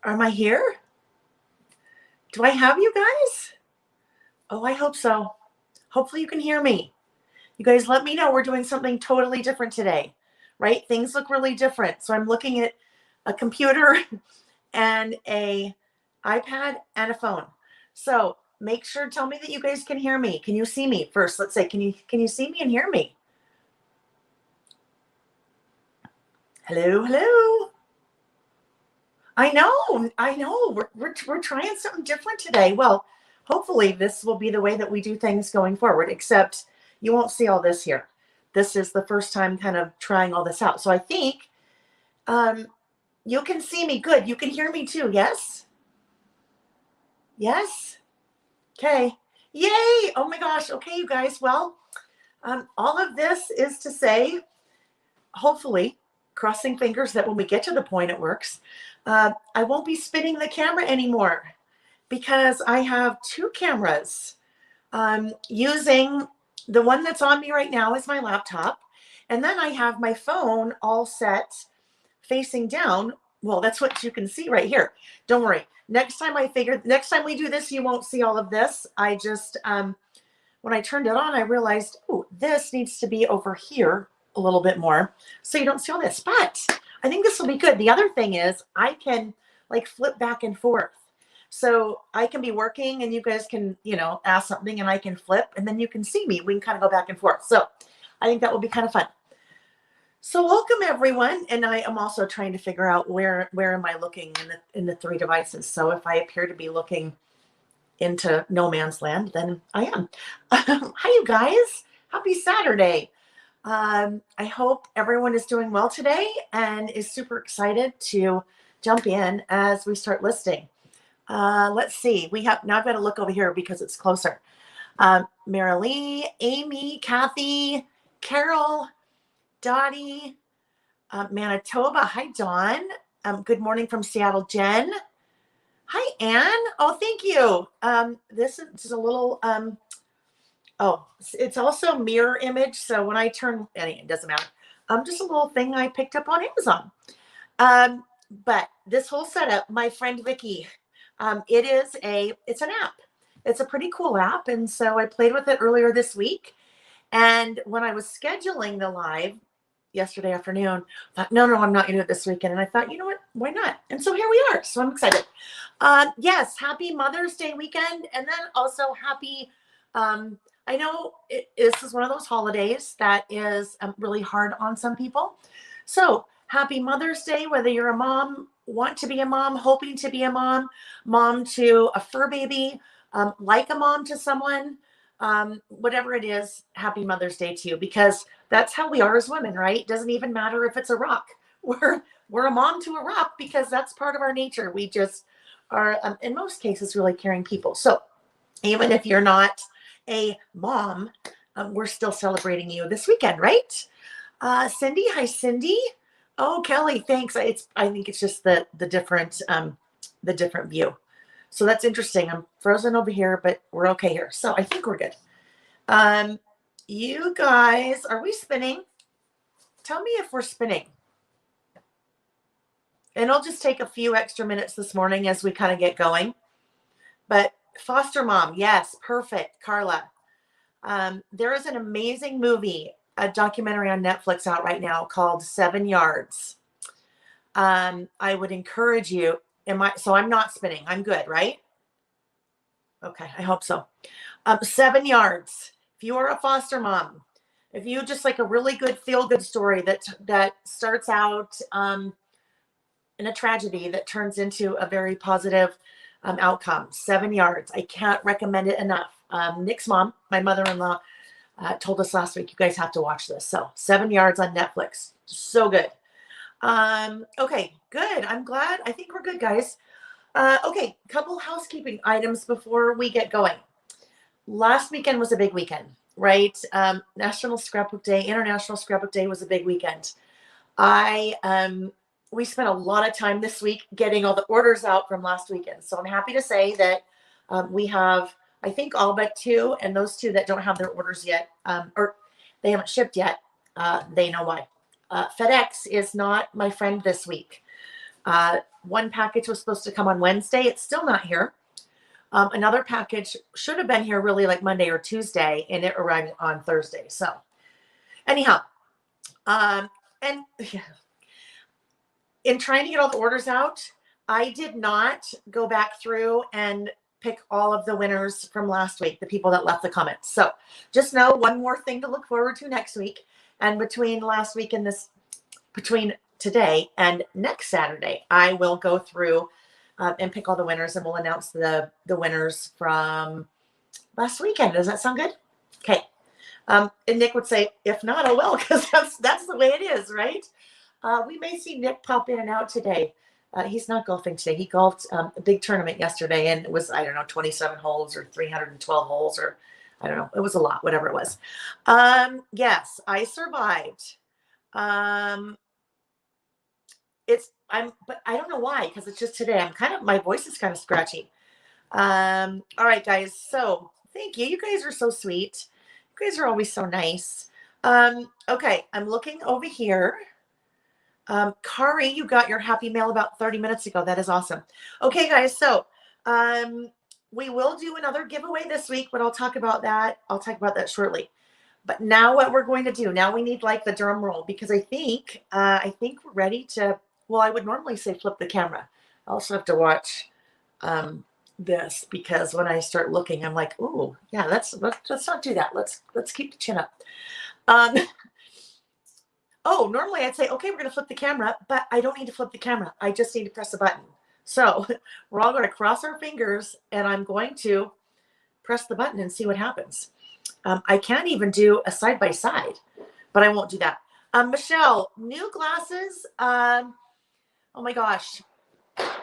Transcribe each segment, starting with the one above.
Am I here? Do I have you guys? Oh, I hope so. Hopefully you can hear me. You guys let me know. We're doing something totally different today, right? Things look really different. So I'm looking at a computer and a iPad and a phone. So make sure, tell me that you guys can hear me. Can you see me first? Let's say, can you see me and hear me? Hello, hello. I know. We're trying something different today. Well, hopefully this will be the way that we do things going forward, except you won't see all this here. This is the first time kind of trying all this out. So I think you can see me good. You can hear me too, yes? Yes? Okay. Yay! Oh my gosh. Okay, you guys. Well, all of this is to say, hopefully, crossing fingers that when we get to the point it works, I won't be spinning the camera anymore because I have two cameras. Using the one that's on me right now is my laptop. And then I have my phone all set facing down. Well, that's what you can see right here. Don't worry. Next time we do this, you won't see all of this. I just, when I turned it on, I realized, oh, this needs to be over here a little bit more so you don't see all this. But I think this will be good. The other thing is I can like flip back and forth. So I can be working and you guys can, ask something and I can flip and then you can see me. We can kind of go back and forth. So I think that will be kind of fun. So welcome everyone. And I am also trying to figure out where am I looking in the three devices. So if I appear to be looking into no man's land, then I am. Hi, you guys. Happy Saturday. I hope everyone is doing well today and is super excited to jump in as we start listing. Let's see. Now I've got to look over here because it's closer. Marilee, Amy, Kathy, Carol, Dottie, Manitoba. Hi, Dawn. Good morning from Seattle, Jen. Hi, Anne. Oh, thank you. This is a little, it's also mirror image. So when I turn, it doesn't matter. Just a little thing I picked up on Amazon. But this whole setup, my friend Vicky, it's an app. It's a pretty cool app. And so I played with it earlier this week. And when I was scheduling the live yesterday afternoon, I thought, no, I'm not going to do it this weekend. And I thought, you know what, why not? And so here we are. So I'm excited. Yes, happy Mother's Day weekend. And then also happy, I know this is one of those holidays that is really hard on some people. So happy Mother's Day, whether you're a mom, want to be a mom, hoping to be a mom to a fur baby, like a mom to someone, whatever it is, happy Mother's Day to you, because that's how we are as women, right? It doesn't even matter if it's a rock. We're a mom to a rock because that's part of our nature. We just are, in most cases, really caring people. So even if you're not a mom, we're still celebrating you this weekend, right? Cindy, hi, Cindy. Oh, Kelly, thanks. I think it's just the different view. So that's interesting. I'm frozen over here, but we're okay here. So I think we're good. You guys, are we spinning? Tell me if we're spinning. And I'll just take a few extra minutes this morning as we kind of get going. But foster mom, yes, perfect, Carla. There is an amazing movie, a documentary on Netflix out right now called 7 Yards. I would encourage you. So I'm not spinning. I'm good, right? Okay, I hope so. 7 Yards. If you are a foster mom, if you just like a really good feel-good story that starts out in a tragedy that turns into a very positive outcome, 7 Yards. I can't recommend it enough. Nick's mom, my mother-in-law, told us last week, you guys have to watch this. So 7 Yards on Netflix. So good. Okay, good. I'm glad. I think we're good, guys. Okay, couple housekeeping items before we get going. Last weekend was a big weekend, right? National Scrapbook Day, International Scrapbook Day was a big weekend. We spent a lot of time this week getting all the orders out from last weekend. So I'm happy to say that we have, I think, all but 2, and those 2 that don't have their orders yet, or they haven't shipped yet, they know why. FedEx is not my friend this week. One package was supposed to come on Wednesday. It's still not here. Another package should have been here really like Monday or Tuesday, and it arrived on Thursday. So anyhow, and yeah, in trying to get all the orders out, I did not go back through and pick all of the winners from last week, the people that left the comments. So just know one more thing to look forward to next week. And between last week and between today and next Saturday, I will go through and pick all the winners, and we'll announce the winners from last weekend. Does that sound good? Okay. And Nick would say, if not, oh well, because that's the way it is, right? We may see Nick pop in and out today. He's not golfing today. He golfed a big tournament yesterday, and it was, I don't know, 27 holes or 312 holes, or I don't know. It was a lot, whatever it was. Yes, I survived. But I don't know why, because it's just today. My voice is kind of scratchy. All right, guys. So thank you. You guys are so sweet. You guys are always so nice. Okay, I'm looking over here. Kari, you got your happy mail about 30 minutes ago. That is awesome. Okay, guys. So, we will do another giveaway this week, but I'll talk about that. I'll talk about that shortly. But now what we're going to do, now we need like the drum roll, because I think we're ready to, well, I would normally say flip the camera. I also have to watch, this, because when I start looking, I'm like, oh yeah, let's not do that. Let's keep the chin up. Oh, normally I'd say, okay, we're going to flip the camera, but I don't need to flip the camera. I just need to press a button. So we're all going to cross our fingers, and I'm going to press the button and see what happens. I can't even do a side-by-side, but I won't do that. Michelle, new glasses. Oh my gosh,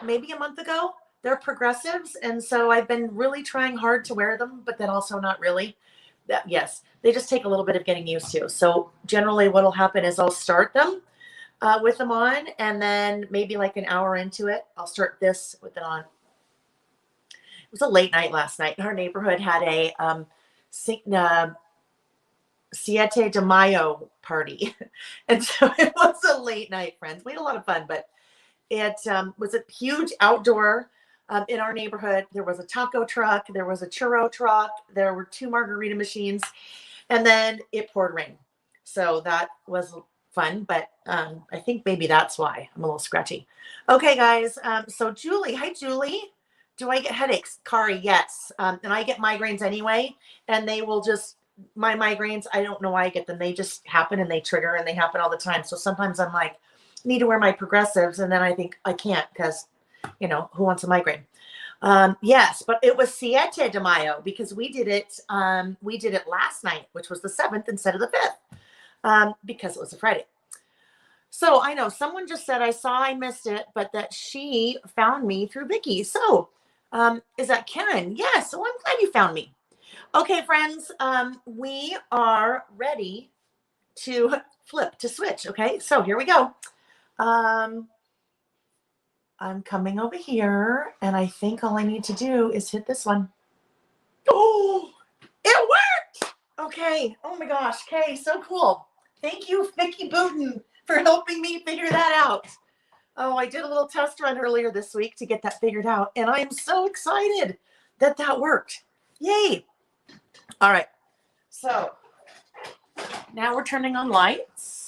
maybe a month ago. They're progressives, and so I've been really trying hard to wear them, but then also not really. Yes, they just take a little bit of getting used to. So generally what will happen is I'll start them with them on, and then maybe like an hour into it, I'll start this with it on. It was a late night last night. Our neighborhood had a Siete de Mayo party. And so it was a late night, friends. We had a lot of fun, but it was a huge outdoor in our neighborhood. There was a taco truck, there was a churro truck, there were 2 margarita machines, and then it poured rain. So that was fun, but I think maybe that's why I'm a little scratchy. Okay, guys. So Julie, hi Julie. Do I get headaches? Kari, yes. And I get migraines anyway, and they will just, my migraines, I don't know why I get them. They just happen, and they trigger, and they happen all the time. So sometimes I'm like, need to wear my progressives, and then I think I can't, because you know, who wants a migraine? Yes, but it was Siete de Mayo, because we did it last night, which was the 7th instead of the 5th, because it was a Friday. So I know someone just said, I missed it, but that she found me through Vicky. So is that Karen? Yes. So I'm glad you found me. Okay, friends, we are ready to switch. Okay, so here we go. I'm coming over here, and I think all I need to do is hit this one. Oh, it worked. Okay. Oh my gosh. Okay. So cool. Thank you, Vicky Booten, for helping me figure that out. Oh, I did a little test run earlier this week to get that figured out, and I am so excited that that worked. Yay. All right. So now we're turning on lights.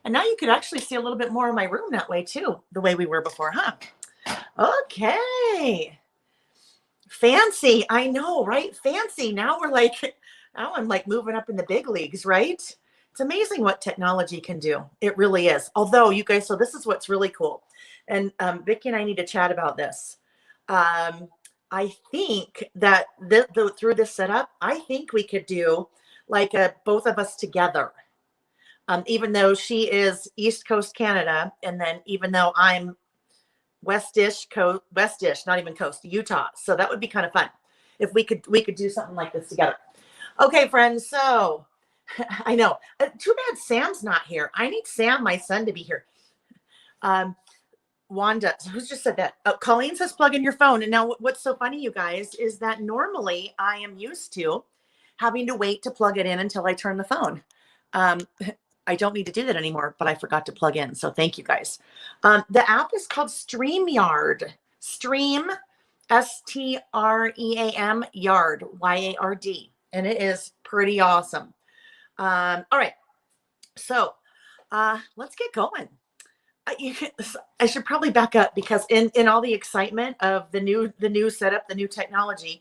And now you could actually see a little bit more of my room that way too, the way we were before, huh? Okay. Fancy. I know, right? Fancy. Now I'm like moving up in the big leagues, right? It's amazing what technology can do. It really is. Although you guys, so this is what's really cool. And Vicki and I need to chat about this. I think that through this setup, I think we could do like both of us together. Even though she is East Coast Canada, and then even though I'm Westish, not even coast, Utah. So that would be kind of fun if we could do something like this together. Okay, friends. So I know. Too bad Sam's not here. I need Sam, my son, to be here. Wanda, who's just said that? Colleen says plug in your phone. And now what's so funny, you guys, is that normally I am used to having to wait to plug it in until I turn the phone. I don't need to do that anymore, but I forgot to plug in. So thank you guys. The app is called StreamYard. Stream, STREAM, Yard, YARD. And it is pretty awesome. All right. So let's get going. I should probably back up because in all the excitement of the new setup, the new technology,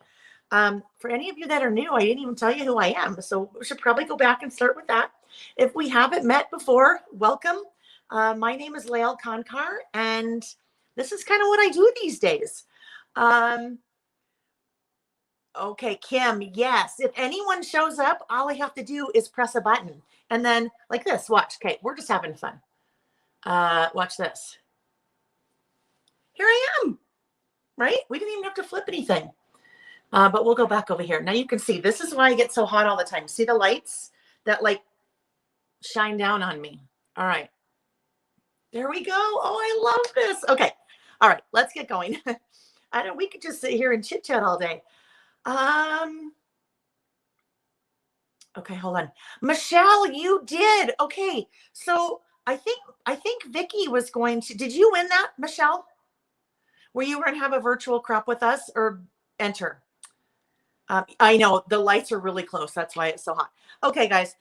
for any of you that are new, I didn't even tell you who I am. So we should probably go back and start with that. If we haven't met before, welcome. My name is Lael Kankar, and this is kind of what I do these days. Okay, Kim, yes. If anyone shows up, all I have to do is press a button. And then like this, watch. Okay, we're just having fun. Watch this. Here I am, right? We didn't even have to flip anything. But we'll go back over here. Now you can see, this is why I get so hot all the time. See the lights that like shine down on me. All right. There we go. Oh, I love this. Okay. All right, let's get going. We could just sit here and chit chat all day. Okay, hold on. Michelle, you did. Okay. So I think Vicky was going to, did you win that, Michelle? Were you going to have a virtual crop with us or enter? I know the lights are really close. That's why it's so hot. Okay, guys,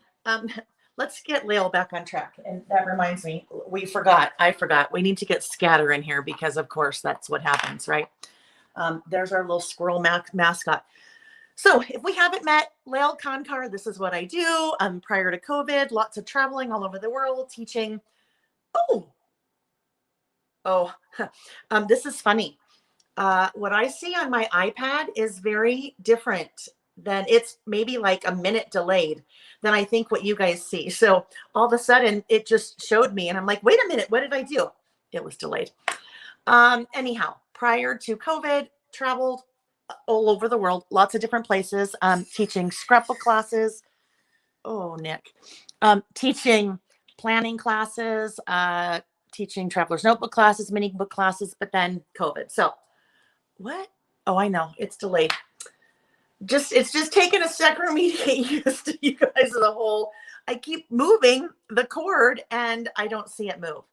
let's get Lael back on track. And that reminds me, I forgot. We need to get Scatter in here because of course that's what happens, right? There's our little squirrel mascot. So if we haven't met, Lael Kankar, this is what I do. Prior to COVID, lots of traveling all over the world, teaching. This is funny. What I see on my iPad is very different than, it's maybe like a minute delayed than I think what you guys see. So all of a sudden it just showed me and I'm like, wait a minute, what did I do? It was delayed. Anyhow, prior to COVID, traveled all over the world, lots of different places, teaching scrapbook classes. Oh, Nick. Teaching planning classes, teaching traveler's notebook classes, mini book classes, but then COVID. So what? Oh, I know. It's delayed. It's just taking a second for me to get used to you guys as a whole. I keep moving the cord and I don't see it move.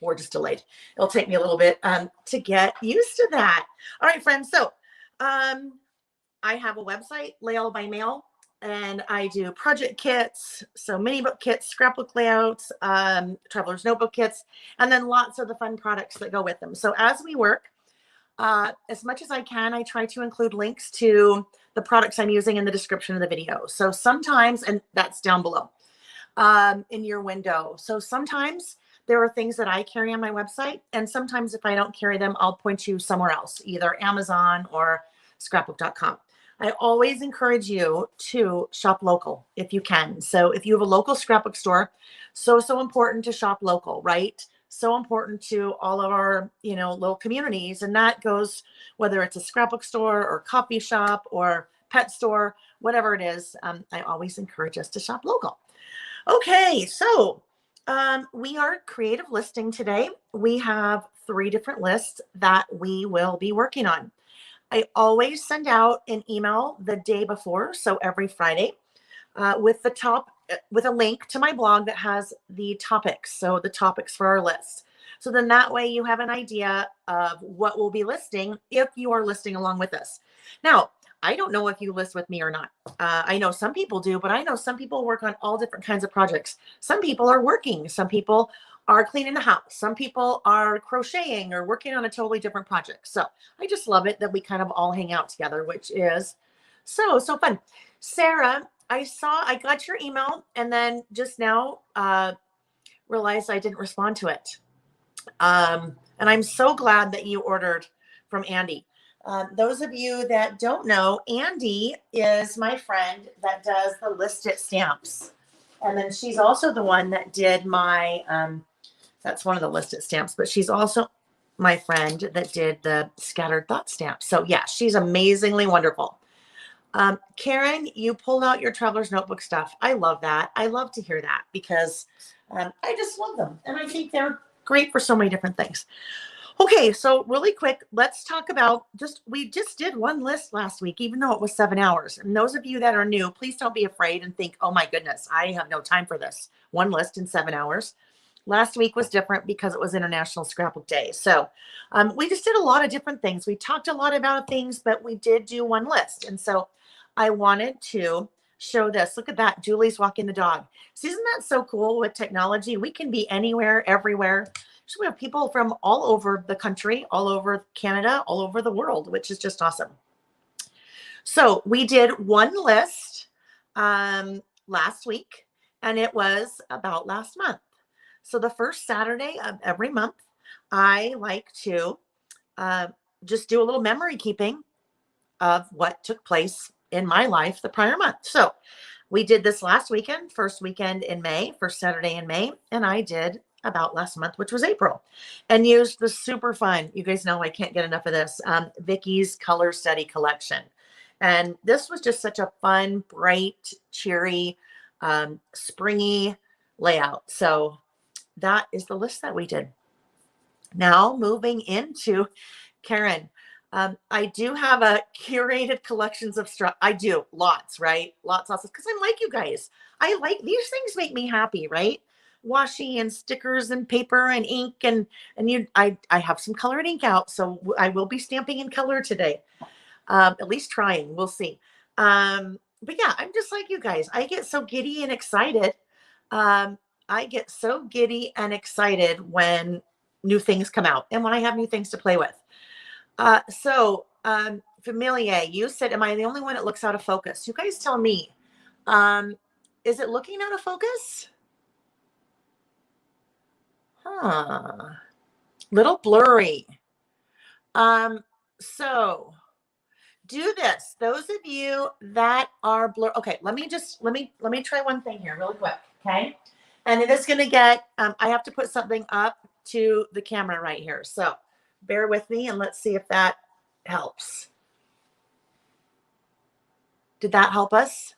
We're just delayed. It'll take me a little bit to get used to that. All right, friends. So I have a website, Lael by Mail, and I do project kits, so mini book kits, scrapbook layouts, traveler's notebook kits, and then lots of the fun products that go with them. So as we work, as much as I can, I try to include links to the products I'm using in the description of the video. So sometimes, and that's down below in your window. So sometimes there are things that I carry on my website, and sometimes if I don't carry them, I'll point you somewhere else, either Amazon or scrapbook.com. I always encourage you to shop local if you can. So if you have a local scrapbook store, so important to shop local, right? So important to all of our, little communities. And that goes whether it's a scrapbook store or coffee shop or pet store, whatever it is. I always encourage us to shop local. Okay, so we are creative listing today. We have 3 different lists that we will be working on. I always send out an email the day before, so every Friday, with a link to my blog that has the topics, so the topics for our list. So then that way you have an idea of what we'll be listing if you are listing along with us. Now, I don't know if you list with me or not. I know some people do, but I know some people work on all different kinds of projects. Some people are working. Some people are cleaning the house. Some people are crocheting or working on a totally different project. So I just love it that we kind of all hang out together, which is so fun. Sarah, I got your email and then just now realized I didn't respond to it. And I'm so glad that you ordered from Andy. Those of you that don't know, Andy is my friend that does the List It stamps. And then she's also the one that did my, that's one of the List It stamps, but she's also my friend that did the Scattered Thought stamp. So yeah, she's amazingly wonderful. Karen, you pulled out your Traveler's Notebook stuff. I love that. I love to hear that because I just love them. And I think they're great for so many different things. Okay, so really quick, let's talk about we just did one list last week, even though it was 7 hours. And those of you that are new, please don't be afraid and think, oh my goodness, I have no time for this. One list in 7 hours. Last week was different because it was International Scrapbook Day. So we just did a lot of different things. We talked a lot about things, but we did do one list. And so I wanted to show this. Look at that. Julie's walking the dog. So isn't that so cool with technology? We can be anywhere, everywhere. So we have people from all over the country, all over Canada, all over the world, which is just awesome. So we did one list last week, and it was about last month. So the first Saturday of every month, I like to just do a little memory keeping of what took place in my life the prior month. So we did this last weekend, first weekend in May, first Saturday in May, and I did about last month, which was April, and used the super fun. You guys know I can't get enough of this. Vicky's Color Study Collection. And this was just such a fun, bright, cheery, springy layout. So that is the list that we did. Now moving into Karen. I do have a curated collections of stuff. I do lots, right? Lots, because I'm like you guys. I like these things, make me happy, right? Washi and stickers and paper and ink and I have some colored ink out, so I will be stamping in color today. At least trying. We'll see. But yeah, I'm just like you guys. I get so giddy and excited. I get so giddy and excited when new things come out and when I have new things to play with. Familia, you said, am I the only one that looks out of focus? You guys tell me. Is it looking out of focus? Little blurry. So do this. Those of you that are blur. Okay, let me try one thing here really quick. Okay. And it is going to get, I have to put something up to the camera right here. So bear with me and let's see if that helps. Did that help us?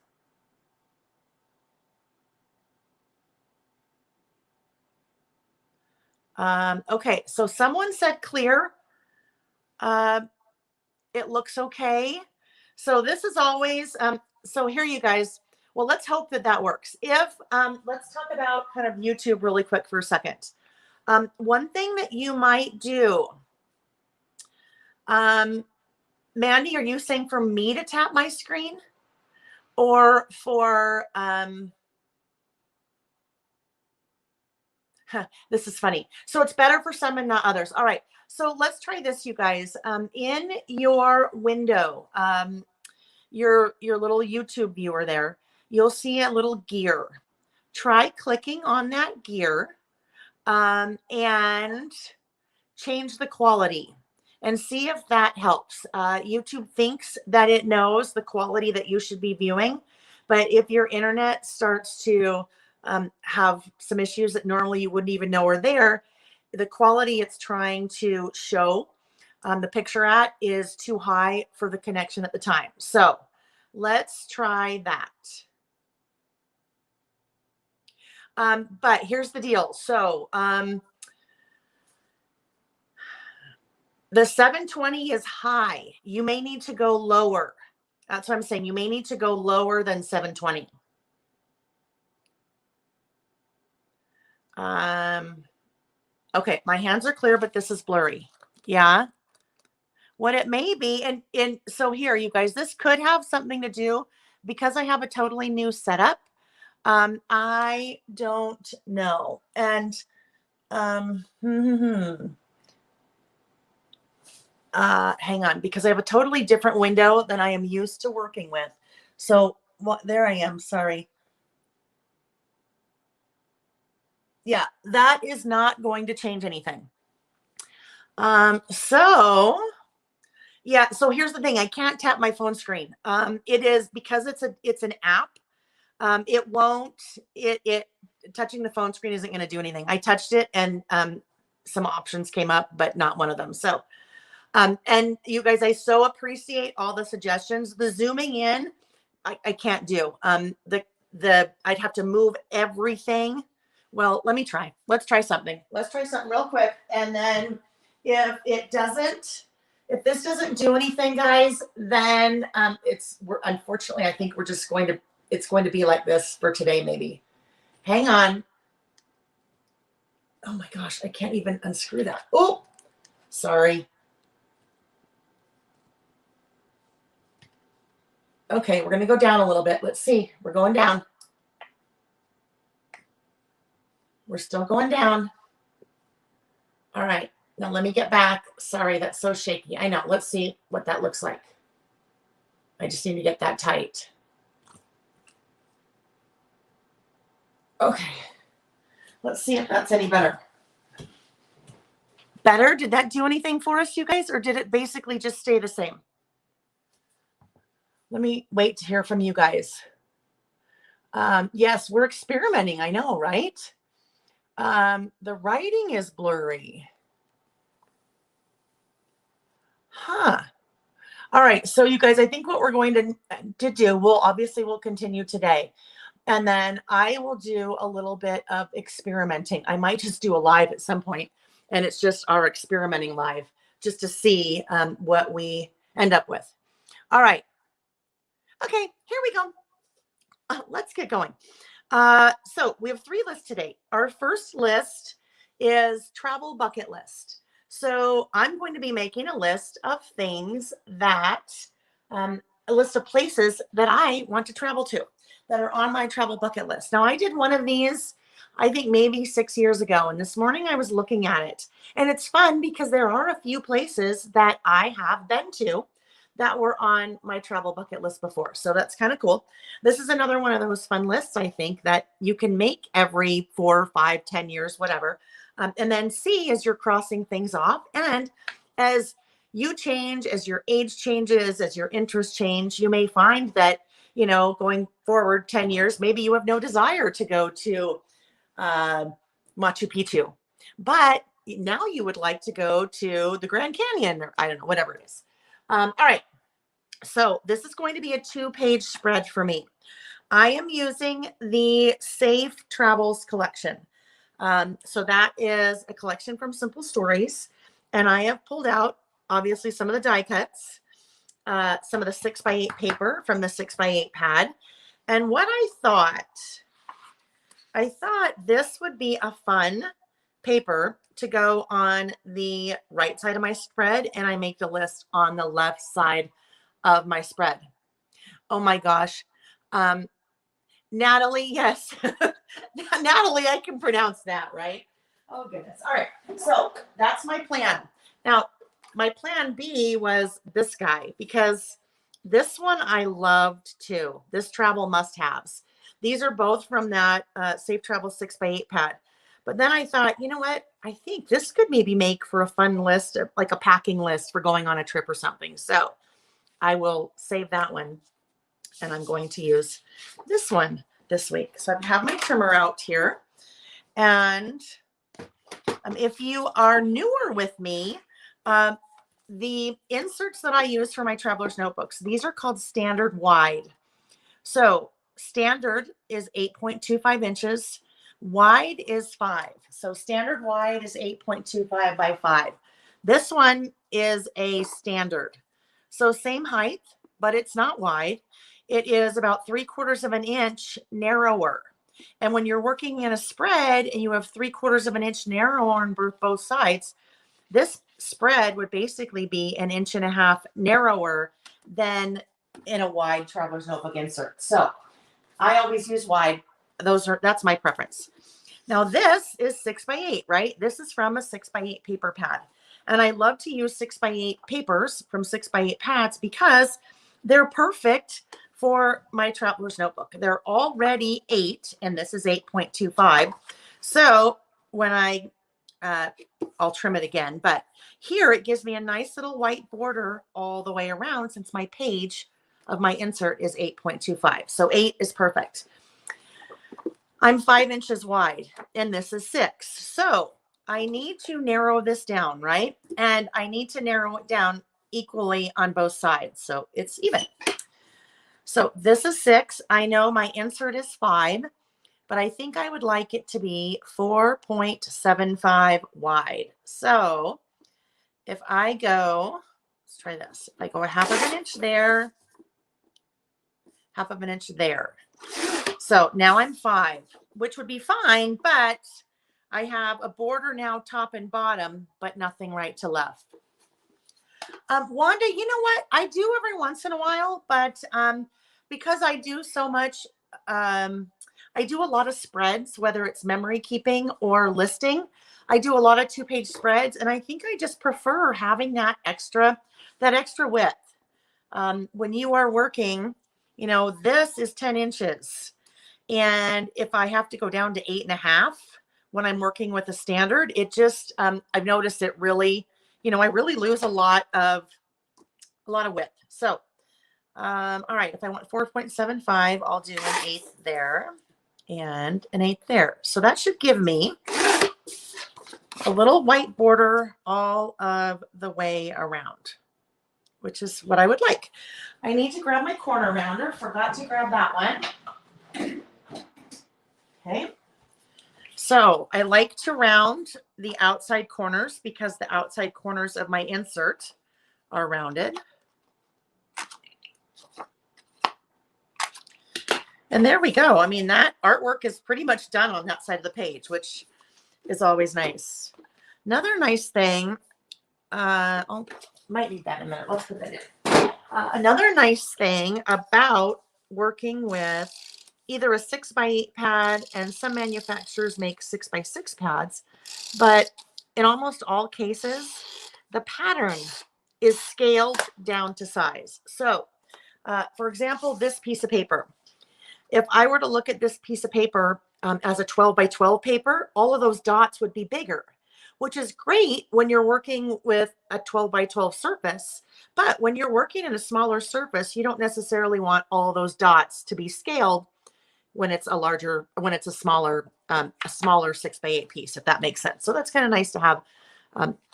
Okay, so someone said clear. It looks okay. So this is always, so here you guys, well, let's hope that that works. If, let's talk about kind of YouTube really quick for a second. One thing that you might do, Mandy, are you saying for me to tap my screen or for, this is funny. So it's better for some and not others. All right. So let's try this, you guys. In your window, your little YouTube viewer there, you'll see a little gear. Try clicking on that gear and change the quality and see if that helps. YouTube thinks that it knows the quality that you should be viewing, but if your internet starts to have some issues that normally you wouldn't even know are there, the quality it's trying to show the picture at is too high for the connection at the time. So let's try that. But here's the deal. So the 720 is high. You may need to go lower. That's what I'm saying. You may need to go lower than 720. Okay, my hands are clear, but this is blurry. Yeah. What it may be, and so here, you guys, this could have something to do because I have a totally new setup. I don't know. And hang on, because I have a totally different window than I am used to working with. So there I am. Sorry. Yeah, that is not going to change anything. So yeah, so here's the thing. I can't tap my phone screen. It is because it's an app. It won't, touching the phone screen isn't going to do anything. I touched it and some options came up, but not one of them. So, and you guys, I so appreciate all the suggestions. The zooming in, I can't do. I'd have to move everything. Well, let me try. Let's try something. Let's try something real quick. And then If this doesn't do anything, guys, then unfortunately, I think it's going to be like this for today, maybe. Hang on. Oh my gosh, I can't even unscrew that. Oh, sorry. Okay, we're going to go down a little bit. Let's see. We're going down. We're still going down. All right. Now let me get back. Sorry, that's so shaky. I know. Let's see what that looks like. I just need to get that tight. Okay. Let's see if that's any better. Better? Did that do anything for us, you guys? Or did it basically just stay the same? Let me wait to hear from you guys. Yes, we're experimenting. I know, right? The writing is blurry. Huh. All right. So you guys, I think what we're going to do, we'll continue today. And then I will do a little bit of experimenting. I might just do a live at some point, and it's just our experimenting live just to see what we end up with. All right. Okay, here we go. Let's get going. So we have 3 lists today. Our first list is travel bucket list. So I'm going to be making a list of things that, a list of places that I want to travel to that are on my travel bucket list. Now, I did one of these, I think maybe 6 years ago. And this morning I was looking at it. And it's fun because there are a few places that I have been to that were on my travel bucket list before. So that's kind of cool. This is another one of those fun lists, I think, that you can make every 4, 5, 10 years, whatever. And then see as you're crossing things off. And as you change, as your age changes, as your interests change, you may find that, going forward 10 years, maybe you have no desire to go to Machu Picchu. But now you would like to go to the Grand Canyon, or I don't know, whatever it is. All right. So this is going to be a 2-page spread for me. I am using the Safe Travels collection. So that is a collection from Simple Stories. And I have pulled out, obviously, some of the die cuts, some of the 6x8 paper from the 6x8 pad. And what I thought this would be a fun paper to go on the right side of my spread, and I make the list on the left side of my spread. Oh my gosh. Natalie, yes. Natalie, I can pronounce that, right? Oh goodness. All right. So that's my plan. Now, my plan B was this guy, because this one I loved too. This travel must-haves. These are both from that Safe Travel 6x8 pad. But then I thought, you know what? I think this could maybe make for a fun list, like a packing list for going on a trip or something. So I will save that one. And I'm going to use this one this week. So I have my trimmer out here. And if you are newer with me, the inserts that I use for my traveler's notebooks, these are called standard wide. So standard is 8.25 inches. Wide is 5. So standard wide is 8.25 by 5. This one is a standard. So same height, but it's not wide. It is about 3/4 of an inch narrower. And when you're working in a spread and you have 3/4 of an inch narrower on both sides, this spread would basically be 1.5 inches narrower than in a wide traveler's notebook insert. So I always use wide. That's my preference. Now this is 6x8, right? This is from a 6x8 paper pad. And I love to use 6x8 papers from 6x8 pads because they're perfect for my traveler's notebook. They're already 8, and this is 8.25. So when I'll trim it again, but here it gives me a nice little white border all the way around since my page of my insert is 8.25. So 8 is perfect. I'm 5 inches wide and this is 6. So I need to narrow this down, right? And I need to narrow it down equally on both sides. So it's even. So this is 6. I know my insert is 5, but I think I would like it to be 4.75 wide. So if I go, let's try this. If I go a half of an inch there, half of an inch there. So now I'm 5, which would be fine, but I have a border now top and bottom, but nothing right to left. Wanda, you know what? I do every once in a while, but because I do so much, I do a lot of spreads, whether it's memory keeping or listing. I do a lot of 2-page spreads, and I think I just prefer having that extra width. When you are working, you know, this is 10 inches. And if I have to go down to 8.5 when I'm working with a standard, it just, I've noticed it really, you know, I really lose a lot of width. So, all right, if I want 4.75, I'll do 1/8 there and 1/8 there. So that should give me a little white border all of the way around, which is what I would like. I need to grab my corner rounder. Forgot to grab that one. Okay. So I like to round the outside corners because the outside corners of my insert are rounded. And there we go. I mean, that artwork is pretty much done on that side of the page, which is always nice. Another nice thing, might need that in a minute. Let's put that in. Another nice thing about working with either a 6x8 pad, and some manufacturers make 6x6 pads, but in almost all cases, the pattern is scaled down to size. So, for example, this piece of paper, if I were to look at this piece of paper as a 12x12 paper, all of those dots would be bigger, which is great when you're working with a 12x12 surface. But when you're working in a smaller surface, you don't necessarily want all those dots to be scaled when it's a smaller 6x8 piece, if that makes sense. So that's kind of nice to have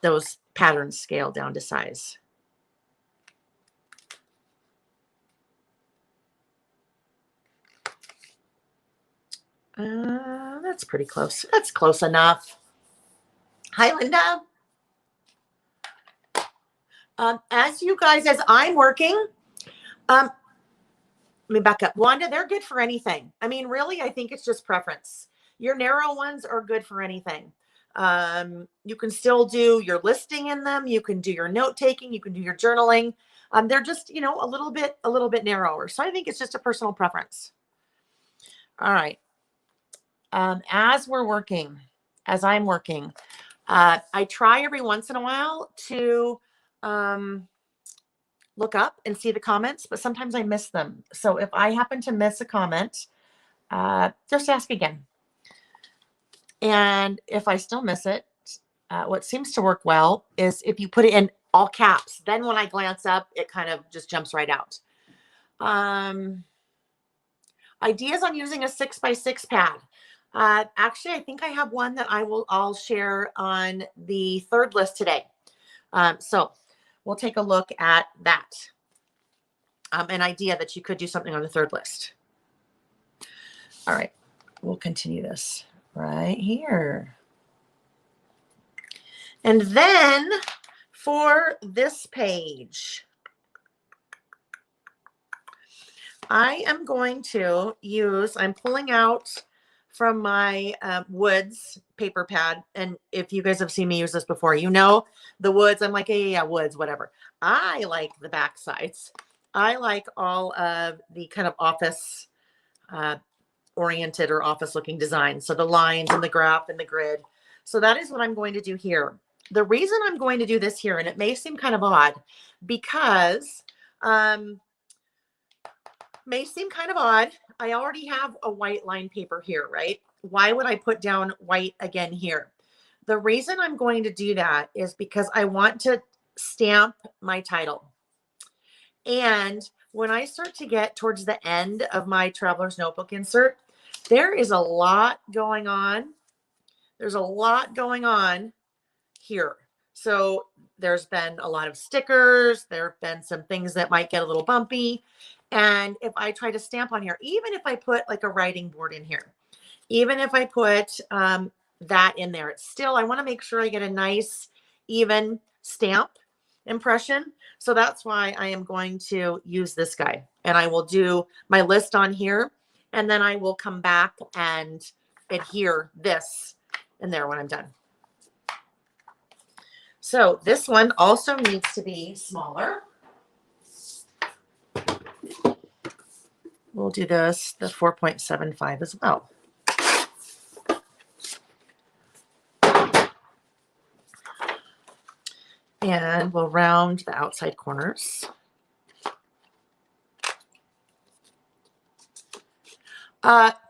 those patterns scaled down to size. That's pretty close. That's close enough. Hi, Linda. As I'm working, let me back up. Wanda, they're good for anything. I mean, really, I think it's just preference. Your narrow ones are good for anything. You can still do your listing in them. You can do your note taking. You can do your journaling. They're just, you know, a little bit narrower. So I think it's just a personal preference. All right. As I'm working, I try every once in a while to look up and see the comments, but sometimes I miss them. So if I happen to miss a comment, just ask again. And if I still miss it, what seems to work well is if you put it in all caps, then when I glance up, it kind of just jumps right out. Ideas on using a 6x6 pad. Actually, I think I have one that I'll share on the third list today. So we'll take a look at that. An idea that you could do something on the third list. All right, we'll continue this right here. And then for this page, I am going to use, I'm pulling out from my Woods paper pad. And if you guys have seen me use this before, you know the Woods, I'm like, yeah, Woods, whatever. I like the back sides. I like all of the kind of office oriented or office looking designs. So the lines and the graph and the grid. So that is what I'm going to do here. The reason I'm going to do this here, and it may seem kind of odd, because may seem kind of odd. I already have a white line paper here, right? Why would I put down white again here? The reason I'm going to do that is because I want to stamp my title. And when I start to get towards the end of my Traveler's Notebook insert, there is a lot going on. There's a lot going on here. So there's been a lot of stickers. There have been some things that might get a little bumpy. And if I try to stamp on here, even if I put like a writing board in here, even if I put that in there, it's still, I want to make sure I get a nice, even stamp impression. So that's why I am going to use this guy, and I will do my list on here, and then I will come back and adhere this in there when I'm done. So this one also needs to be smaller. We'll do this, the 4.75 as well. And we'll round the outside corners.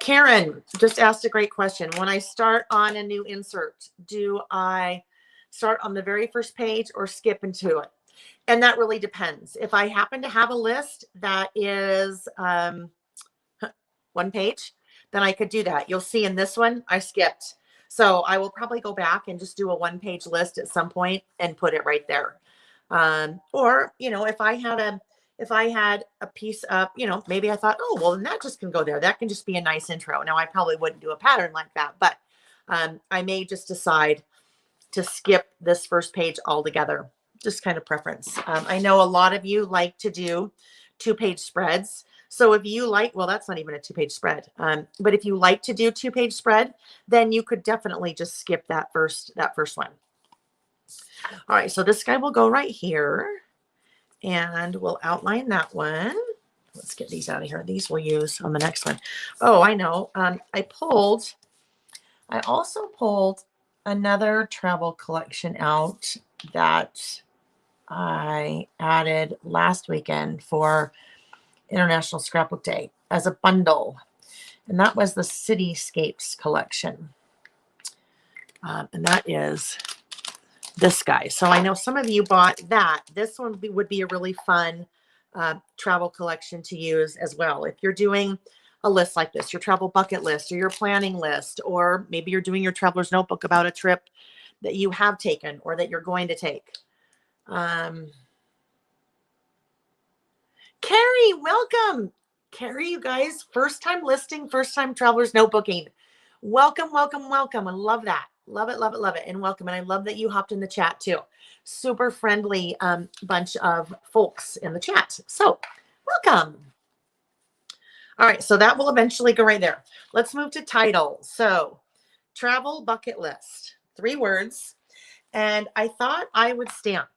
Karen just asked a great question. When I start on a new insert, do I start on the very first page or skip into it? And that really depends. If I happen to have a list that is one page, then I could do that. You'll see in this one, I skipped. So I will probably go back and just do a one-page list at some point and put it right there. Or, you know, if I had a piece of, you know, maybe I thought, oh, well, then that just can go there. That can just be a nice intro. Now, I probably wouldn't do a pattern like that, but I may just decide to skip this first page altogether. Just kind of preference. I know a lot of you like to do 2-page spreads. So if you like, well, that's not even a 2-page spread. But if you like to do 2-page spread, then you could definitely just skip that first one. All right, so this guy will go right here, and we'll outline that one. Let's get these out of here. These we'll use on the next one. Oh, I know. I also pulled another travel collection out that I added last weekend for International Scrapbook Day as a bundle. And that was the Cityscapes collection. And that is this guy. So I know some of you bought that. This one would be a really fun travel collection to use as well. If you're doing a list like this, your travel bucket list or your planning list, or maybe you're doing your traveler's notebook about a trip that you have taken or that you're going to take. Carrie, welcome. Carrie, you guys, first time listing, first time traveler's notebooking. Welcome, welcome, welcome. I love that. Love it, love it, love it. And welcome. And I love that you hopped in the chat too. Super friendly bunch of folks in the chat. So welcome. All right, so that will eventually go right there. Let's move to title. So travel bucket list, 3 words. And I thought I would stamp.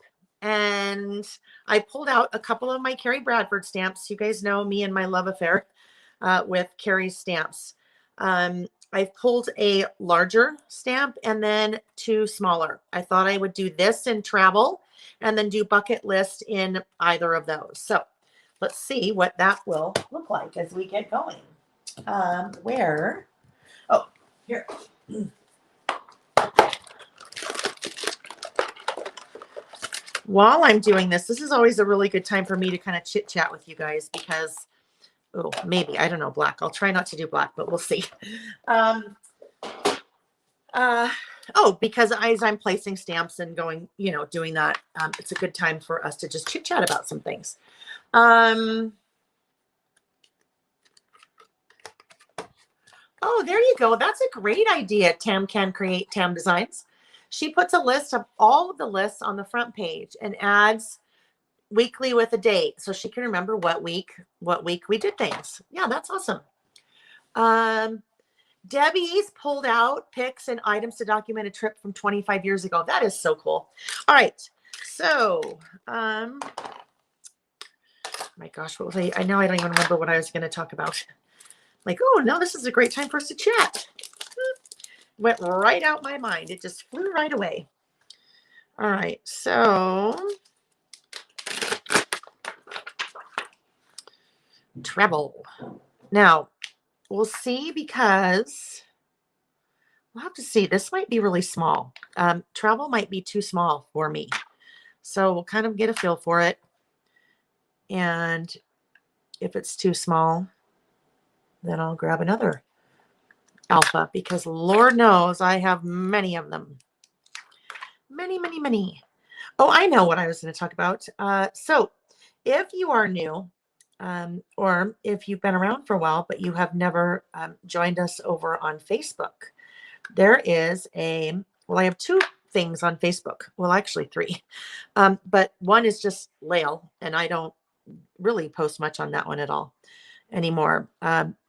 And I pulled out a couple of my Carrie Bradford stamps. You guys know me and my love affair with Carrie's stamps. I've pulled a larger stamp and then 2 smaller. I thought I would do this in travel and then do bucket list in either of those. So let's see what that will look like as we get going. Where? Oh, here. While I'm doing this, this is always a really good time for me to kind of chit chat with you guys because, oh, maybe, I don't know, black. I'll try not to do black, but we'll see. Because as I'm placing stamps and going, you know, doing that, it's a good time for us to just chit chat about some things. Oh, there you go. That's a great idea. Tam can create Tam Designs. She puts a list of all of the lists on the front page and adds weekly with a date so she can remember what week we did things. Yeah, that's awesome. Debbie's pulled out pics and items to document a trip from 25 years ago. That is so cool. All right. So, my gosh, what was I know I don't even remember what I was going to talk about. Like, oh, no, this is a great time for us to chat. Went right out my mind. It just flew right away. All right, so travel. Now, we'll see because we'll have to see. This might be really small. Travel might be too small for me. So we'll kind of get a feel for it. And if it's too small, then I'll grab another alpha because Lord knows I have many of them. Many, many, many. Oh, I know what I was going to talk about. So if you are new or if you've been around for a while, but you have never joined us over on Facebook, there is I have 2 things on Facebook. Well, actually 3. But one is just Lael, and I don't really post much on that one at all anymore.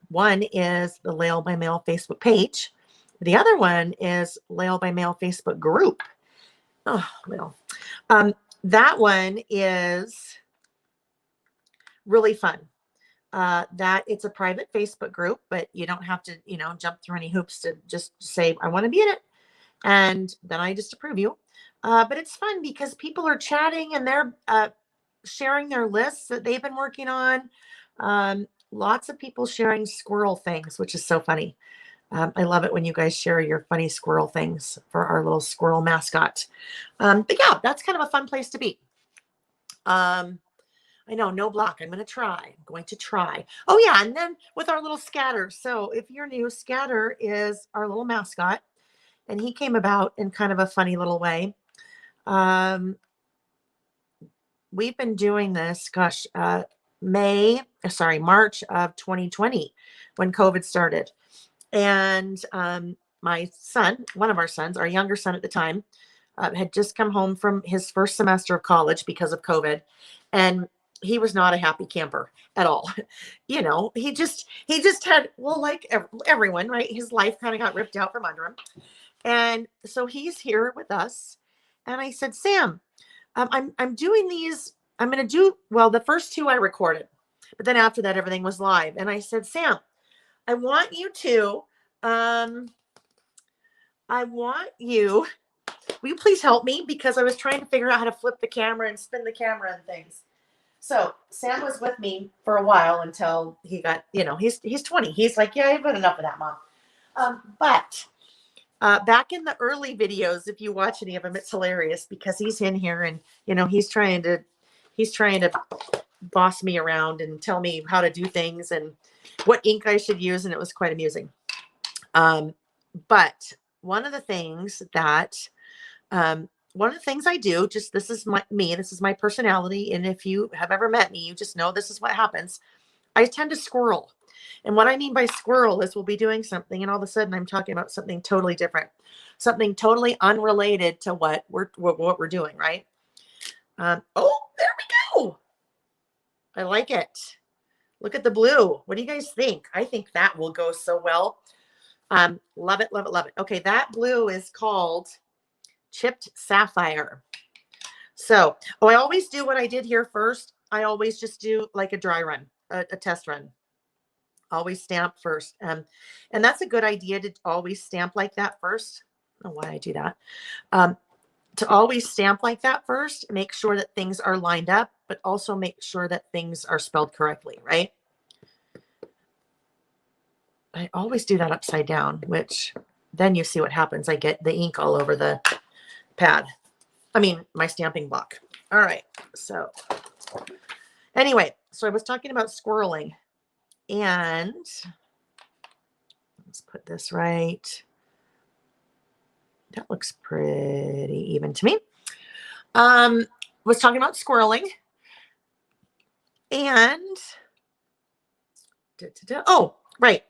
One is the Lael by Mail Facebook page. The other one is Lael by Mail Facebook group. Oh, well, that one is really fun. That it's a private Facebook group, but you don't have to, jump through any hoops to just say, I want to be in it. And then I just approve you. But it's fun because people are chatting and they're sharing their lists that they've been working on. Lots of people sharing squirrel things, which is so funny. I love it when you guys share your funny squirrel things for our little squirrel mascot. But yeah, that's kind of a fun place to be. I know, no block. I'm going to try. Oh yeah. And then with our little Scatter. So if you're new, Scatter is our little mascot, and he came about in kind of a funny little way. We've been doing this, March of 2020 when COVID started. And my son, one of our sons, our younger son at the time, had just come home from his first semester of college because of COVID. And he was not a happy camper at all. He just had, well, like everyone, right? His life kind of got ripped out from under him. And so he's here with us. And I said, Sam, I'm doing these. I'm going to do, well, the first 2 I recorded, but then after that, everything was live. And I said, Sam, I want you, will you please help me? Because I was trying to figure out how to flip the camera and spin the camera and things. So Sam was with me for a while until he got, he's 20. He's like, yeah, I've had enough of that, Mom. But back in the early videos, if you watch any of them, it's hilarious because he's in here and, he's trying to boss me around and tell me how to do things and what ink I should use. And it was quite amusing. But one of the things I do, just, this is this is my personality. And if you have ever met me, you just know this is what happens. I tend to squirrel. And what I mean by squirrel is we'll be doing something and all of a sudden I'm talking about something totally different, something totally unrelated to what we're doing. Right. Oh, there we go. I like it. Look at the blue. What do you guys think? I think that will go so well. Love it, love it, love it. Okay. That blue is called Chipped Sapphire. So, I always do what I did here first. I always just do like a dry run, a test run. Always stamp first. And that's a good idea to always stamp like that first. I don't know why I do that. To always stamp like that first, make sure that things are lined up, but also make sure that things are spelled correctly, right? I always do that upside down, which then you see what happens. I get the ink all over the pad. I mean, my stamping block. All right. So anyway, so I was talking about squirreling. And let's put this right. That looks pretty even to me. Was talking about squirreling. And oh, right.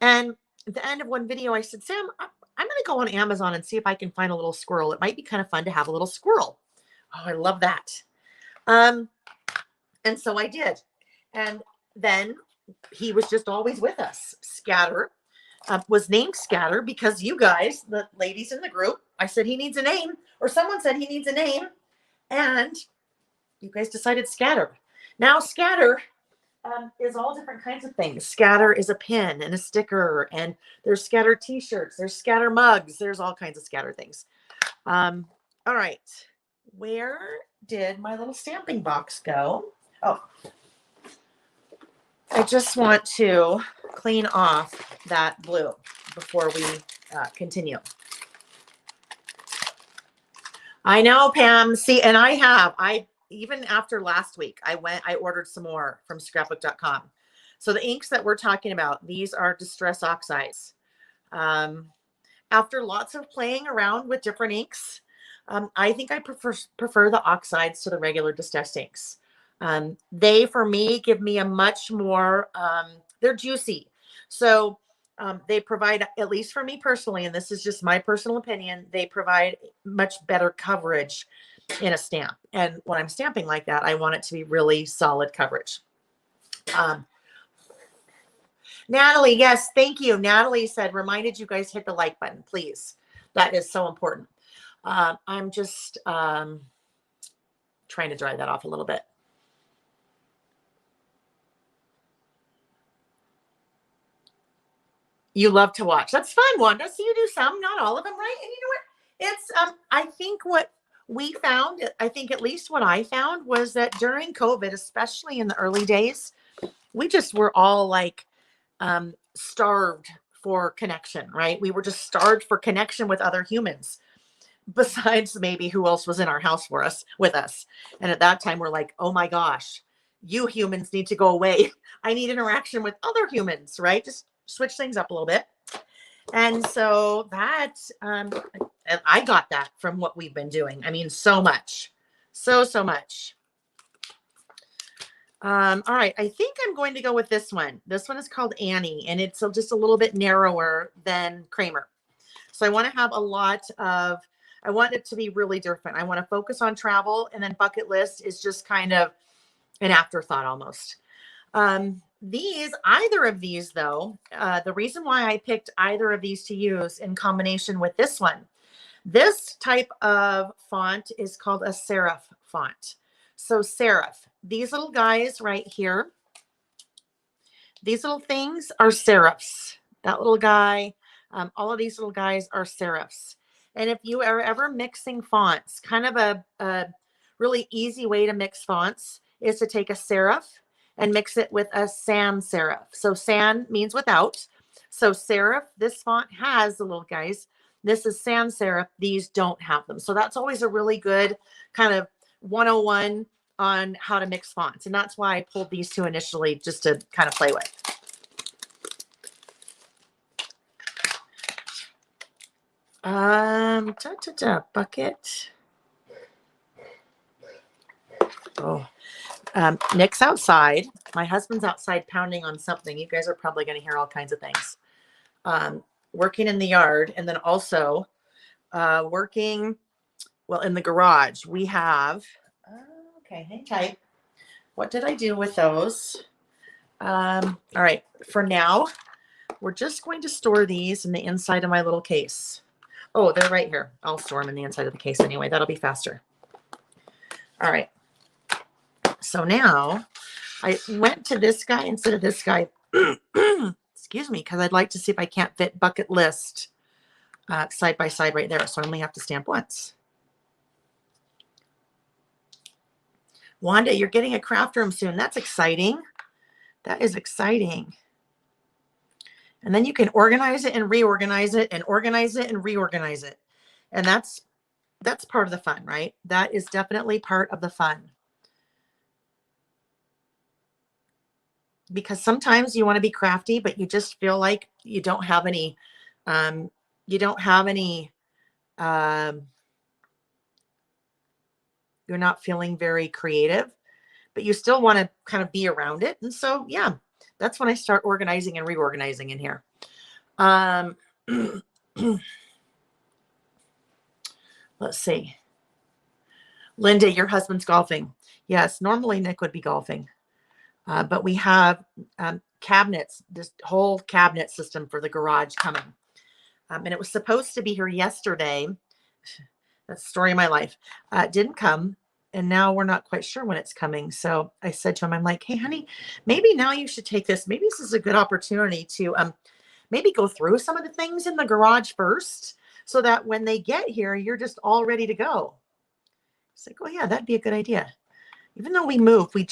And at the end of one video, I said, Sam, I'm going to go on Amazon and see if I can find a little squirrel. It might be kind of fun to have a little squirrel. Oh, I love that. And so I did. And then he was just always with us. Scatter was named Scatter because you guys, the ladies in the group, I said he needs a name, or someone said he needs a name, and you guys decided Scatter. Now Scatter is all different kinds of things. Scatter is a pin and a sticker, and there's Scatter t-shirts, there's Scatter mugs, there's all kinds of Scatter things. All right, where did my little stamping box go? Oh, I just want to clean off that blue before we continue. I know, Pam. See, and even after last week, I ordered some more from scrapbook.com. So the inks that we're talking about, these are Distress Oxides. After lots of playing around with different inks, I think I prefer the oxides to the regular Distress inks. They, for me, give me a much more, they're juicy. So They provide, at least for me personally, and this is just my personal opinion, they provide much better coverage in a stamp. And when I'm stamping like that, I want it to be really solid coverage. Natalie, yes, thank you. Natalie said, reminded you guys hit the like button, please. That is so important. I'm just trying to dry that off a little bit. You love to watch. That's fun, Wanda. So you do some, not all of them, right? And you know what? It's I think what we found, I think at least what I found was that during COVID, especially in the early days, we just were all like starved for connection, right? We were just starved for connection with other humans, besides maybe who else was in our house with us. And at that time, we're like, oh my gosh, you humans need to go away. I need interaction with other humans, right? Just switch things up a little bit. And so that, I got that from what we've been doing. I mean, so much, so much. All right. I think I'm going to go with this one. This one is called Annie, and it's just a little bit narrower than Kramer. So I want to have a lot of, I want it to be really different. I want to focus on travel, and then bucket list is just kind of an afterthought almost. Either of these though, the reason why I picked either of these to use in combination with this one, this type of font is called a serif font. So serif, these little guys right here, these little things are serifs. That little guy, all of these little guys are serifs. And if you are ever mixing fonts, kind of a really easy way to mix fonts is to take a serif and mix it with a sans serif. So sans means without. So serif, this font has the little guys. This is sans serif. These don't have them. So that's always a really good kind of 101 on how to mix fonts. And that's why I pulled these two initially, just to kind of play with. Bucket. Oh, Nick's outside. My husband's outside pounding on something. You guys are probably going to hear all kinds of things. Working in the yard, and then also working, well, in the garage. We have, okay, hang tight. What did I do with those? All right, for now, we're just going to store these in the inside of my little case. Oh, they're right here. I'll store them in the inside of the case anyway. That'll be faster. All right. So now I went to this guy instead of this guy. Excuse me, because I'd like to see if I can't fit bucket list side by side right there. So I only have to stamp once. Wanda, you're getting a craft room soon. That's exciting. That is exciting. And then you can organize it and reorganize it and organize it and reorganize it. And that's part of the fun, right? That is definitely part of the fun. Because sometimes you want to be crafty, but you just feel like you don't have any, you're not feeling very creative, but you still want to kind of be around it. And so, yeah, that's when I start organizing and reorganizing in here. Let's see. Linda, your husband's golfing. Yes, normally Nick would be golfing. But we have cabinets, this whole cabinet system for the garage coming. And it was supposed to be here yesterday. That's the story of my life. Didn't come. And now we're not quite sure when it's coming. So I said to him, I'm like, hey, honey, maybe now you should take this. Maybe this is a good opportunity to maybe go through some of the things in the garage first, so that when they get here, you're just all ready to go. It's like, oh, yeah, that'd be a good idea. Even though we moved, we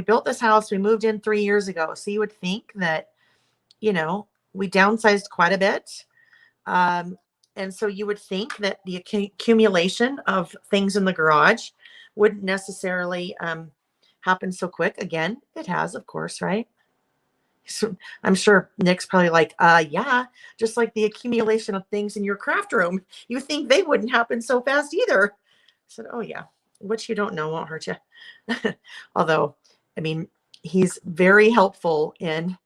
built this house, we moved in 3 years ago. So you would think that, you know, we downsized quite a bit. And so you would think that the accumulation of things in the garage wouldn't necessarily happen so quick. Again, it has, of course, right? So I'm sure Nick's probably like, yeah, just like the accumulation of things in your craft room. You think they wouldn't happen so fast either. I said, oh, yeah. What you don't know won't hurt you. Although, I mean, he's very helpful in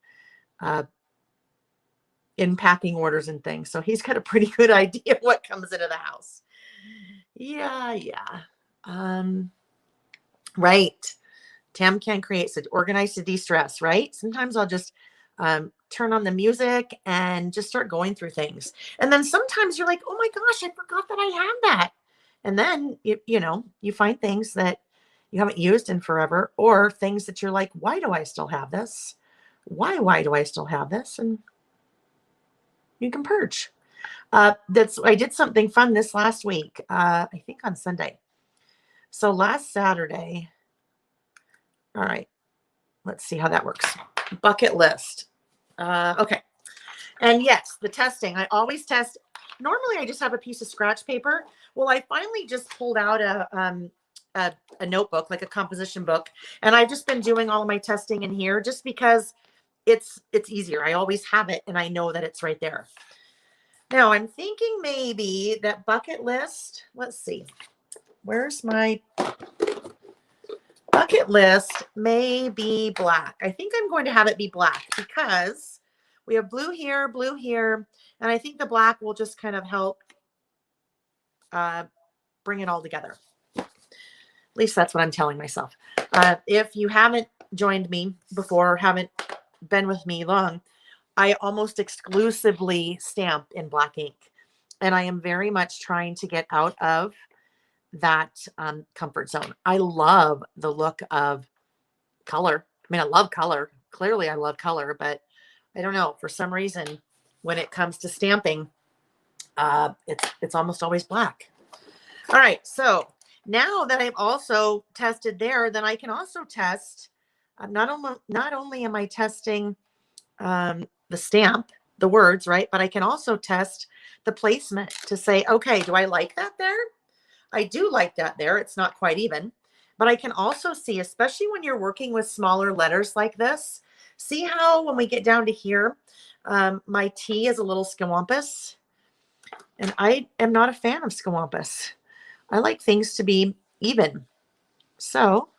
in packing orders and things. So he's got a pretty good idea of what comes into the house. Yeah. Right. Tam can create, so organize to de-stress, right? Sometimes I'll just turn on the music and just start going through things. And then sometimes you're like, oh my gosh, I forgot that I have that. And then, you find things that you haven't used in forever, or things that you're like, why do I still have this? Why do I still have this? And you can purge. I did something fun this last week, I think on Sunday. So last Saturday, all right, let's see how that works. Bucket list. Okay. And yes, the testing. I always test. Normally, I just have a piece of scratch paper. Well, I finally just pulled out a notebook, like a composition book, and I've just been doing all of my testing in here just because it's easier. I always have it, and I know that it's right there. Now, I'm thinking maybe that bucket list. Let's see. Where's my bucket list? May be black. I think I'm going to have it be black because we have blue here, and I think the black will just kind of help bring it all together. At least that's what I'm telling myself. If you haven't joined me before, haven't been with me long, I almost exclusively stamp in black ink. And I am very much trying to get out of that comfort zone. I love the look of color. I mean, I love color. Clearly, I love color, but I don't know. For some reason, when it comes to stamping, it's almost always black. All right. So now that I've also tested there, then I can also test. Not only am I testing the stamp, the words, right? But I can also test the placement to say, okay, do I like that there? I do like that there. It's not quite even, but I can also see, especially when you're working with smaller letters like this, see how when we get down to here, my T is a little scawampus, and I am not a fan of scawampus. I like things to be even. So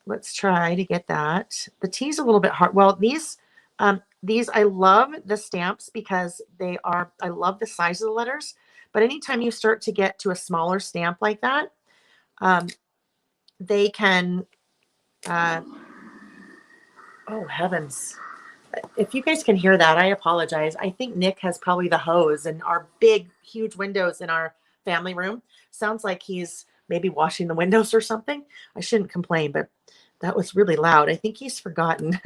let's try to get that. The T is a little bit hard. Well, these, I love the stamps because I love the size of the letters. But anytime you start to get to a smaller stamp like that, they can, oh heavens. If you guys can hear that, I apologize. I think Nick has probably the hose, and our big, huge windows in our family room sounds like he's maybe washing the windows or something. I shouldn't complain, but that was really loud. I think he's forgotten.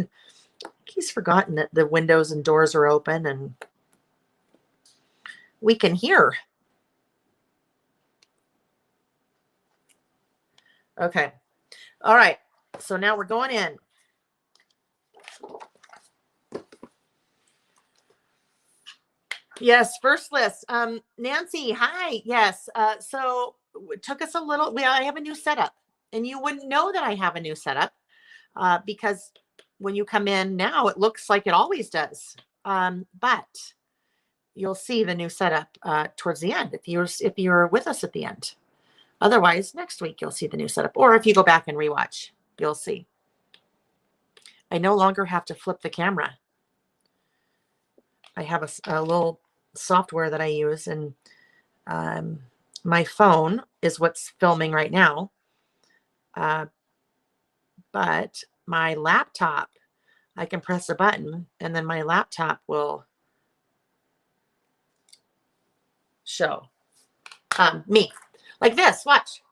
He's forgotten that the windows and doors are open and we can hear. Okay. All right. So now we're going in. Yes, first list. Nancy, hi. Yes. So it took us a little. I have a new setup, and you wouldn't know that I have a new setup because when you come in now, it looks like it always does. But you'll see the new setup towards the end if you're with us at the end. Otherwise, next week you'll see the new setup, or if you go back and rewatch, you'll see. I no longer have to flip the camera. I have a little software that I use, and my phone is what's filming right now. But my laptop, I can press a button, and then my laptop will show me like this. Watch.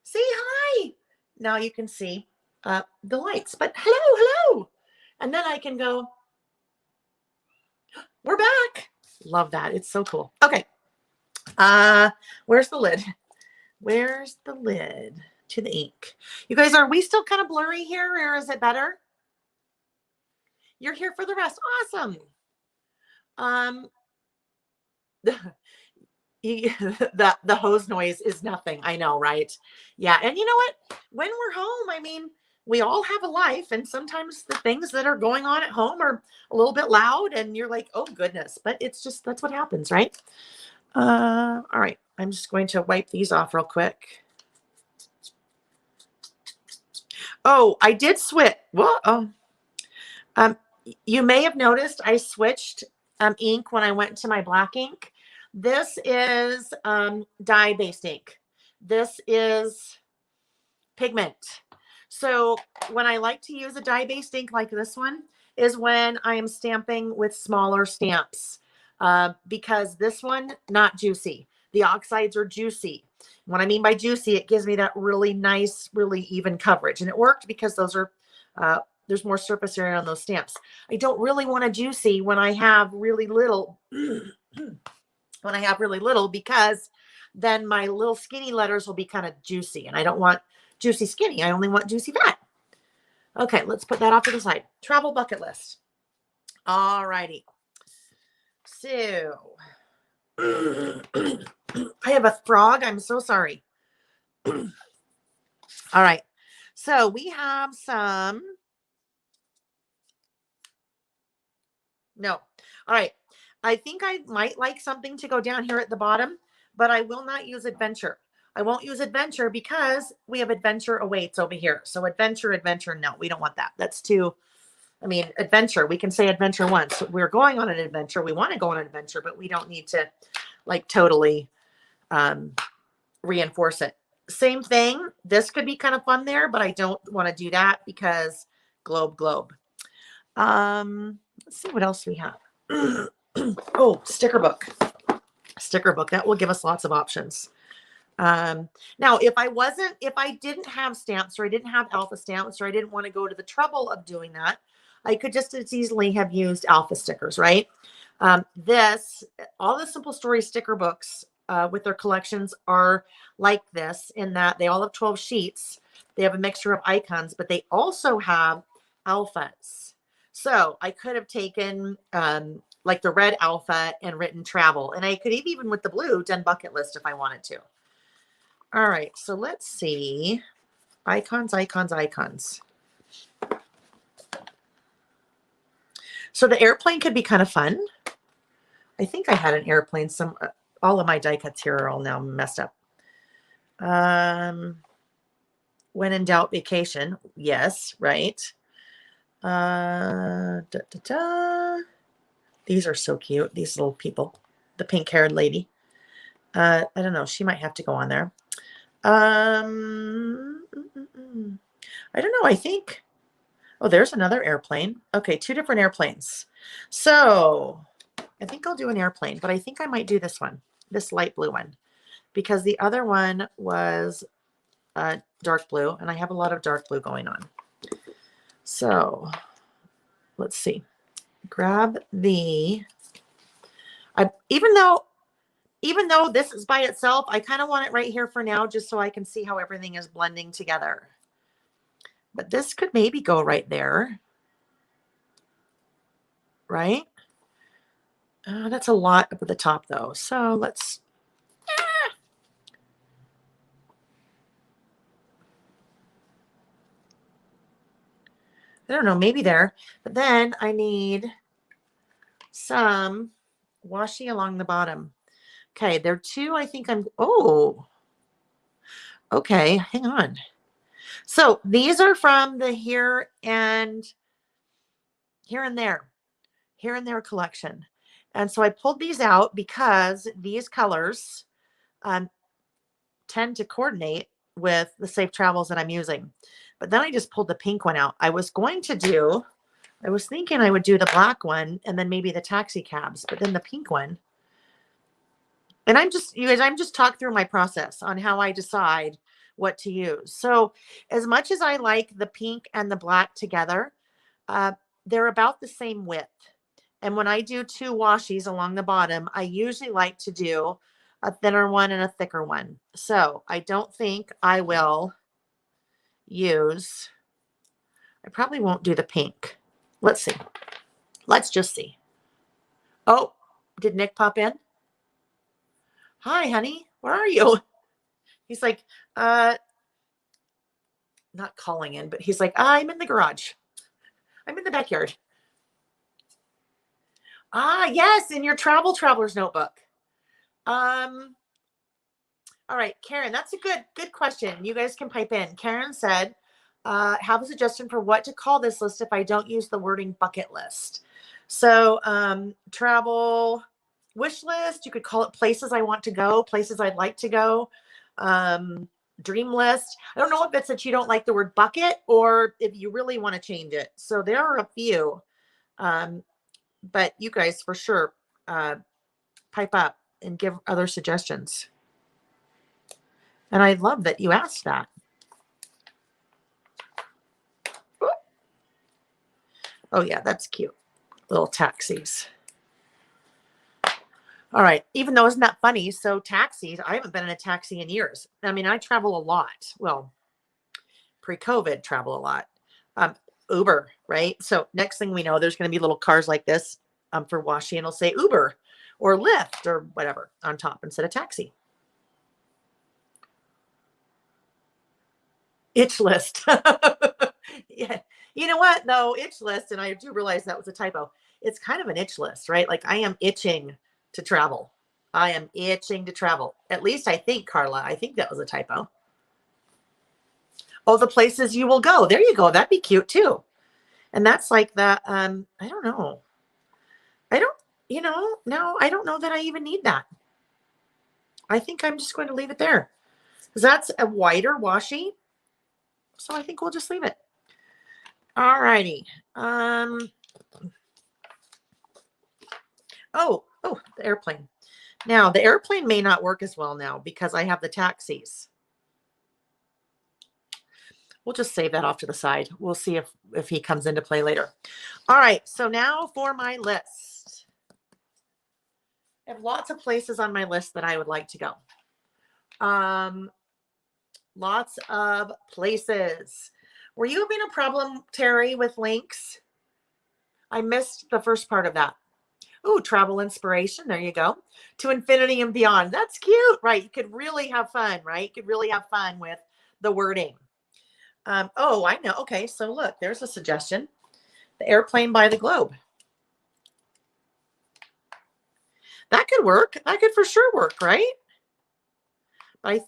See, hi. Now you can see the lights, but hello. And then I can go, we're back. Love that. It's so cool. Okay. Where's the lid? Where's the lid to the ink? You guys, are we still kind of blurry here, or is it better? You're here for the rest. Awesome. The hose noise is nothing. I know, right? Yeah. And you know what? When we're home, I mean, we all have a life, and sometimes the things that are going on at home are a little bit loud, and you're like, oh goodness, but it's just, that's what happens, right? All right. I'm just going to wipe these off real quick. Oh, I did switch. Well, um, you may have noticed I switched ink when I went to my black ink. This is dye-based ink. This is pigment. So when I like to use a dye-based ink like this one is when I am stamping with smaller stamps because this one, not juicy. The oxides are juicy. What I mean by juicy, it gives me that really nice, really even coverage. And it worked because those are, there's more surface area on those stamps. I don't really want a juicy when I have really little, because then my little skinny letters will be kind of juicy. And I don't want juicy skinny. I only want juicy fat. Okay, let's put that off to the side. Travel bucket list. All righty. So, I have a frog. I'm so sorry. All right. So we have some. No. All right. I think I might like something to go down here at the bottom, but I will not use adventure. I won't use adventure because we have adventure awaits over here. So adventure, no, we don't want that. That's too, I mean, adventure, we can say adventure once. We're going on an adventure. We want to go on an adventure, but we don't need to like totally reinforce it. Same thing. This could be kind of fun there, but I don't want to do that because globe. Let's see what else we have. Oh, sticker book. That will give us lots of options. Now, if I didn't have stamps or I didn't have alpha stamps or I didn't want to go to the trouble of doing that, I could just as easily have used alpha stickers, right? All the Simple Story sticker books with their collections are like this in that they all have 12 sheets. They have a mixture of icons, but they also have alphas. So I could have taken like the red alpha and written travel. And I could have even with the blue done bucket list if I wanted to. All right, so let's see. Icons. So the airplane could be kind of fun. I think I had an airplane. All of my die cuts here are all now messed up. When in doubt, vacation. Yes, right. These are so cute. These little people. The pink-haired lady. I don't know. She might have to go on there. I don't know. I think. Oh, there's another airplane. Okay, 2 different airplanes. So I think I'll do an airplane, but I think I might do this one, this light blue one, because the other one was dark blue, and I have a lot of dark blue going on. So let's see. Grab the. Even though this is by itself, I kind of want it right here for now, just so I can see how everything is blending together. But this could maybe go right there, right? That's a lot up at the top, though. So let's. I don't know, maybe there. But then I need some washi along the bottom. Okay, there are 2. I think oh. Okay, hang on. So these are from the Here and There collection. And so I pulled these out because these colors tend to coordinate with the safe travels that I'm using. But then I just pulled the pink one out. I was thinking I would do the black one and then maybe the taxi cabs, but then the pink one. And I'm just talking through my process on how I decide what to use. So as much as I like the pink and the black together, they're about the same width. And when I do 2 washies along the bottom, I usually like to do a thinner one and a thicker one. So I don't think I will use, I probably won't do the pink. Let's see. Let's just see. Oh, did Nick pop in? Hi, honey. Where are you? He's like, not calling in, but he's like, I'm in the garage. I'm in the backyard. Yes, in your traveler's notebook. All right, Karen, that's a good question. You guys can pipe in. Karen said, have a suggestion for what to call this list if I don't use the wording bucket list. So travel wish list, you could call it places I want to go, places I'd like to go, dream list. I don't know if it's that you don't like the word bucket or if you really want to change it. So there are a few, but you guys for sure pipe up and give other suggestions. And I love that you asked that. Oh yeah, that's cute. Little taxis. All right. Even though isn't that funny? So taxis, I haven't been in a taxi in years. I mean, I travel a lot. Well, pre-COVID travel a lot. Uber, right? So next thing we know, there's going to be little cars like this for washing, and it'll say Uber or Lyft or whatever on top instead of taxi. Itch list. Yeah. You know what though? Itch list. And I do realize that was a typo. It's kind of an itch list, right? Like I am itching to travel. I am itching to travel. At least I think, Carla, I think that was a typo. Oh, the places you will go. There you go. That'd be cute too. And that's like that. I don't know. I don't, no, I don't know that I even need that. I think I'm just going to leave it there because that's a wider washi. So I think we'll just leave it. All righty. Oh, the airplane. Now the airplane may not work as well now because I have the taxis. We'll just save that off to the side. We'll see if he comes into play later. All right. So now for my list. I have lots of places on my list that I would like to go. Lots of places. Were you having a problem, Terry, with links? I missed the first part of that. Ooh, travel inspiration. There you go. To infinity and beyond. That's cute, right? You could really have fun, right? You could really have fun with the wording. Oh, I know. Okay, so look, there's a suggestion. The airplane by the globe. That could work. That could for sure work, right? But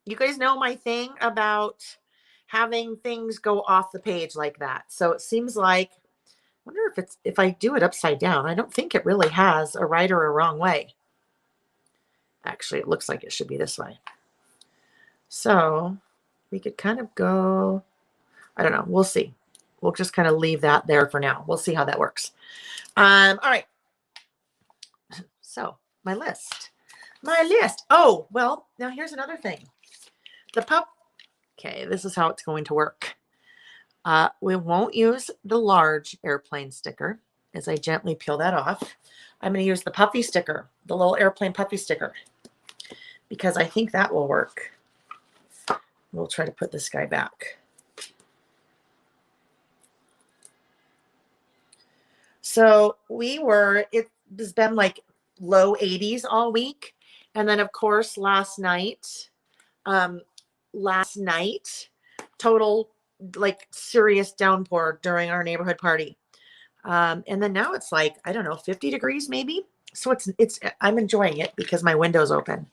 you guys know my thing about having things go off the page like that. So it seems like, I wonder if I do it upside down. I don't think it really has a right or a wrong way. Actually, it looks like it should be this way. So we could kind of go, I don't know. We'll see. We'll just kind of leave that there for now. We'll see how that works. All right. So my list. Oh, well, now here's another thing. Okay, this is how it's going to work. We won't use the large airplane sticker as I gently peel that off. I'm going to use the puffy sticker, the little airplane puffy sticker, because I think that will work. We'll try to put this guy back. So it has been like low 80s all week. And then of course last night, total like serious downpour during our neighborhood party. And then now it's like, I don't know, 50 degrees maybe. So I'm enjoying it because my window's open.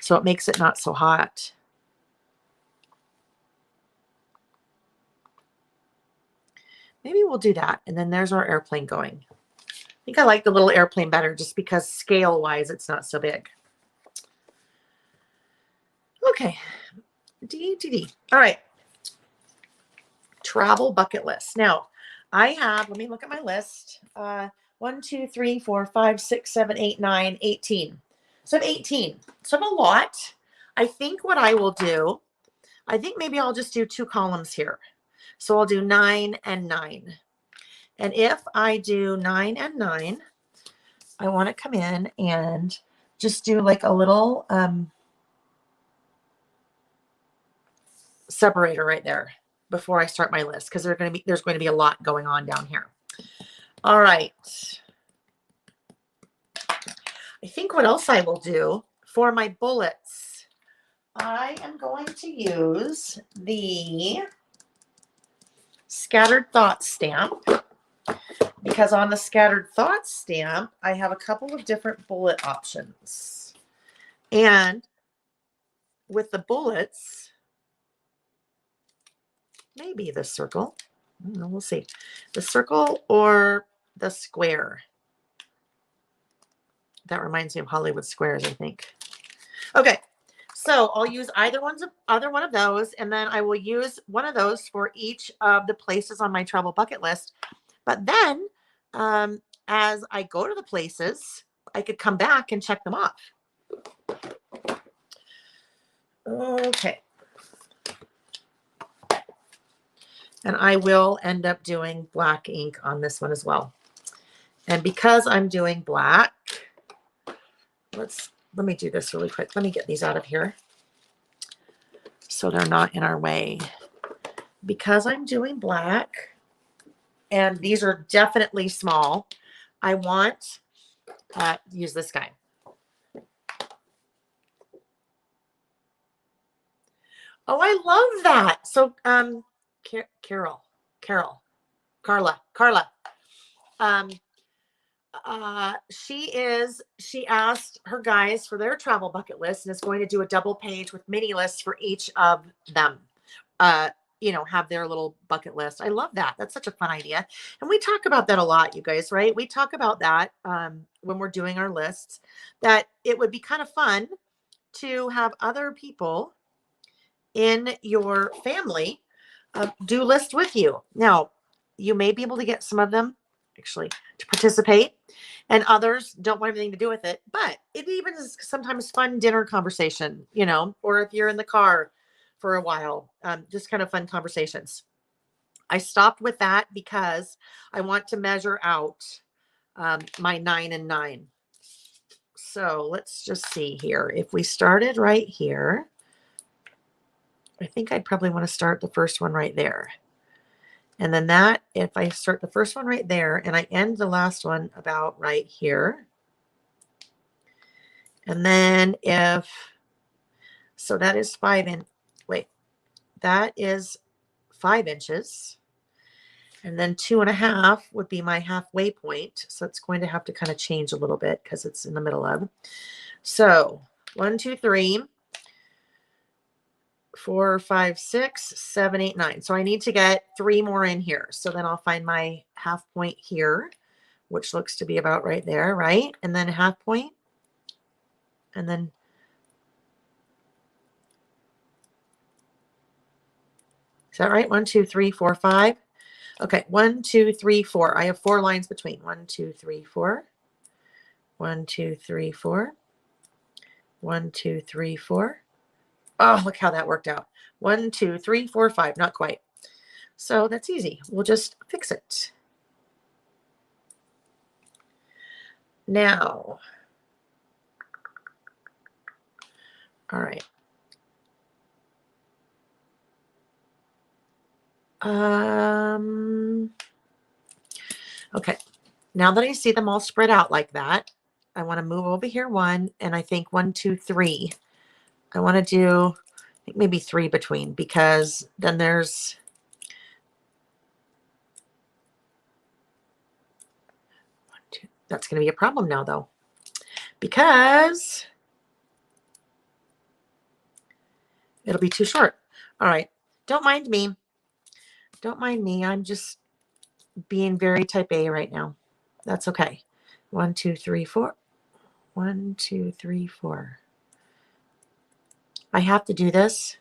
So it makes it not so hot. Maybe we'll do that. And then there's our airplane going. I think I like the little airplane better just because scale wise, it's not so big. Okay. All right. Travel bucket list. Now I have, let me look at my list. 1, 2, 3, 4, 5, 6, 7, 8, 9, 18. So I have 18. So I have a lot. I think what I will do, I think maybe I'll just do 2 columns here. So I'll do 9 and 9. And if I do 9 and 9, I want to come in and just do like a little separator right there before I start my list, because there's going to be a lot going on down here. All right. I think what else I will do for my bullets, I am going to use the Scattered Thoughts stamp, because on the Scattered Thoughts stamp, I have a couple of different bullet options. And with the bullets, Maybe the circle. I don't know, we'll see. The circle or the square. That reminds me of Hollywood Squares, I think. Okay, so I'll use either one of those, and then I will use one of those for each of the places on my travel bucket list. But then, as I go to the places, I could come back and check them off. Okay. And I will end up doing black ink on this one as well. And because I'm doing black, let me do this really quick. Let me get these out of here so they're not in our way. Because I'm doing black, and these are definitely small, I want to use this guy. Oh, I love that. So, Carla. She asked her guys for their travel bucket list and is going to do a double page with mini lists for each of them. Have their little bucket list. I love that. That's such a fun idea. And we talk about that a lot, you guys, right? We talk about that when we're doing our lists, that it would be kind of fun to have other people in your family do list with you. Now, you may be able to get some of them actually to participate, and others don't want anything to do with it. But it even is sometimes fun dinner conversation, or if you're in the car for a while, just kind of fun conversations. I stopped with that because I want to measure out my 9 and 9. So let's just see here. If we started right here, I think I'd probably want to start the first one right there. And then if I start the first one right there and I end the last one about right here. And then so that is 5 that is 5 inches. And then 2.5 would be my halfway point. So it's going to have to kind of change a little bit because it's in the middle of. So 1, 2, 3, 4, 5, 6, 7, 8, 9. So I need to get 3 more in here. So then I'll find my half point here, which looks to be about right there, right? And then a half point. And then is that right? 1, 2, 3, 4, 5. Okay, 1, 2, 3, 4. I have 4 lines between. 1, 2, 3, 4. 1, 2, 3, 4. 1, 2, 3, 4. Oh, look how that worked out. 1, 2, 3, 4, 5. Not quite. So that's easy. We'll just fix it. Now, all right. Okay. Now that I see them all spread out like that, I want to move over here 1, and I think 1, 2, 3. I want to do, I think maybe 3 between, because then there's 1, 2. That's going to be a problem now, though, because it'll be too short. All right. Don't mind me. Don't mind me. I'm just being very type A right now. That's okay. 1, 2, 3, 4. 1, 2, 3, 4. I have to do this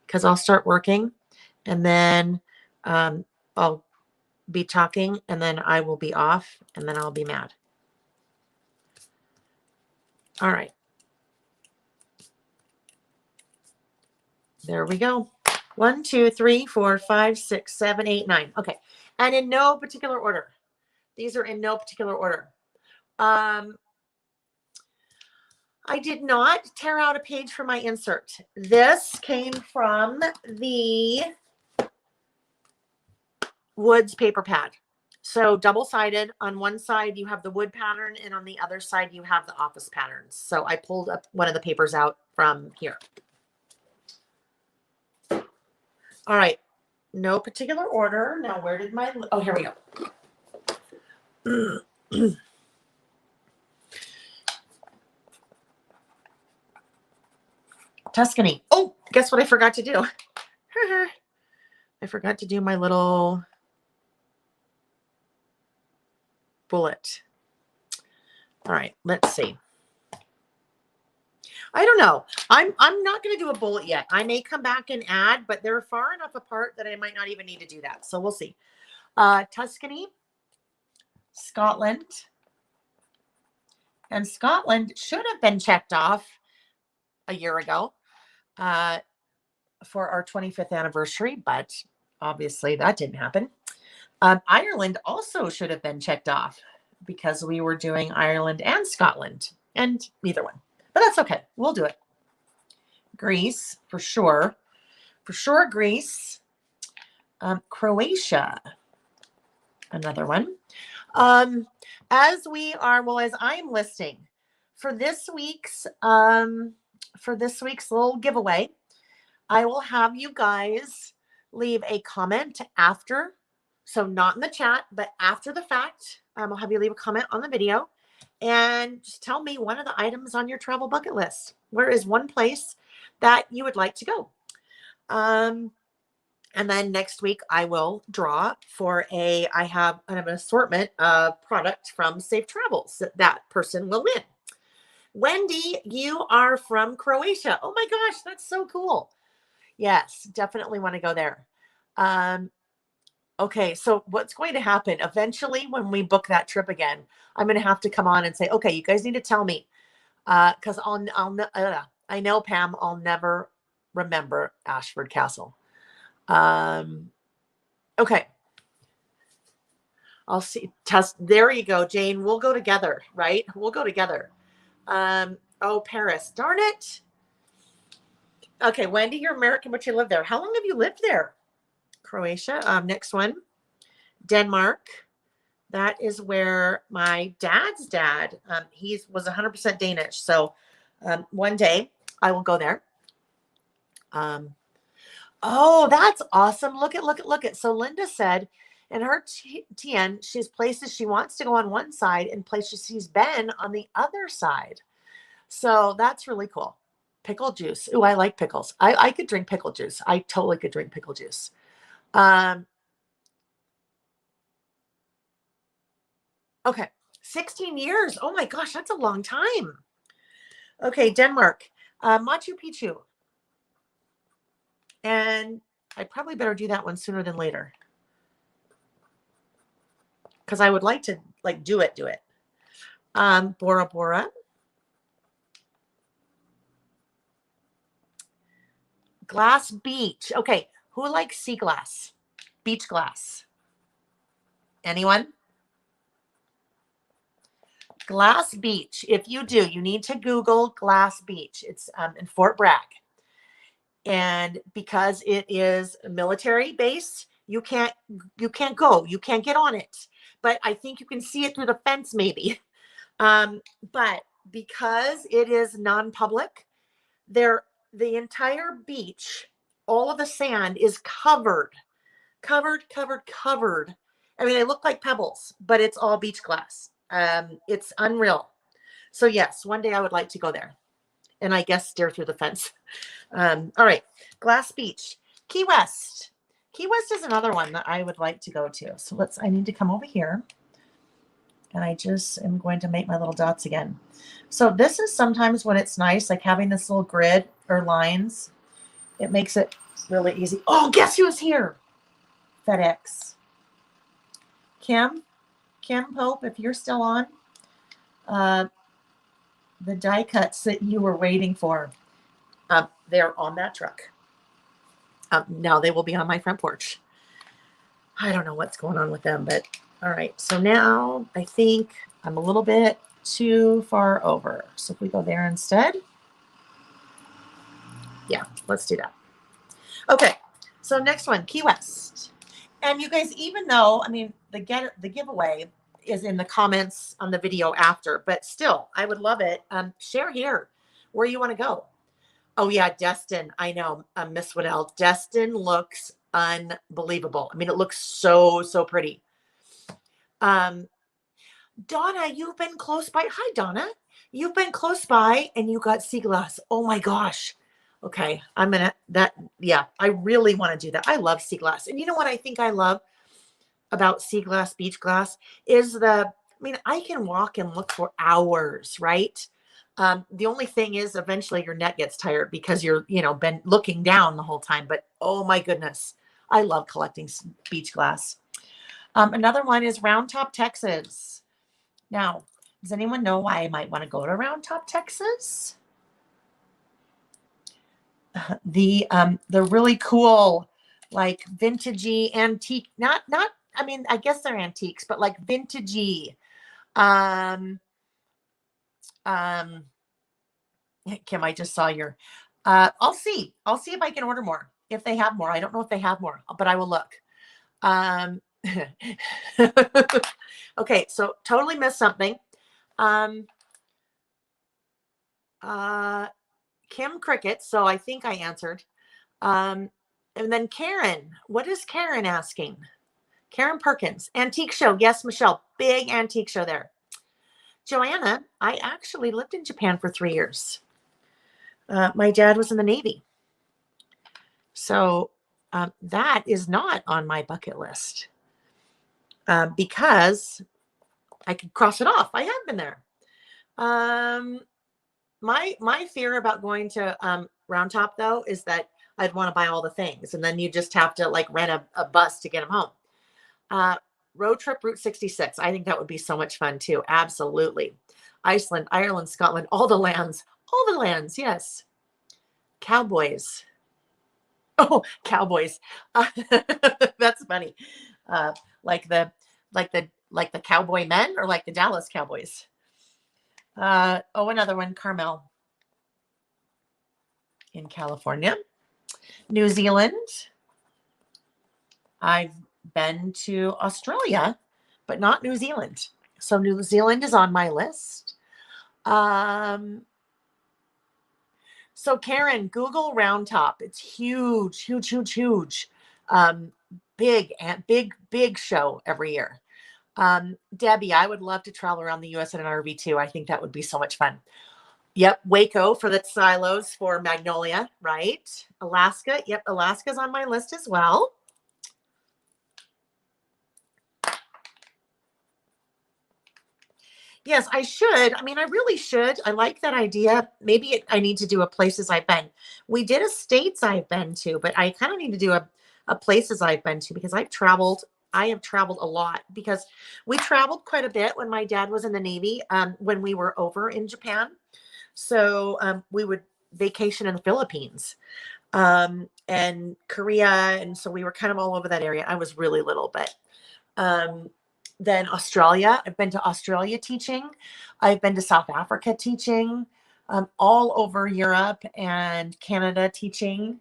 because I'll start working, and then I'll be talking, and then I will be off, and then I'll be mad. All right. There we go. 1, 2, 3, 4, 5, 6, 7, 8, 9. Okay. And in no particular order. These are in no particular order. I did not tear out a page for my insert. This came from the Woods paper pad. So double-sided. On one side, you have the wood pattern, and on the other side, you have the office patterns. So I pulled up one of the papers out from here. All right. No particular order. Now, where did my... Oh, here we go. Tuscany. Oh, guess what I forgot to do? I forgot to do my little bullet. All right, let's see. I don't know. I'm not going to do a bullet yet. I may come back and add, but they're far enough apart that I might not even need to do that. So we'll see. Tuscany, Scotland, and Scotland should have been checked off a year ago for our 25th anniversary, but obviously that didn't happen. Ireland also should have been checked off because we were doing Ireland and Scotland, and neither one. But that's okay. We'll do it. Greece, for sure. For sure, Greece. Croatia, another one. As I'm listing for this week's little giveaway, I will have you guys leave a comment after. So not in the chat, but after the fact, I'll have you leave a comment on the video and just tell me one of the items on your travel bucket list. Where is one place that you would like to go? And then next week I will draw for I have an assortment of product from Safe Travels that person will win. Wendy, you are from Croatia. Oh my gosh, that's so cool. Yes, definitely want to go there. Okay, so what's going to happen eventually when we book that trip again? I'm going to have to come on and say, okay, you guys need to tell me, because I know, Pam, I'll never remember Ashford Castle. Okay, I'll see. There you go, Jane. We'll go together, right? We'll go together. Oh, Paris, darn it. Okay, Wendy, you're American, but you live there. How long have you lived there? Croatia. Next one, Denmark. That is where my dad's dad, he was 100% Danish. So one day I will go there. Oh, that's awesome. Look at. So Linda said in her TN, she has places she wants to go on one side and places she's been on the other side. So that's really cool. Pickle juice. Ooh, I like pickles. I could drink pickle juice. I totally could drink pickle juice. Okay. 16 years. Oh my gosh, that's a long time. Okay, Denmark. Machu Picchu. And I probably better do that one sooner than later. Because I would like to do it. Bora Bora. Glass Beach. Okay, who likes sea glass? Beach glass. Anyone? Glass Beach. If you do, you need to Google Glass Beach. It's in Fort Bragg. And because it is a military base, you can't go. You can't get on it. But I think you can see it through the fence maybe. But because it is non-public, the entire beach, all of the sand is covered. I mean, they look like pebbles, but it's all beach glass. It's unreal. So yes, one day I would like to go there and I guess stare through the fence. All right. Glass Beach, Key West. Key West is another one that I would like to go to. So I need to come over here and I just am going to make my little dots again. So this is sometimes when it's nice, like having this little grid or lines, it makes it really easy. Oh, guess who's here? FedEx. Kim Pope, if you're still on, the die cuts that you were waiting for, they're on that truck. Now they will be on my front porch. I don't know what's going on with them, but all right. So now I think I'm a little bit too far over. So if we go there instead. Yeah, let's do that. Okay. So next one, Key West. And you guys, even though, I mean, the giveaway is in the comments on the video after, but still, I would love it. Share here where you want to go. Oh yeah, Destin. I know, Miss Waddell. Destin looks unbelievable. I mean, it looks so pretty. Donna, you've been close by. Hi, Donna. You've been close by and you got sea glass. Oh my gosh. Okay, yeah, I really want to do that. I love sea glass. And you know what I think I love about sea glass, beach glass is I mean, I can walk and look for hours, right? The only thing is eventually your net gets tired because been looking down the whole time. But oh my goodness, I love collecting beach glass. Another one is Round Top, Texas. Now, does anyone know why I might want to go to Round Top, Texas? The really cool, like vintagey antique, not I mean, I guess they're antiques, but like vintagey. Um, um, Kim, I just saw your. I'll see. I'll see if I can order more. If they have more, I don't know if they have more, but I will look. Um, okay, so totally missed something. Um, Kim Cricket. So I think I answered. And then Karen. What is Karen asking? Karen Perkins, antique show. Yes, Michelle, big antique show there. Joanna, I actually lived in Japan for 3 years. My dad was in the Navy. So that is not on my bucket list because I could cross it off. I have been there. My fear about going to Round Top, though, is that I'd want to buy all the things. And then you just have to like rent a bus to get them home. Road trip Route 66. I think that would be so much fun too. Absolutely. Iceland, Ireland, Scotland, all the lands. All the lands, yes. Cowboys. Oh, cowboys. That's funny. Uh, like the like the cowboy men or like the Dallas Cowboys. Another one, Carmel in California. New Zealand. I've been to Australia, but not New Zealand. So New Zealand is on my list. So Karen, Google Round Top. It's huge, huge, huge, huge. Big show every year. Debbie, I would love to travel around the US in an RV too. I think that would be so much fun. Yep, Waco for the silos for Magnolia, right? Alaska. Yep, Alaska's on my list as well. Yes, I should. I mean, I really should. I like that idea. Maybe I need to do a places I've been. We did a states I've been to, but I kind of need to do a places I've been to because I've traveled. I have traveled a lot because we traveled quite a bit when my dad was in the Navy, when we were over in Japan. So we would vacation in the Philippines and Korea. And so we were kind of all over that area. I was really little, but then Australia. I've been to Australia teaching. I've been to South Africa teaching, all over Europe and Canada teaching.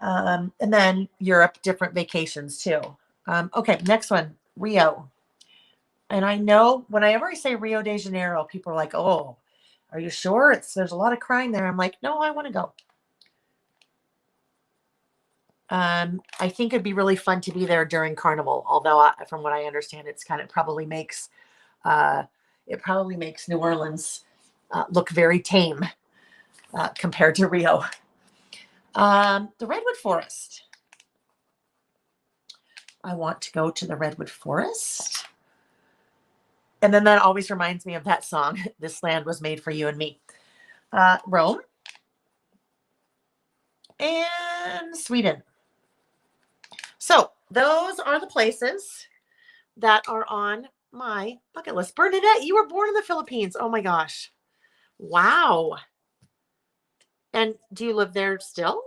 And then Europe, different vacations too. Okay, next one, Rio. And I know whenever I say Rio de Janeiro, people are like, oh, are you sure? There's a lot of crime there. I'm like, no, I want to go. I think it'd be really fun to be there during Carnival. Although, from what I understand, it probably makes New Orleans look very tame compared to Rio. The Redwood Forest. I want to go to the Redwood Forest. And then that always reminds me of that song, This Land Was Made for You and Me. Rome and Sweden. So those are the places that are on my bucket list. Bernadette, you were born in the Philippines. Oh my gosh. Wow. And do you live there still?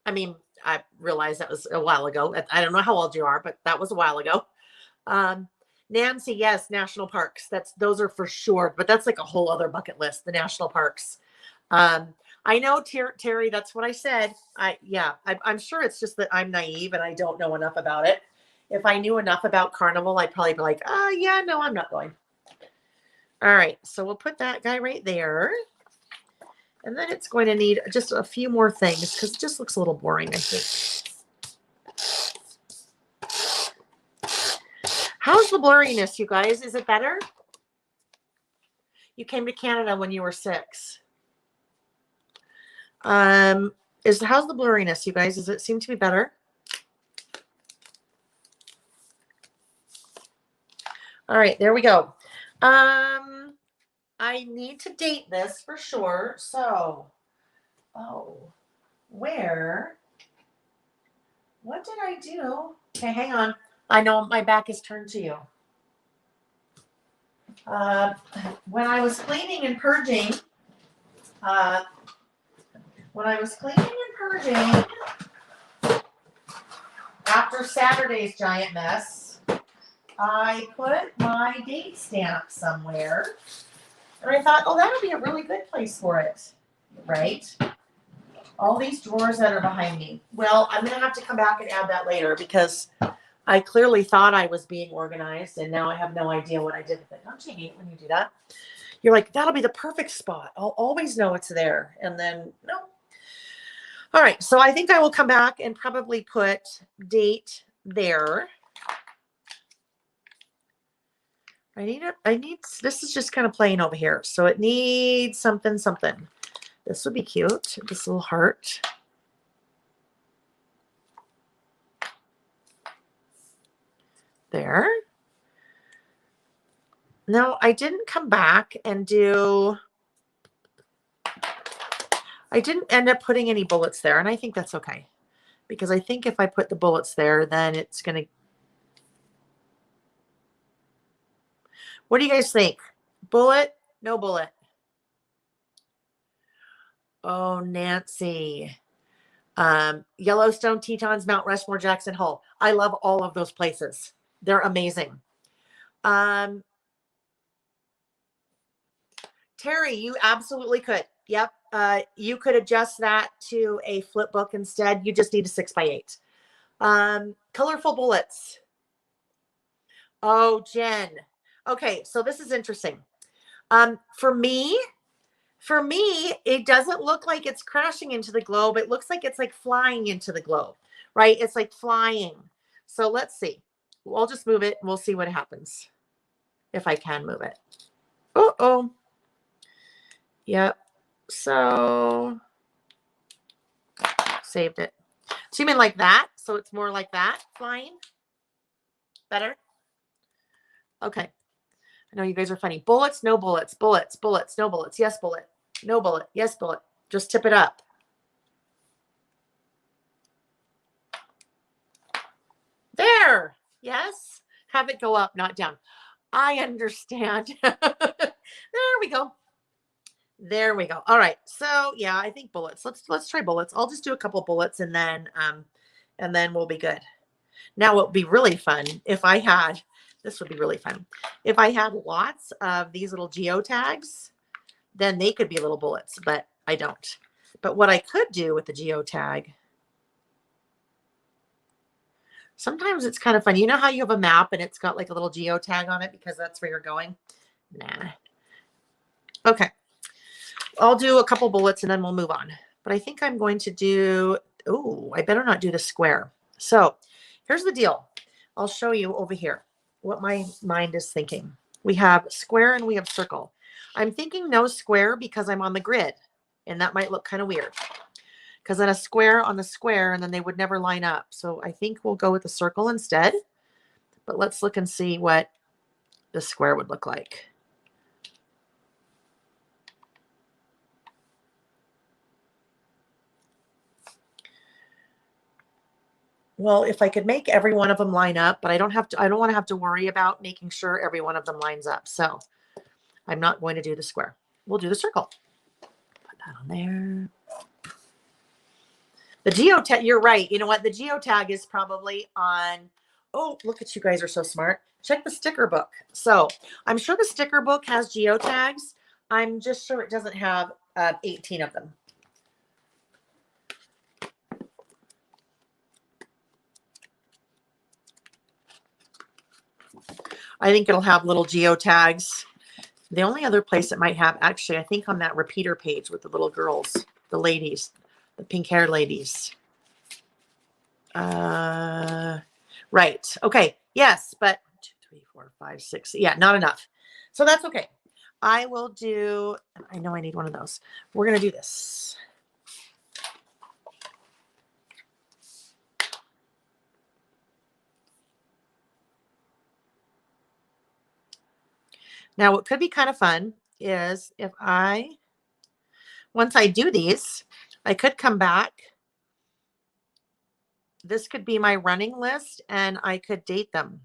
I mean, I realized that was a while ago. I don't know how old you are, but that was a while ago. Nancy, yes, national parks. Those are for sure, but that's like a whole other bucket list, the national parks. I know, Terry, that's what I said. I'm sure it's just that I'm naive and I don't know enough about it. If I knew enough about Carnival, I'd probably be like, yeah, no, I'm not going. All right, so we'll put that guy right there. And then it's going to need just a few more things because it just looks a little boring, I think. How's the blurriness, you guys? Is it better? You came to Canada when you were 6. How's the blurriness, you guys? Does it seem to be better? All right, there we go. I need to date this for sure. So, what did I do? Okay, hang on. I know my back is turned to you. When I was cleaning and purging, after Saturday's giant mess, I put my date stamp somewhere. And I thought, oh, that'll be a really good place for it, right? All these drawers that are behind me. Well, I'm going to have to come back and add that later because I clearly thought I was being organized and now I have no idea what I did with it. Don't you hate when you do that? You're like, that'll be the perfect spot. I'll always know it's there. And then, no. All right, so I think I will come back and probably put date there. This is just kind of plain over here. So it needs something. This would be cute, this little heart. There. No, I didn't come back and I didn't end up putting any bullets there, and I think that's okay. Because I think if I put the bullets there, then it's going to... What do you guys think? Bullet? No bullet? Oh, Nancy. Yellowstone, Tetons, Mount Rushmore, Jackson Hole. I love all of those places. They're amazing. Terry, you absolutely could. Yep. You could adjust that to a flip book instead. You just need a 6x8. Colorful bullets. Oh, Jen. Okay, so this is interesting. For me, it doesn't look like it's crashing into the globe. It looks like it's like flying into the globe, right? It's like flying. So let's see. I'll just move it and we'll see what happens. If I can move it. Oh. Yep. So saved it. So you mean like that? So it's more like that flying? Better? Okay. I know you guys are funny. Bullets, no bullets. Bullets, no bullets. Yes, bullet. No bullet. Yes, bullet. Just tip it up. There. Yes. Have it go up, not down. I understand. There we go. There we go. All right. So yeah, I think bullets. Let's try bullets. I'll just do a couple bullets and then we'll be good. Now it would be really fun if I had, this would be really fun. If I had lots of these little geotags, then they could be little bullets, but I don't. But what I could do with the geotag, sometimes it's kind of fun. You know how you have a map and it's got like a little geotag on it because that's where you're going? Nah. Okay. I'll do a couple bullets and then we'll move on. But I think I'm going to do, oh, I better not do the square. So here's the deal. I'll show you over here what my mind is thinking. We have square and we have circle. I'm thinking no square because I'm on the grid and that might look kind of weird because then a square on the square and then they would never line up. So I think we'll go with the circle instead, but let's look and see what the square would look like. Well, if I could make every one of them line up, but I don't want to have to worry about making sure every one of them lines up. So I'm not going to do the square. We'll do the circle. Put that on there. The geotag, you're right. You know what? The geotag is probably on, oh, look at you guys are so smart. Check the sticker book. So I'm sure the sticker book has geotags. I'm just sure it doesn't have 18 of them. I think it'll have little geotags. The only other place it might have, actually, I think on that repeater page with the little girls, the ladies, the pink hair ladies. Right. Okay. Yes, but 2, 3, 4, 5, 6. Yeah, not enough. So that's okay. I will do, I know I need one of those. We're going to do this. Now, what could be kind of fun is if once I do these, I could come back. This could be my running list and I could date them,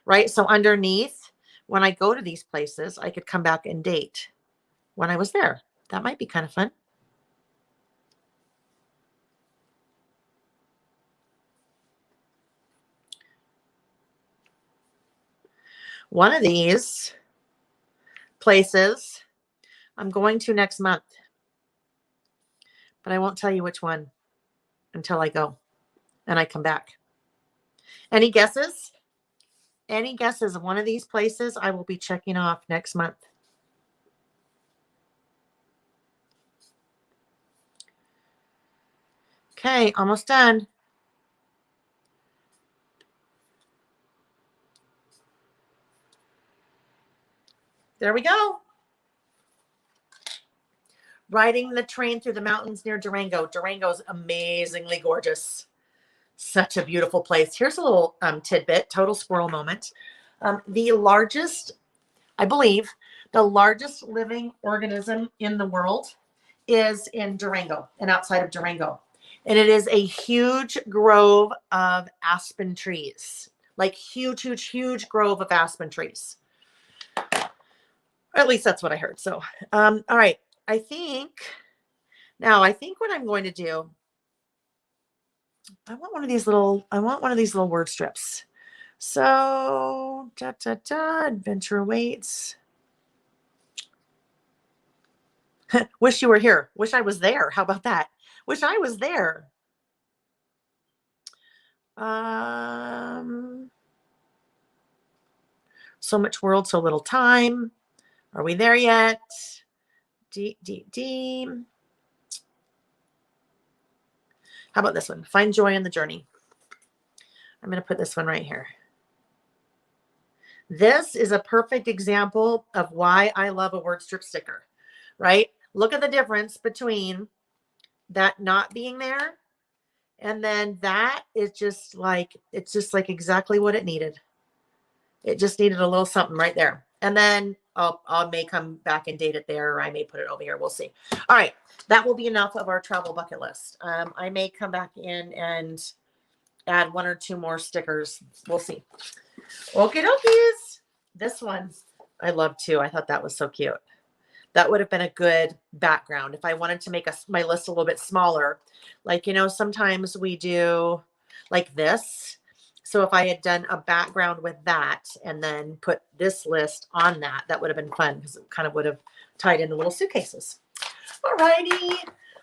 right? So underneath, when I go to these places, I could come back and date when I was there. That might be kind of fun. One of these places I'm going to next month, but I won't tell you which one until I go and I come back. Any guesses? Any guesses of one of these places I will be checking off next month? Okay, almost done. There we go. Riding the train through the mountains near Durango. Durango is amazingly gorgeous. Such a beautiful place. Here's a little tidbit, total squirrel moment. The largest, I believe, the largest living organism in the world is in Durango and outside of Durango. And it is a huge grove of aspen trees, like huge grove of aspen trees. At least that's what I heard. So, all right. I think what I'm going to do, I want one of these little word strips. So, adventure awaits. Wish you were here. Wish I was there. How about that? Wish I was there. So much world, so little time. Are we there yet? D. How about this one? Find joy in the journey. I'm going to put this one right here. This is a perfect example of why I love a word strip sticker, right? Look at the difference between that not being there and then that is just like, it's just like exactly what it needed. It just needed a little something right there. And then I may come back and date it there, or I may put it over here. We'll see. All right. That will be enough of our travel bucket list. I may come back in and add one or two more stickers. We'll see. Okie dokies. This one I love too. I thought that was so cute. That would have been a good background if I wanted to make my list a little bit smaller. Like, you know, sometimes we do like this. So if I had done a background with that and then put this list on that, that would have been fun because it kind of would have tied into little suitcases. All righty.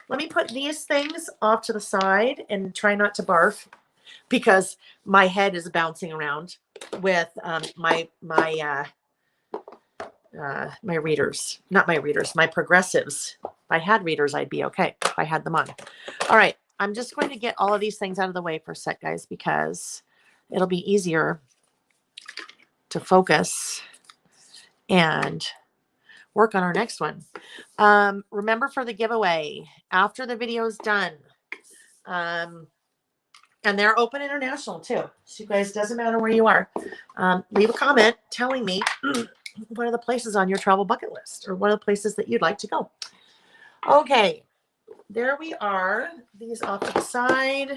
Let me put these things off to the side and try not to barf because my head is bouncing around with my readers, not my readers, my progressives. If I had readers, I'd be okay if I had them on. All right. I'm just going to get all of these things out of the way for a sec, guys, because it'll be easier to focus and work on our next one. Remember for the giveaway after the video is done. And they're open international too. So you guys, doesn't matter where you are. Leave a comment telling me what are the places on your travel bucket list or what are the places that you'd like to go. Okay, there we are. These off to the side.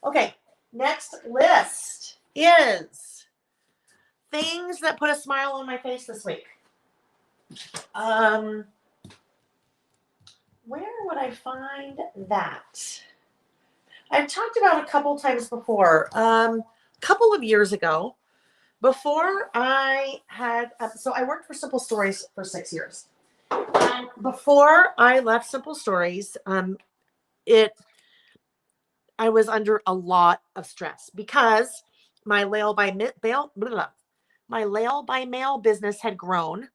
Okay, next list is things that put a smile on my face this week. Where would I find that? I've talked about a couple times before. Couple of years ago, before I had, so I worked for Simple Stories for 6 years. And before I left Simple Stories, I was under a lot of stress because my mail by mail business had grown,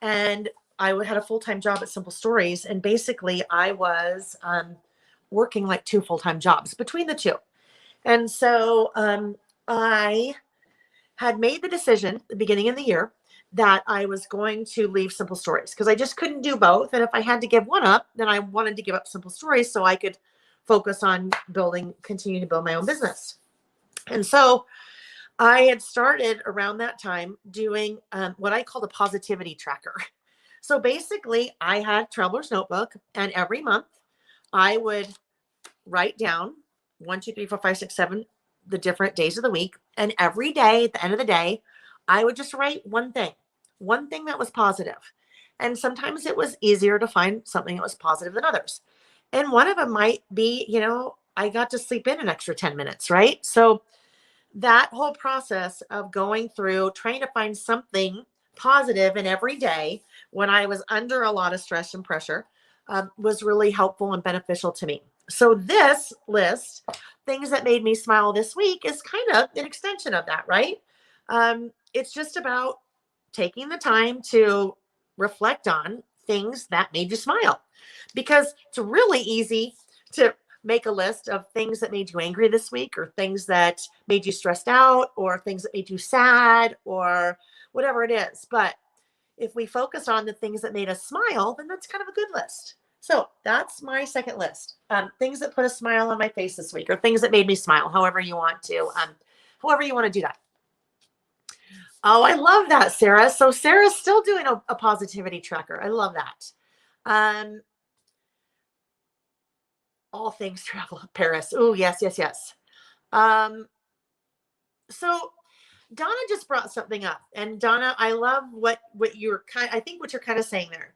and I had a full-time job at Simple Stories, and basically I was working like 2 full-time jobs between the two. And so I had made the decision at the beginning of the year that I was going to leave Simple Stories because I just couldn't do both. And if I had to give one up, then I wanted to give up Simple Stories so I could focus on continuing to build my own business. And so I had started around that time doing what I called a positivity tracker. So basically, I had Traveler's Notebook, and every month I would write down 1, 2, 3, 4, 5, 6, 7, the different days of the week. And every day, at the end of the day, I would just write one thing that was positive. And sometimes it was easier to find something that was positive than others. And one of them might be, I got to sleep in an extra 10 minutes, right? So that whole process of going through trying to find something positive in every day when I was under a lot of stress and pressure was really helpful and beneficial to me. So this list, things that made me smile this week, is kind of an extension of that, right? It's just about taking the time to reflect on things that made you smile, because it's really easy to make a list of things that made you angry this week, or things that made you stressed out, or things that made you sad, or whatever it is. But if we focus on the things that made us smile, then that's kind of a good list. So that's my second list. Things that put a smile on my face this week, or things that made me smile, however you want to do that. Oh, I love that, Sarah. So Sarah's still doing a positivity tracker. I love that. All things travel, Paris. Oh, yes, yes, yes. So Donna just brought something up, and Donna, I love what you're I think what you're kind of saying there.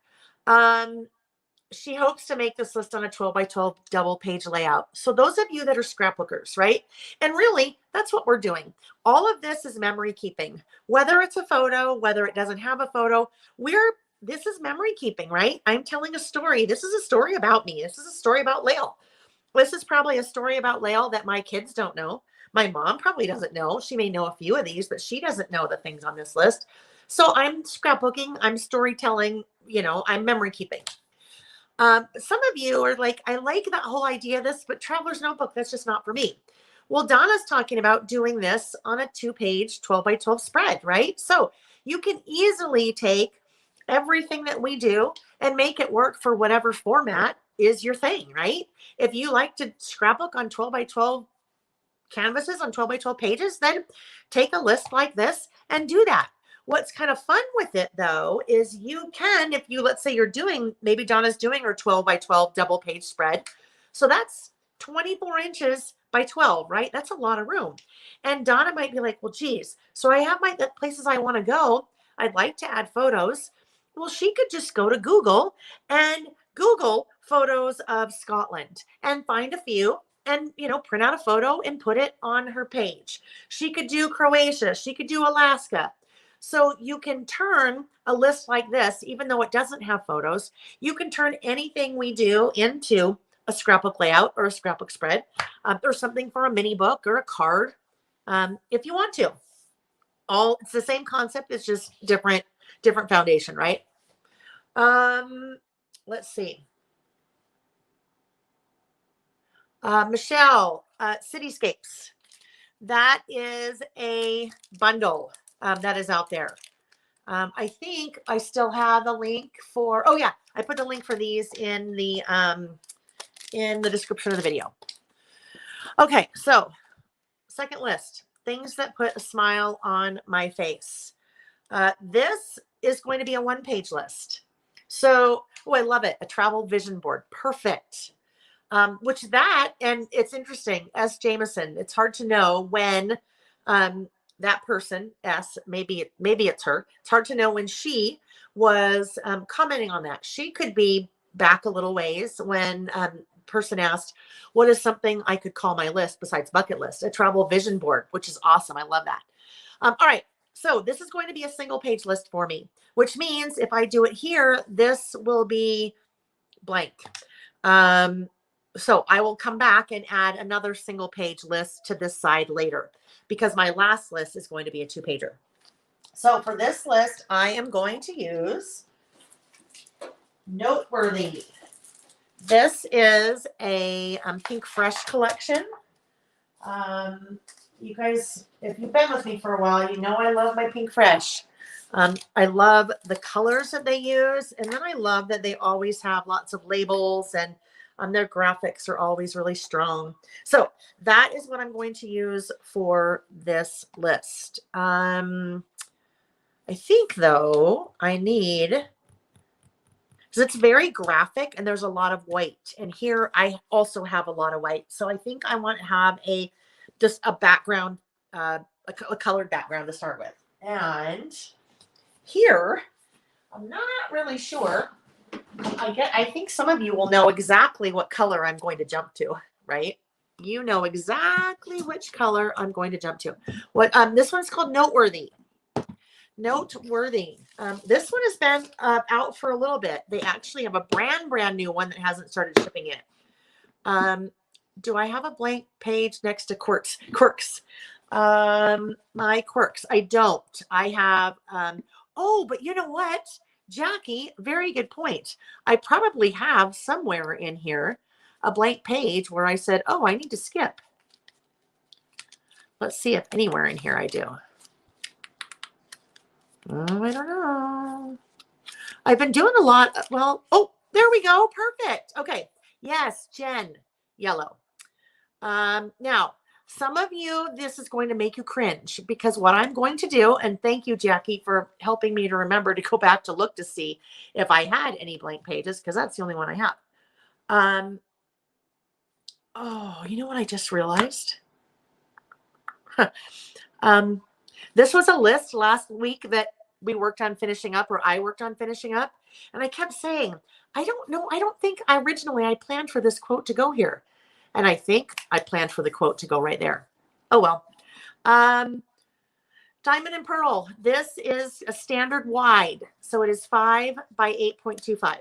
She hopes to make this list on a 12 by 12 double page layout. So those of you that are scrapbookers, right? And really, that's what we're doing. All of this is memory keeping, whether it's a photo, whether it doesn't have a photo, this is memory keeping, right? I'm telling a story. This is a story about me. This is a story about Lael. This is probably a story about Lael that my kids don't know. My mom probably doesn't know. She may know a few of these, but she doesn't know the things on this list. So I'm scrapbooking, I'm storytelling, I'm memory keeping. Some of you are like, I like that whole idea of this, but Traveler's Notebook, that's just not for me. Well, Donna's talking about doing this on a 2-page 12 by 12 spread, right? So you can easily take everything that we do and make it work for whatever format is your thing, right? If you like to scrapbook on 12 by 12 canvases, on 12 by 12 pages, then take a list like this and do that. What's kind of fun with it, though, is you can, let's say maybe Donna's doing her 12 by 12 double page spread. So that's 24 inches by 12, right? That's a lot of room. And Donna might be like, well, geez, so I have the places I want to go. I'd like to add photos. Well, she could just go to Google and Google photos of Scotland and find a few and, print out a photo and put it on her page. She could do Croatia. She could do Alaska. So you can turn a list like this, even though it doesn't have photos, you can turn anything we do into a scrapbook layout or a scrapbook spread, or something for a mini book or a card, if you want to. It's the same concept. It's just different foundation, right? Let's see. Michelle, Cityscapes. That is a bundle that is out there. I think I still have the link for, oh yeah, I put the link for these in the description of the video. Okay, so second list, things that put a smile on my face. This is going to be a 1-page list. So, I love it. A travel vision board. Perfect. And it's interesting, S. Jameson, it's hard to know when that person, S, maybe it's her. It's hard to know when she was commenting on that. She could be back a little ways when person asked, what is something I could call my list besides bucket list? A travel vision board, which is awesome. I love that. All right. So this is going to be a 1-page list for me, which means if I do it here, this will be blank. So I will come back and add another 1-page list to this side later, because my last list is going to be a 2-pager. So for this list, I am going to use Noteworthy. This is a Pink Fresh collection. You guys, if you've been with me for a while, you know I love my Pink Fresh. I love the colors that they use, and then I love that they always have lots of labels, and Their graphics are always really strong. So that is what I'm going to use for this list. I think though I need, because it's very graphic and there's a lot of white, and here I also have a lot of white. So I think I want to have just a background, a colored background to start with. And here, I'm not really sure. I think some of you will know exactly what color I'm going to jump to, right? You know exactly which color I'm going to jump to. This one's called Noteworthy. Noteworthy. This one has been out for a little bit. They actually have a brand new one that hasn't started shipping yet. Do I have a blank page next to quirks? My quirks. I don't. I have, oh, but you know what? Jackie, very good point. I probably have somewhere in here a blank page where I said, oh, I need to skip. Let's see if anywhere in here I do. Oh, I don't know. I've been doing a lot. Well, oh, there we go. Perfect. Okay. Yes, Jen, yellow. Now, some of you, this is going to make you cringe, because what I'm going to do, and thank you, Jackie, for helping me to remember to go back to look to see if I had any blank pages, because that's the only one I have. Oh, you know what I just realized? This was a list last week that we worked on finishing up, or I worked on finishing up. And I kept saying, I don't know. I don't think originally I planned for this quote to go here. And I think I planned for the quote to go right there. Oh, well. Diamond and Pearl. This is a standard wide. So it is 5 by 8.25.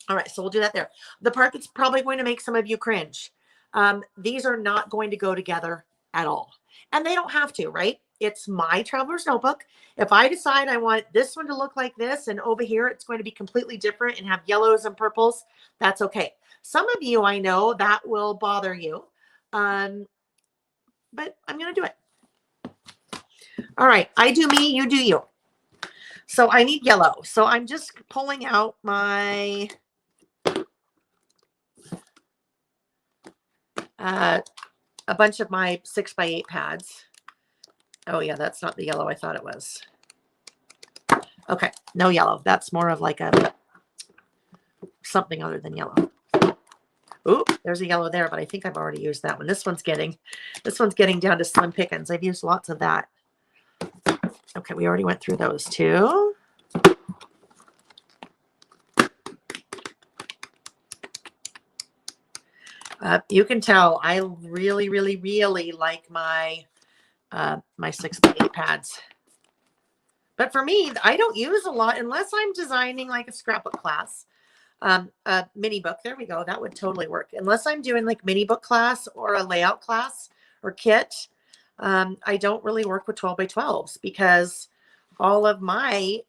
All right. So we'll do that there. The part that's probably going to make some of you cringe. These are not going to go together at all. And they don't have to, right? It's my traveler's notebook. If I decide I want this one to look like this, and over here it's going to be completely different and have yellows and purples, that's okay. Some of you, I know that will bother you, but I'm going to do it. All right. I do me, you do you. So I need yellow. So I'm just pulling out my a bunch of my 6 by 8 pads. Oh yeah, that's not the yellow I thought it was. Okay, no yellow. That's more of like a something other than yellow. Ooh, there's a yellow there, but I think I've already used that one. This one's getting down to slim pickings. I've used lots of that. Okay, we already went through those two. You can tell I really, really, really like my my 6 by 8 pads. But for me, I don't use a lot unless I'm designing like a scrapbook class. A mini book. There we go. That would totally work. Unless I'm doing like mini book class or a layout class or kit, I don't really work with 12 by 12s, because all of my,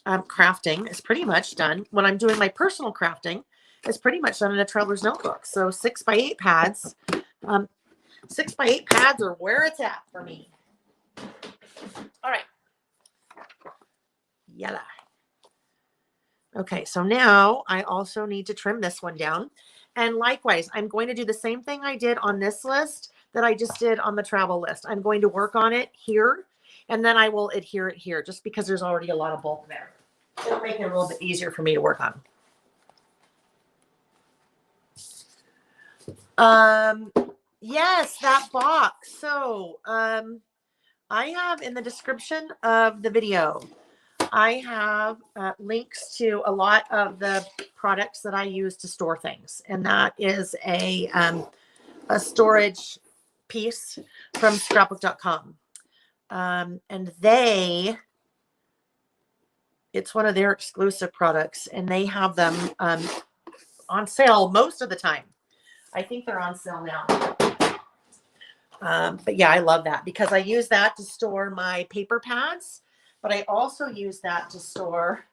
crafting is pretty much done. When I'm doing my personal crafting, it's pretty much done in a traveler's notebook. So 6 by 8 pads, 6 by 8 pads are where it's at for me. All right. Yellow. Okay, so now I also need to trim this one down. And likewise, I'm going to do the same thing I did on this list that I just did on the travel list. I'm going to work on it here, and then I will adhere it here, just because there's already a lot of bulk there. It'll make it a little bit easier for me to work on. Yes, that box. So I have in the description of the video, I have links to a lot of the products that I use to store things. And that is a storage piece from scrapbook.com. And it's one of their exclusive products, and they have them on sale most of the time. I think they're on sale now. But yeah, I love that, because I use that to store my paper pads, but I also use that to store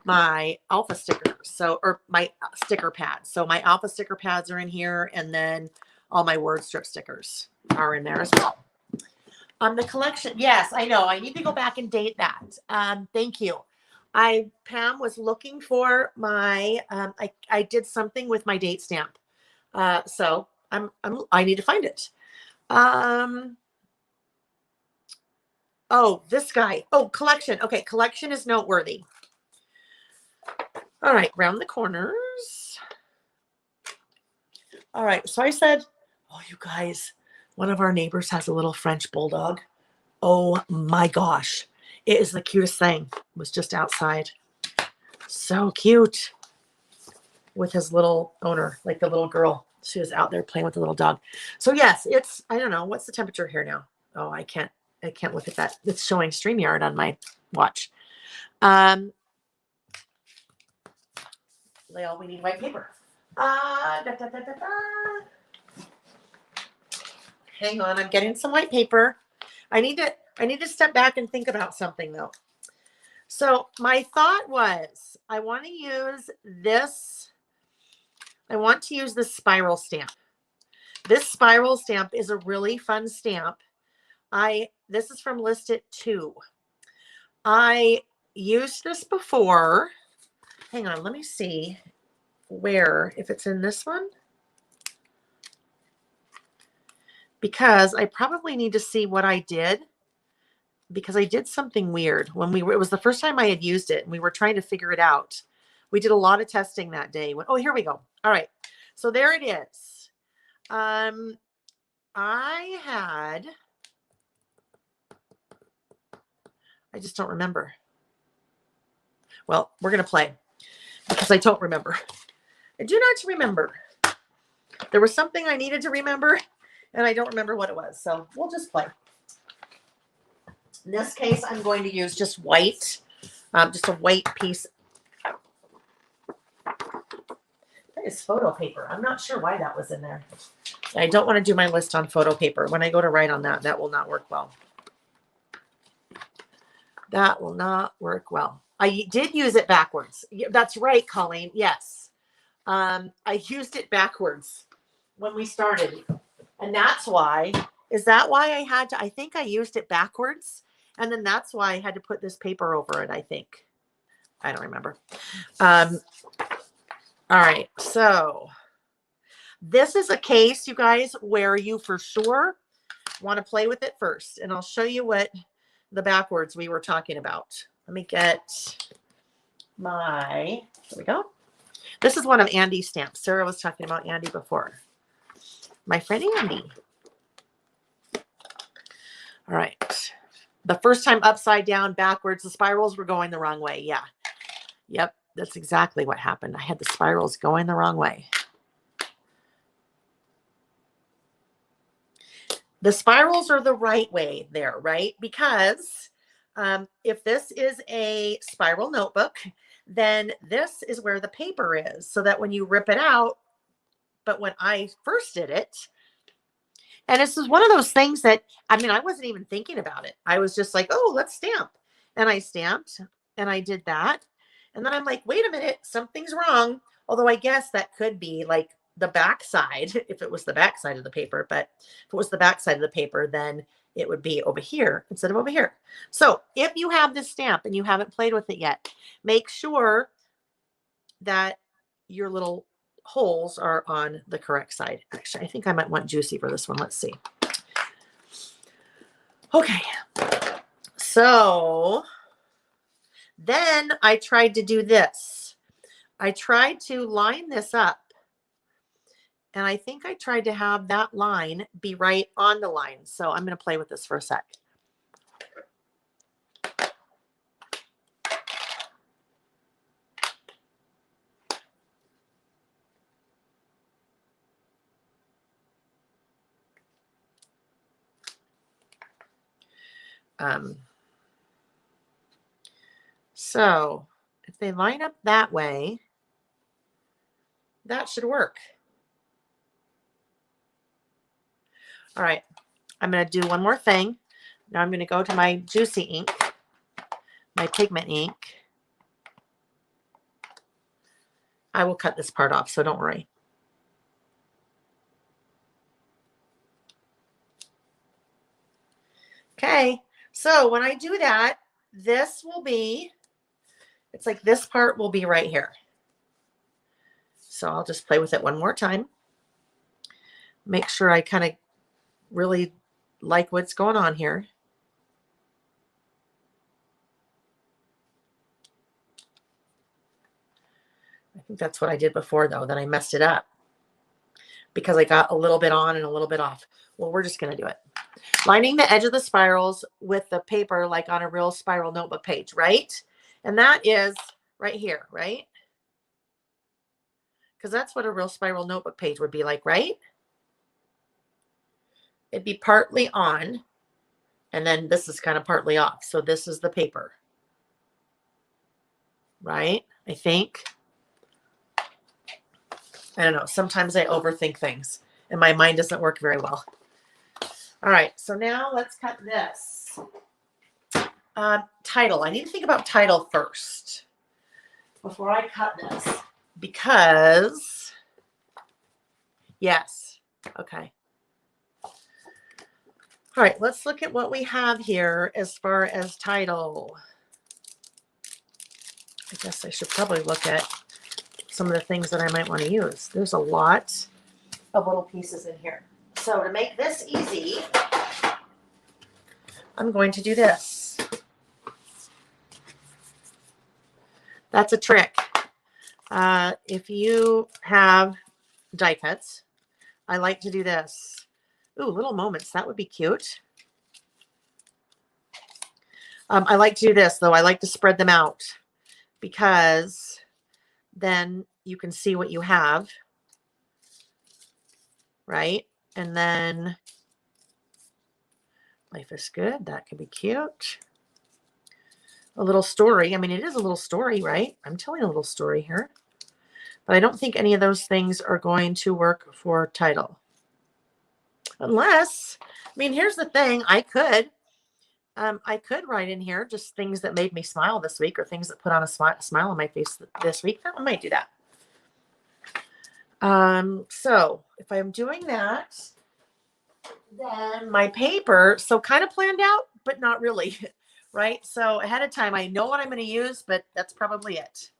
my alpha stickers, or my sticker pads. So my alpha sticker pads are in here, and then all my word strip stickers are in there as well. The collection, yes, I know. I need to go back and date that. Thank you. Pam was looking for my, I did something with my date stamp. So I need to find it. Oh, this guy. Oh, collection. Okay, collection is noteworthy. All right, round the corners. All right, so I said, oh, you guys, one of our neighbors has a little French bulldog. Oh my gosh, it is the cutest thing. It was just outside. So cute with his little owner, like the little girl. She was out there playing with the little dog. So yes, it's, I don't know, what's the temperature here now? Oh, I can't look at that. It's showing StreamYard on my watch. Lay all we need white paper. Hang on, I'm getting some white paper. I need to step back and think about something though. So my thought was, I want to use this. I want to use this spiral stamp. This spiral stamp is a really fun stamp. This is from List It 2. I used this before. Hang on, let me see if it's in this one. Because I probably need to see what I did, because I did something weird when it was the first time I had used it and we were trying to figure it out. We did a lot of testing that day. Oh, here we go. All right. So there it is. I just don't remember. Well, we're going to play because I don't remember. I do not remember. There was something I needed to remember and I don't remember what it was. So we'll just play. In this case, I'm going to use just white, just a white piece. That is photo paper. I'm not sure why that was in there. I don't want to do my list on photo paper. When I go to write on that, that will not work well. That will not work well. I did use it backwards. That's right, Colleen. Yes. I used it backwards when we started. And that's why, is that why I had to, I think I used it backwards. And then that's why I had to put this paper over it, I think. I don't remember. All right. So this is a case, you guys, where you for sure want to play with it first. And I'll show you what the backwards we were talking about. Let me get here we go. This is one of Andy's stamps. Sarah was talking about Andy before. My friend Andy. All right. The first time upside down, backwards, the spirals were going the wrong way. Yeah. Yep. That's exactly what happened. I had the spirals going the wrong way. The spirals are the right way there, right? Because if this is a spiral notebook, then this is where the paper is, so that when you rip it out, but when I first did it, and this is one of those things that, I mean, I wasn't even thinking about it. I was just like, oh, let's stamp. And I stamped and I did that. And then I'm like, wait a minute, something's wrong. Although I guess that could be like the back side, if it was the back side of the paper. But if it was the back side of the paper, then it would be over here instead of over here. So if you have this stamp and you haven't played with it yet, make sure that your little holes are on the correct side. Actually, I think I might want Juicy for this one. Let's see. Okay. So then I tried to do this. I tried to line this up. And I think I tried to have that line be right on the line. So I'm going to play with this for a sec. So if they line up that way, that should work. All right, I'm going to do one more thing. Now I'm going to go to my Juicy ink, my pigment ink. I will cut this part off, so don't worry. Okay, so when I do that, this will be It's like this part will be right here. So I'll just play with it one more time. Make sure I kind of really like what's going on here. I think that's what I did before, though, that I messed it up because I got a little bit on and a little bit off. Well, we're just going to do it. Lining the edge of the spirals with the paper like on a real spiral notebook page, right? And that is right here, right? Because that's what a real spiral notebook page would be like, right? It'd be partly on, and then this is kind of partly off. So this is the paper, right? I think. I don't know. Sometimes I overthink things and my mind doesn't work very well. All right. So now let's cut this. Title. I need to think about title first before I cut this because, yes. Okay. All right. Let's look at what we have here as far as title. I guess I should probably look at some of the things that I might want to use. There's a lot of little pieces in here. So to make this easy, I'm going to do this. That's a trick. If you have die cuts, I like to do this. Ooh, little moments. That would be cute. I like to do this, though. I like to spread them out because then you can see what you have, right? And then life is good. That could be cute. A little story. I mean, it is a little story, right? I'm telling a little story here. But I don't think any of those things are going to work for title. Unless, I mean, here's the thing. I could write in here just things that made me smile this week or things that put on a smile on my face this week. I might do that. So if I'm doing that, then my paper, so kind of planned out, but not really, right? So ahead of time, I know what I'm going to use, but that's probably it.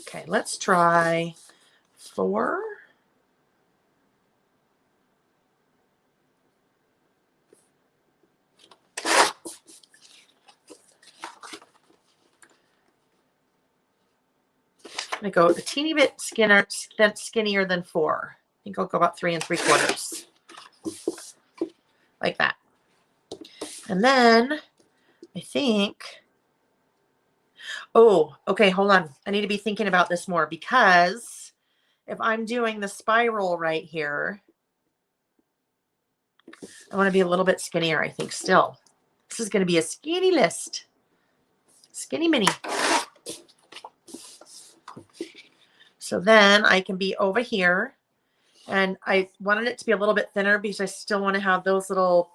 Okay, let's try 4. I'm going to go a teeny bit skinnier than 4. I think I'll go about 3 3/4. Like that. And then I think, oh, okay, hold on. I need to be thinking about this more because if I'm doing the spiral right here, I want to be a little bit skinnier, I think, still. This is going to be a skinny list. Skinny mini. So then I can be over here. And I wanted it to be a little bit thinner because I still want to have those little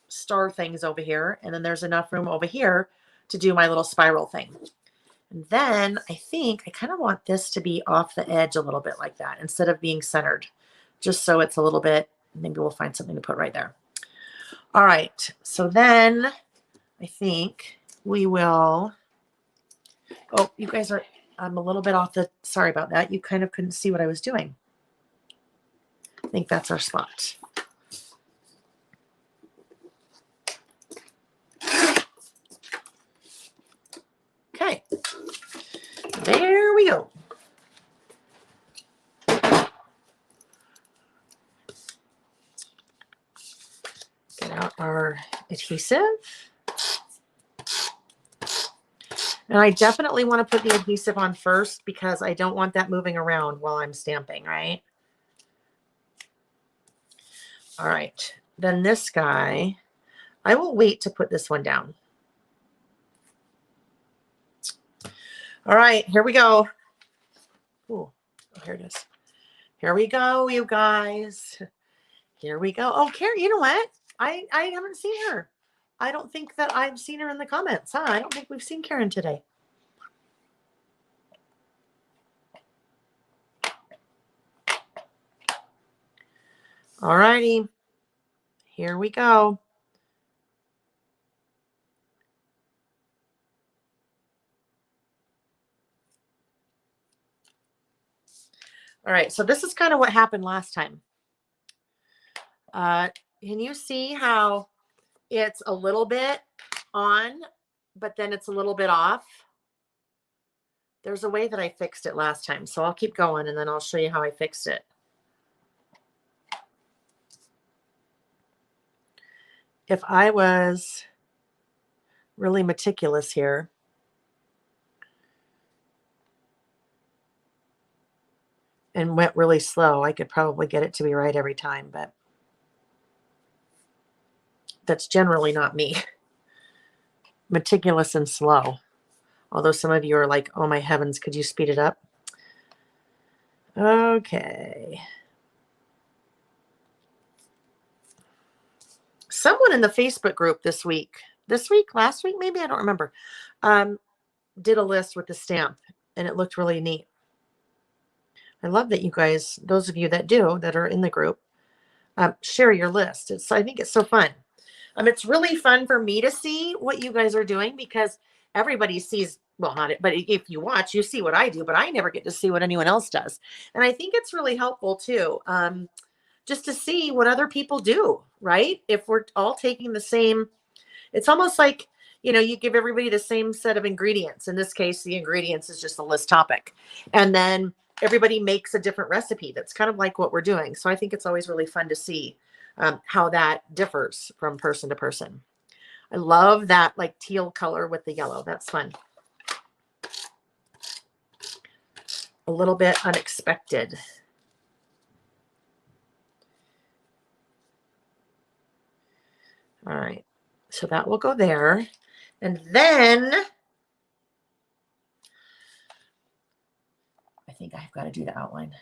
star things over here. And then there's enough room over here to do my little spiral thing. And then I think I kind of want this to be off the edge a little bit like that instead of being centered. Just so it's a little bit, maybe we'll find something to put right there. All right. So then I think we will, oh, you guys are, I'm a little bit off the, sorry about that. You kind of couldn't see what I was doing. I think that's our spot. Okay. There we go. Get out our adhesive. And I definitely want to put the adhesive on first because I don't want that moving around while I'm stamping, right? All right. Then this guy, I will wait to put this one down. All right, here we go. Ooh, oh, here it is. Here we go, you guys. Here we go. Oh, Carrie, you know what? I haven't seen her. I don't think that I've seen her in the comments, huh? I don't think we've seen Karen today. All righty. Here we go. All right, so this is kind of what happened last time. Can you see how it's a little bit on, but then it's a little bit off? There's a way that I fixed it last time, so I'll keep going and then I'll show you how I fixed it. If I was really meticulous here, and went really slow, I could probably get it to be right every time, but that's generally not me. Meticulous and slow. Although some of you are like, oh my heavens, could you speed it up? Okay. Someone in the Facebook group this week, last week, maybe, I don't remember, did a list with the stamp and it looked really neat. I love that you guys, those of you that are in the group, share your list. I think it's so fun. It's really fun for me to see what you guys are doing because everybody sees, well, not it, but if you watch, you see what I do, but I never get to see what anyone else does. And I think it's really helpful too, just to see what other people do, right? If we're all taking the same, it's almost like, you give everybody the same set of ingredients. In this case, the ingredients is just a list topic. And then everybody makes a different recipe. That's kind of like what we're doing. So I think it's always really fun to see how that differs from person to person. I love that like teal color with the yellow. That's fun. A little bit unexpected. All right. So that will go there. And then I think I've got to do the outline.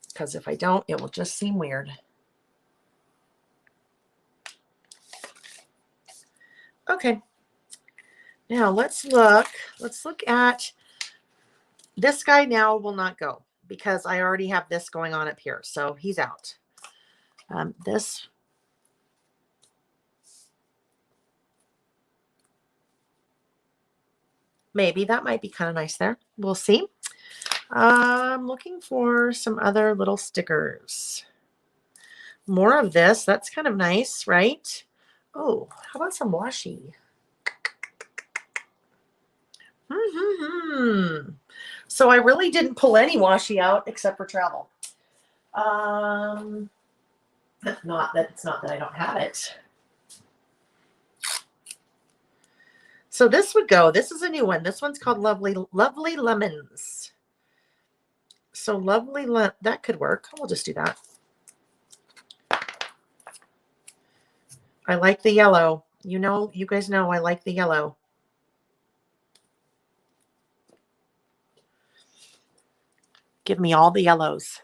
Because if I don't, it will just seem weird. Okay. Now let's look at this guy. Now will not go because I already have this going on up here. So he's out. This. Maybe that might be kind of nice there. We'll see. I'm looking for some other little stickers. More of this. That's kind of nice, right? Oh, how about some washi? So I really didn't pull any washi out except for travel. Not that it's not that I don't have it. So this would go. This is a new one. This one's called Lovely Lemons. So that could work. We'll just do that. I like the yellow. You guys know I like the yellow. Give me all the yellows.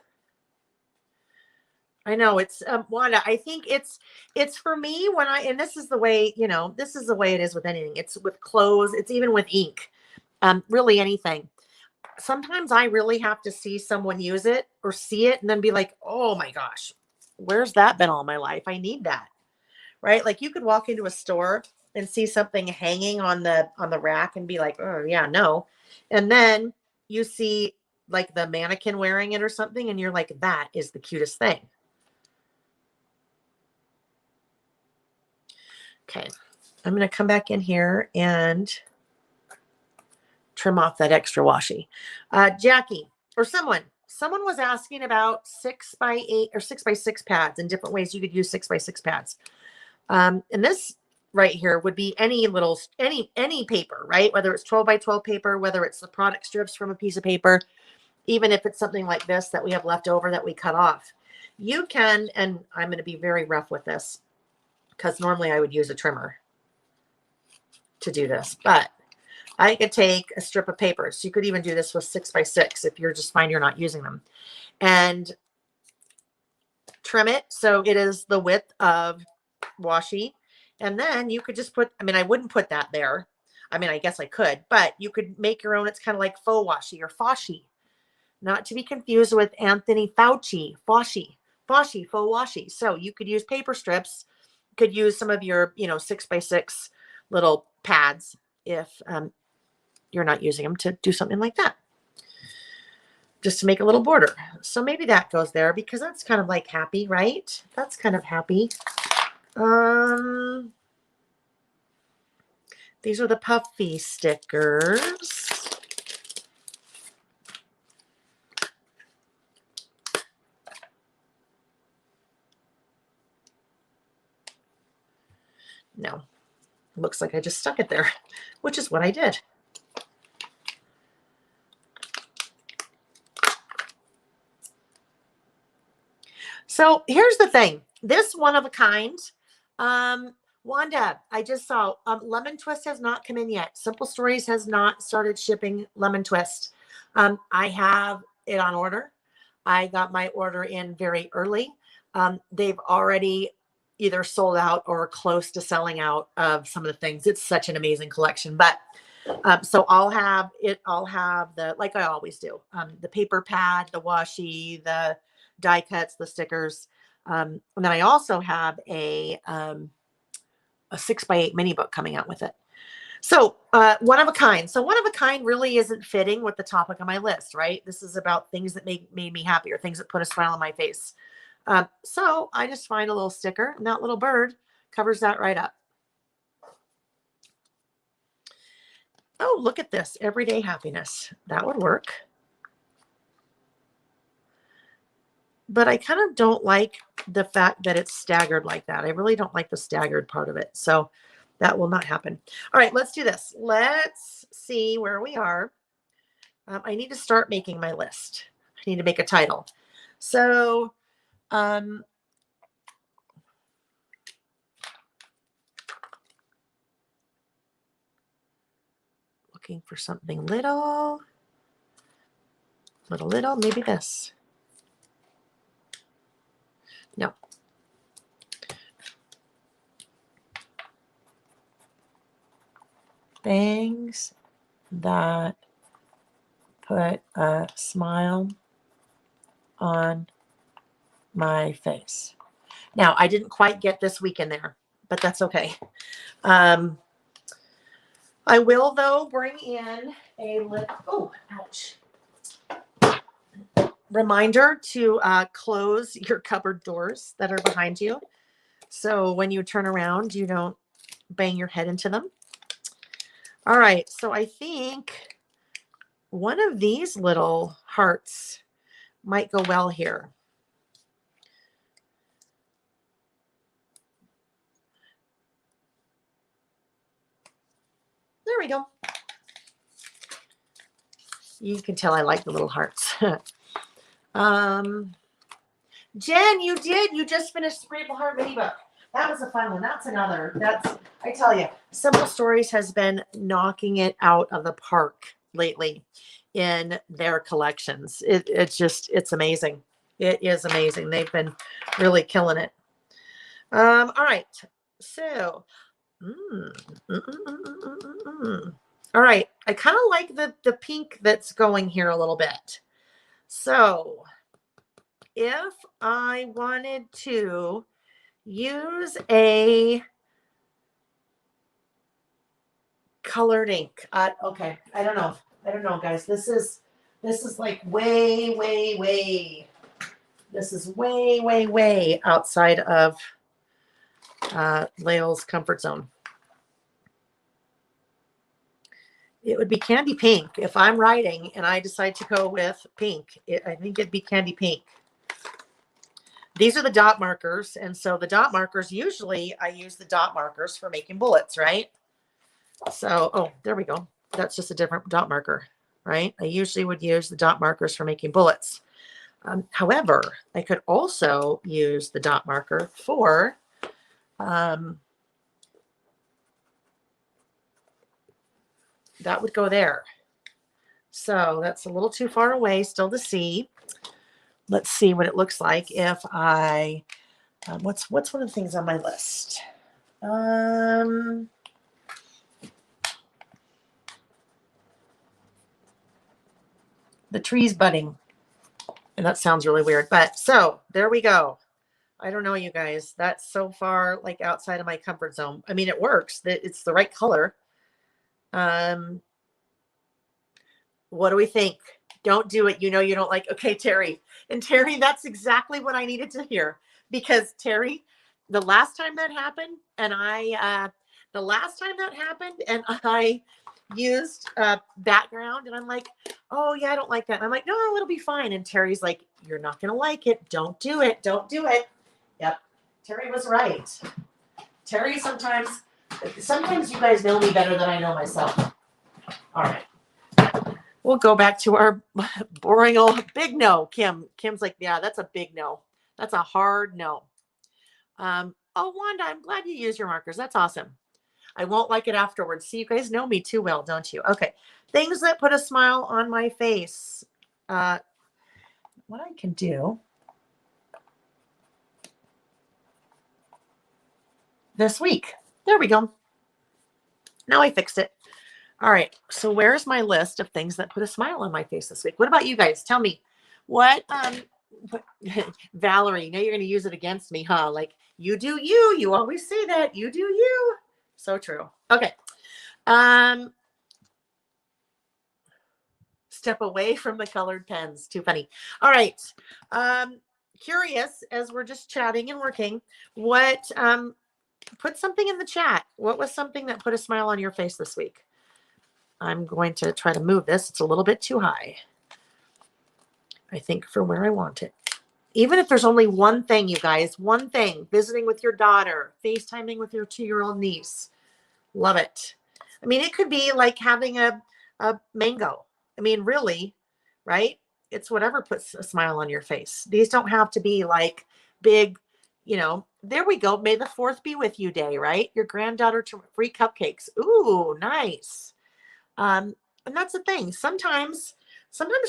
I know it's Wanda. I think it's for me and this is the way, this is the way it is with anything. It's with clothes. It's even with ink. Really anything. Sometimes I really have to see someone use it or see it and then be like, oh my gosh, where's that been all my life? I need that. Right? Like you could walk into a store and see something hanging on the rack and be like, oh yeah, no. And then you see like the mannequin wearing it or something and you're like, that is the cutest thing. Okay, I'm going to come back in here and trim off that extra washi. Jackie or someone was asking about 6x8 or 6x6 pads and different ways you could use 6x6 pads. And this right here would be any paper, right? Whether it's 12x12 paper, whether it's the product strips from a piece of paper, even if it's something like this that we have left over that we cut off. You can, and I'm going to be very rough with this because normally I would use a trimmer to do this, but I could take a strip of paper. So you could even do this with 6x6 if you're just fine you're not using them, and trim it so it is the width of washi. And then you could just put, I wouldn't put that there. I guess I could, but you could make your own. It's kind of like faux washi or fashi, not to be confused with Anthony Fauci, fashi, faux washi. So you could use paper strips, could use some of your, 6x6 little pads if you're not using them to do something like that. Just to make a little border. So maybe that goes there because that's kind of like happy, right? That's kind of happy. These are the puffy stickers. No, looks like I just stuck it there, which is what I did. So here's the thing. This one of a kind, Wanda, I just saw Lemon Twist has not come in yet. Simple Stories has not started shipping Lemon Twist. I have it on order. I got my order in very early. They've already either sold out or close to selling out of some of the things. It's such an amazing collection. But so I'll have the, like I always do, the paper pad, the washi, the die cuts, the stickers. And then I also have a 6x8 mini book coming out with it. So one of a kind. So one of a kind really isn't fitting with the topic on my list, right? This is about things that made me happy or things that put a smile on my face. So I just find a little sticker, and that little bird covers that right up. Oh, look at this. Everyday happiness. That would work. But I kind of don't like the fact that it's staggered like that. I really don't like the staggered part of it. So that will not happen. All right, let's do this. Let's see where we are. I need to start making my list. I need to make a title. So looking for something little, maybe this. No. Things that put a smile on my face. Now, I didn't quite get this week in there, but that's okay. I will, though, bring in a reminder to close your cupboard doors that are behind you. So when you turn around, you don't bang your head into them. All right, so I think one of these little hearts might go well here. There we go. You can tell I like the little hearts. Jen, you just finished Sprayable Heart mini book. That was a fun one. That's another. I tell you, Simple Stories has been knocking it out of the park lately in their collections. It's amazing. It is amazing. They've been really killing it. All right. So, all right. I kind of like the pink that's going here a little bit. So if I wanted to use a colored ink, okay, I don't know, guys. This is like way. This is way outside of Lael's comfort zone. It would be candy pink. If I'm writing and I decide to go with pink, I think it'd be candy pink. These are the dot markers. And so the dot markers, usually I use the dot markers for making bullets, right? So, oh, there we go. That's just a different dot marker, right? I usually would use the dot markers for making bullets. However, I could also use the dot marker for that would go there. So that's a little too far away still to see. Let's see what it looks like if I, what's one of the things on my list? The trees budding. And that sounds really weird, but so there we go. I don't know, you guys, that's so far like outside of my comfort zone. I mean, it works. It's the right color. What do we think? Don't do it. You know you don't like. Okay, Terry. And Terry, that's exactly what I needed to hear. Because Terry, the last time that happened, and I used background, and I'm like, oh yeah, I don't like that. And I'm like, no, it'll be fine. And Terry's like, you're not gonna like it. Don't do it. Don't do it. Yep. Terry was right. Terry, sometimes you guys know me better than I know myself. All right. We'll go back to our boring old big no. Kim's like, yeah, that's a big no. That's a hard no. Oh, Wanda, I'm glad you use your markers. That's awesome. I won't like it afterwards. See, you guys know me too well, don't you? Okay. Things that put a smile on my face. What I can do this week. There we go. Now I fixed it. All right. So where's my list of things that put a smile on my face this week? What about you guys? Tell me what, Valerie, you know, you're going to use it against me, huh? Like you do you, you always say that you do you. So true. Okay. Step away from the colored pens. Too funny. All right. Curious as we're just chatting and working, what, put something in the chat. What was something that put a smile on your face this week? I'm going to try to move this. It's a little bit too high, I think, for where I want it. Even if there's only one thing, you guys, one thing, visiting with your daughter, FaceTiming with your 2-year-old niece. Love it. I mean, it could be like having a mango. I mean, really, right? It's whatever puts a smile on your face. These don't have to be like big, you know, there we go. May the 4th be with you day, right? Your granddaughter to free cupcakes. Ooh, nice. And that's the thing. Sometimes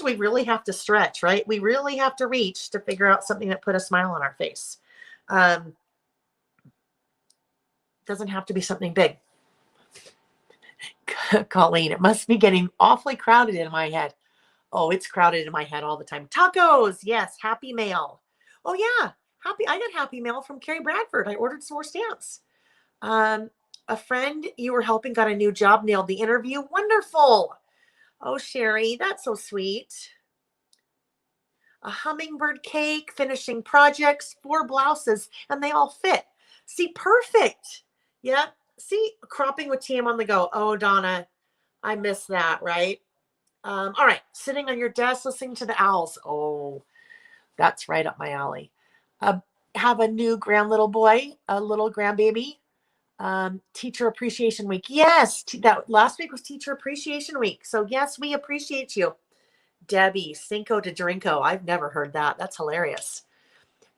we really have to stretch, right? We really have to reach to figure out something that put a smile on our face. Doesn't have to be something big. Colleen, it must be getting awfully crowded in my head. Oh, it's crowded in my head all the time. Tacos. Yes. Happy Mail. Oh yeah. I got Happy Mail from Carrie Bradford. I ordered some more stamps. A friend you were helping got a new job, nailed the interview. Wonderful. Oh, Sherry, that's so sweet. A hummingbird cake, finishing projects, 4 blouses, and they all fit. See, perfect. Yeah. See, cropping with TM on the go. Oh, Donna, I miss that, right? All right. Sitting on your desk, listening to the owls. Oh, that's right up my alley. Have a new little boy, a little grandbaby. Teacher Appreciation Week. Yes, that last week was Teacher Appreciation Week. So yes, we appreciate you. Debbie, Cinco de Drinko. I've never heard that. That's hilarious.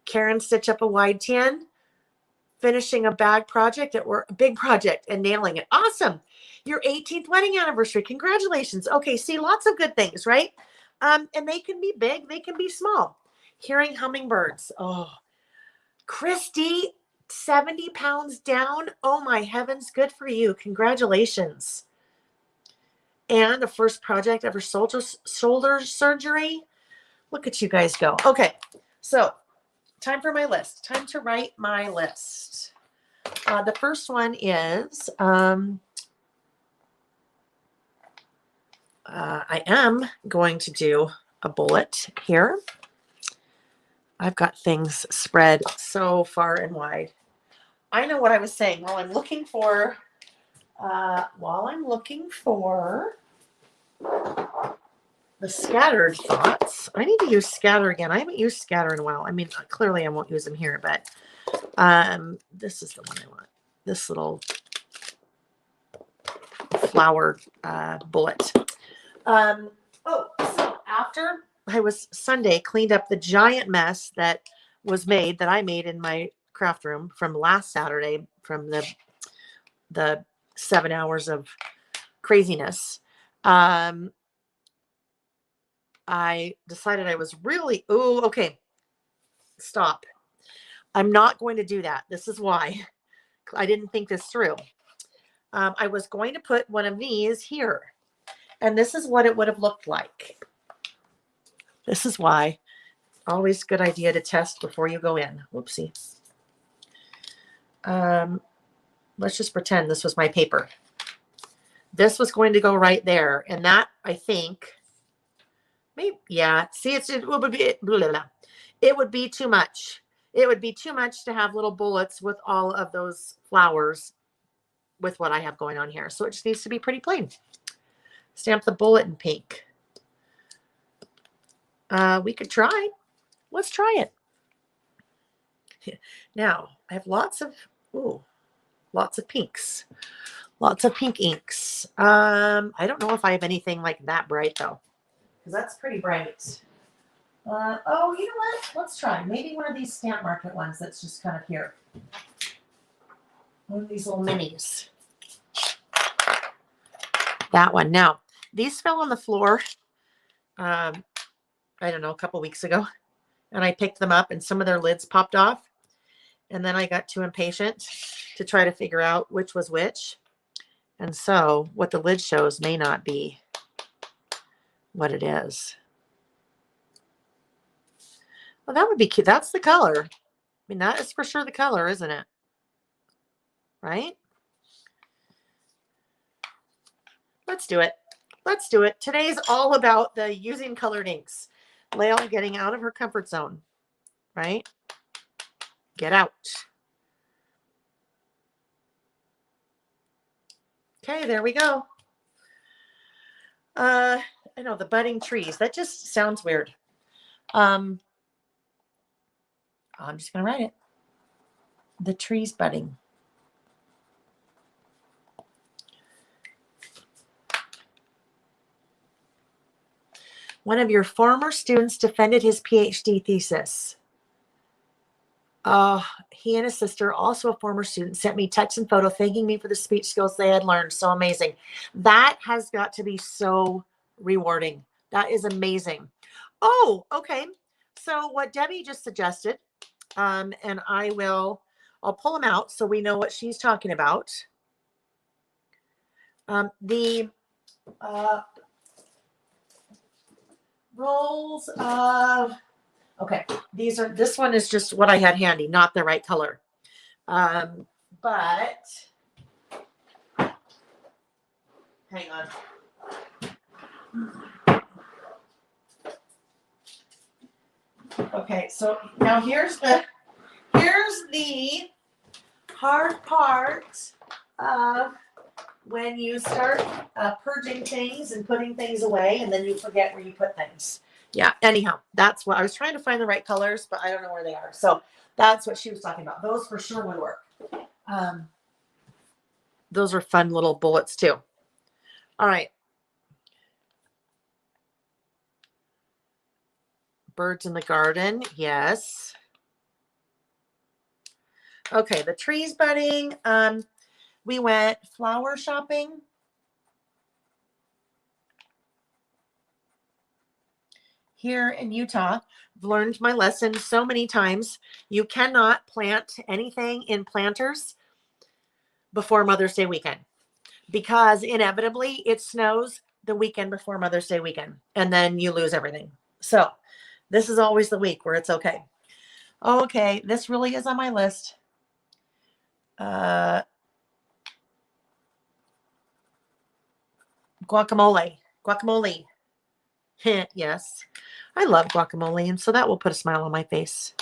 Karen, stitch up a wide tin. Finishing a big project and nailing it. Awesome. Your 18th wedding anniversary. Congratulations. Okay, see, lots of good things, right? And they can be big, they can be small. Hearing hummingbirds. Oh, Christy, 70 pounds down. Oh my heavens, good for you. Congratulations. And the first project ever shoulder surgery. Look at you guys go. Okay, so time for my list. Time to write my list. The first one is I am going to do a bullet here. I've got things spread so far and wide. I know what I was saying. While I'm looking for the scattered thoughts, I need to use scatter again. I haven't used scatter in a while. I mean, clearly I won't use them here, but this is the one I want. This little flower bullet. So after I was Sunday cleaned up the giant mess that I made in my craft room from last Saturday, from the 7 hours of craziness. I decided I was really, okay, stop. I'm not going to do that. This is why I didn't think this through. I was going to put one of these here, and this is what it would have looked like. This is why always good idea to test before you go in. Whoopsie. Let's just pretend this was my paper. This was going to go right there. And that, I think, Maybe, yeah. See, it would be blah, blah, blah. It would be too much. It would be too much to have little bullets with all of those flowers with what I have going on here. So it just needs to be pretty plain. Stamp the bullet in pink. We could try. Let's try it. Now, I have lots of pinks. Lots of pink inks. I don't know if I have anything like that bright though, because that's pretty bright. Oh, you know what? Let's try. Maybe one of these Stamp Market ones that's just kind of here. One of these little minis. That one. Now, these fell on the floor, I don't know, a couple weeks ago. And I picked them up and some of their lids popped off. And then I got too impatient to try to figure out which was which. And so what the lid shows may not be what it is. Well, that would be cute. That's the color. I mean, that is for sure the color, isn't it? Right? Let's do it. Let's do it. Today's all about the using colored inks. Lael getting out of her comfort zone, right? Get out. Okay, there we go. I know, the budding trees. That just sounds weird. I'm just going to write it. The trees budding. One of your former students defended his PhD thesis. He and his sister, also a former student, sent me text and photo thanking me for the speech skills they had learned. So amazing. That has got to be so rewarding. That is amazing. Oh, okay. So what Debbie just suggested, and I'll pull them out so we know what she's talking about. The rolls of, okay, this one is just what I had handy, not the right color. But hang on. Okay, so now here's the hard part of when you start purging things and putting things away, and then you forget where you put things. Yeah, anyhow, that's what I was trying to find the right colors, but I don't know where they are. So that's what she was talking about. Those for sure would work. Those are fun little bullets too. All right. Birds in the garden. Yes. Okay, the trees budding. We went flower shopping. Here in Utah. I've learned my lesson so many times. You cannot plant anything in planters before Mother's Day weekend, because inevitably it snows the weekend before Mother's Day weekend, and then you lose everything. So this is always the week where it's okay. Okay, this really is on my list. Guacamole. Yes, I love guacamole, and so that will put a smile on my face.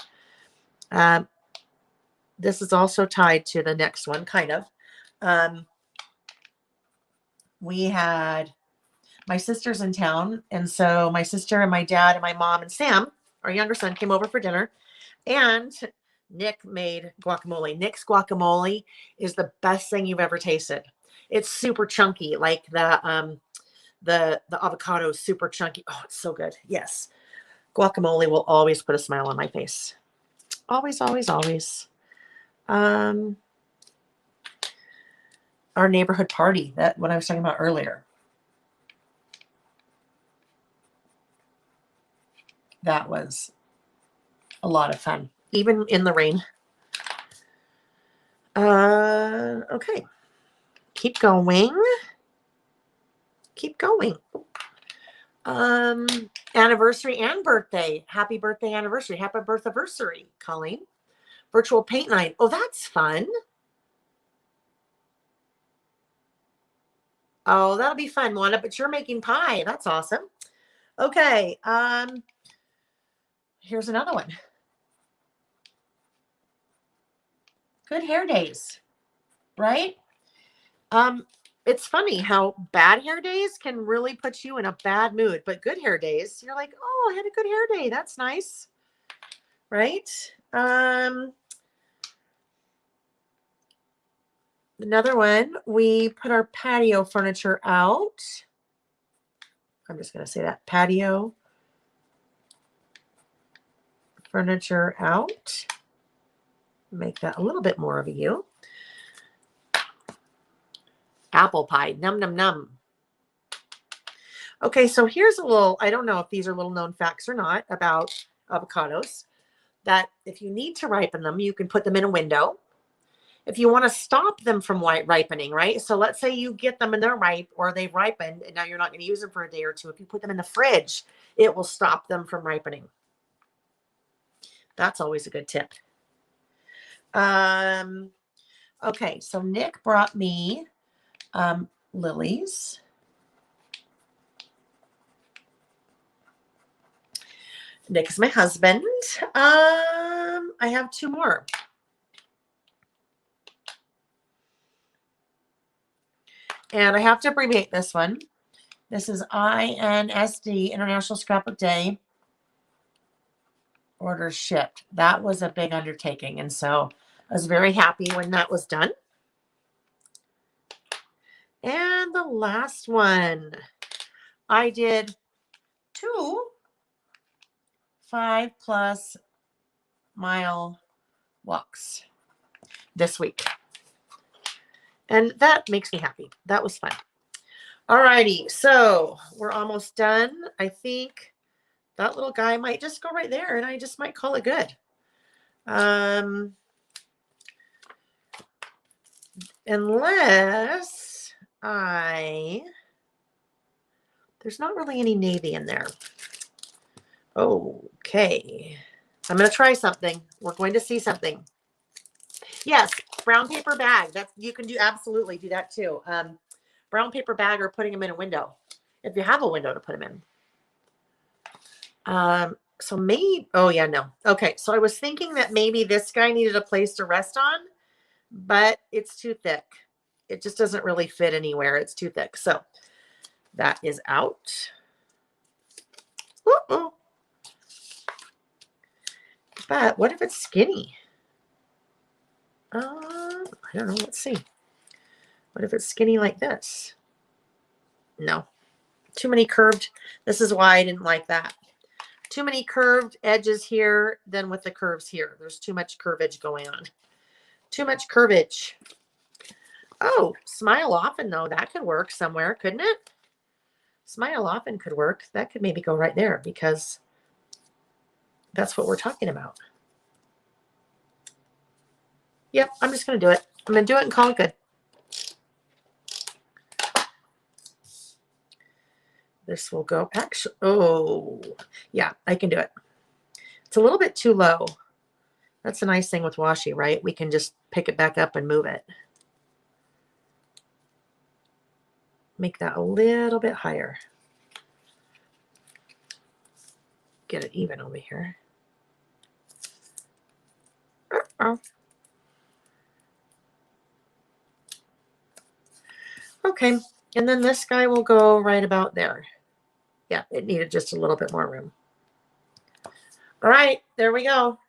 This is also tied to the next one, kind of. We had my sister's in town, and so my sister and my dad and my mom and Sam, our younger son, came over for dinner, and Nick made guacamole. Nick's guacamole is the best thing you've ever tasted. It's super chunky, like the avocado is super chunky. Oh, it's so good. Yes. Guacamole will always put a smile on my face. Always, always, always. Our neighborhood party, that what I was talking about earlier. That was a lot of fun, even in the rain. Okay. Keep going. Anniversary and birthday. Happy birthday anniversary. Happy birthversary, Colleen. Virtual paint night. Oh, that's fun. Oh, that'll be fun, Wanda, but you're making pie. That's awesome. Okay. Here's another one. Good hair days, right? It's funny how bad hair days can really put you in a bad mood, but good hair days, you're like, oh, I had a good hair day. That's nice. Right? Another one, we put our patio furniture out. I'm just going to say that, patio furniture out. Make that a little bit more of a U. Apple pie, num num num. Okay, so here's a little, I don't know if these are little known facts or not about avocados, that if you need to ripen them, you can put them in a window. If you want to stop them from ripening, right? So let's say you get them and they're ripe or they've ripened and now you're not going to use them for a day or two. If you put them in the fridge, it will stop them from ripening. That's always a good tip. Okay, so Nick brought me lilies. Nick is my husband. I have two more. And I have to abbreviate this one. This is INSD, International Scrapbook Day. Orders shipped. That was a big undertaking. And so I was very happy when that was done. And the last one, I did 2 5+ mile walks this week. And that makes me happy. That was fun. All righty. So we're almost done. I think that little guy might just go right there and I just might call it good. Unless there's not really any navy in there. Okay. I'm going to try something. We're going to see something. Yes, brown paper bag. You can absolutely do that too. Brown paper bag or putting them in a window. If you have a window to put them in. So maybe, oh yeah, no. Okay, so I was thinking that maybe this guy needed a place to rest on, but it's too thick. It just doesn't really fit anywhere. It's too thick. So that is out. Uh-oh. But what if it's skinny? I don't know. Let's see. What if it's skinny like this? No. Too many curved. This is why I didn't like that. Too many curved edges here than with the curves here. There's too much curvage going on. Too much curvage. Oh, smile often though. That could work somewhere, couldn't it? Smile often could work. That could maybe go right there because that's what we're talking about. Yep, I'm just going to do it. I'm going to do it and call it good. This will go actually. Oh, yeah, I can do it. It's a little bit too low. That's a nice thing with washi, right? We can just pick it back up and move it. Make that a little bit higher. Get it even over here. Okay, and then this guy will go right about there. Yeah, it needed just a little bit more room. All right, there we go.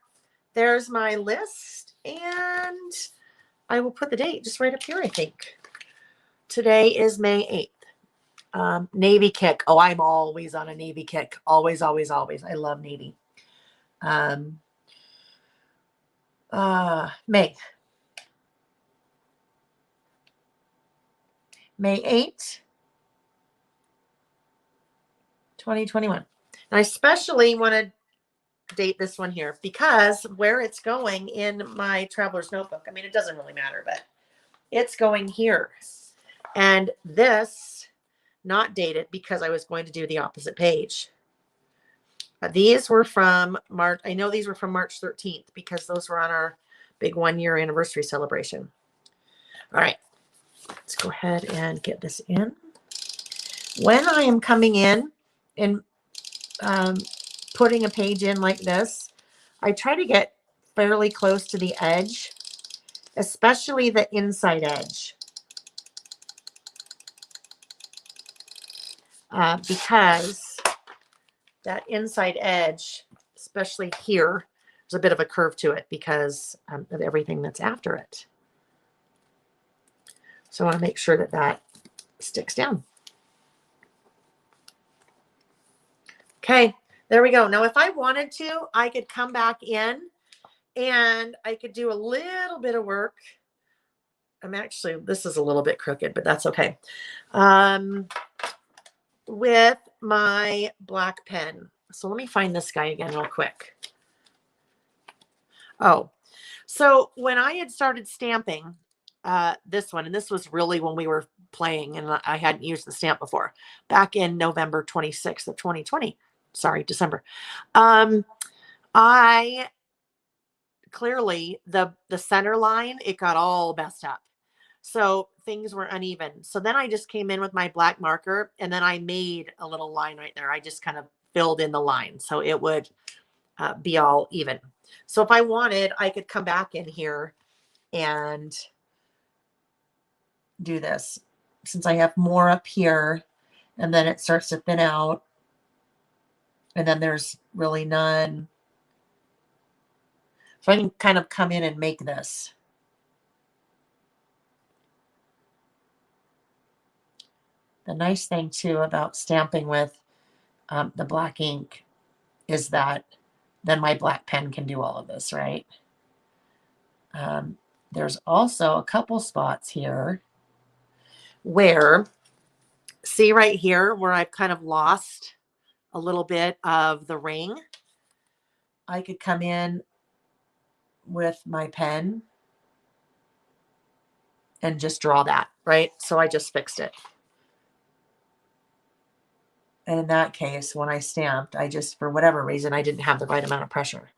There's my list, and I will put the date just right up here, I think. Today is May 8th. Navy kick. Oh, I'm always on a Navy kick. Always, always, always. I love Navy. May 8th, 2021. And I especially want to date this one here because where it's going in my traveler's notebook, I mean, it doesn't really matter, but it's going here. And this, not dated because I was going to do the opposite page. These were from March. I know these were from March 13th because those were on our big 1-year anniversary celebration. All right, let's go ahead and get this in. When I am coming in putting a page in like this, I try to get fairly close to the edge, especially the inside edge. Because that inside edge, especially here, there's a bit of a curve to it because of everything that's after it. So I want to make sure that that sticks down. Okay, there we go. Now, if I wanted to, I could come back in and I could do a little bit of work. This is a little bit crooked, but that's okay. With my black pen. So let me find this guy again real quick. Oh, so when I had started stamping this one, and this was really when we were playing and I hadn't used the stamp before, back in November 26th of 2020. Sorry, December. I clearly, the center line, it got all messed up. So things were uneven. So then I just came in with my black marker and then I made a little line right there. I just kind of filled in the line so it would be all even. So if I wanted, I could come back in here and do this. Since I have more up here and then it starts to thin out and then there's really none. So I can kind of come in and make this. The nice thing too about stamping with the black ink is that then my black pen can do all of this, right? There's also a couple spots here where, see right here where I've kind of lost a little bit of the ring. I could come in with my pen and just draw that, right? So I just fixed it. And in that case, when I stamped, I just, for whatever reason, I didn't have the right amount of pressure.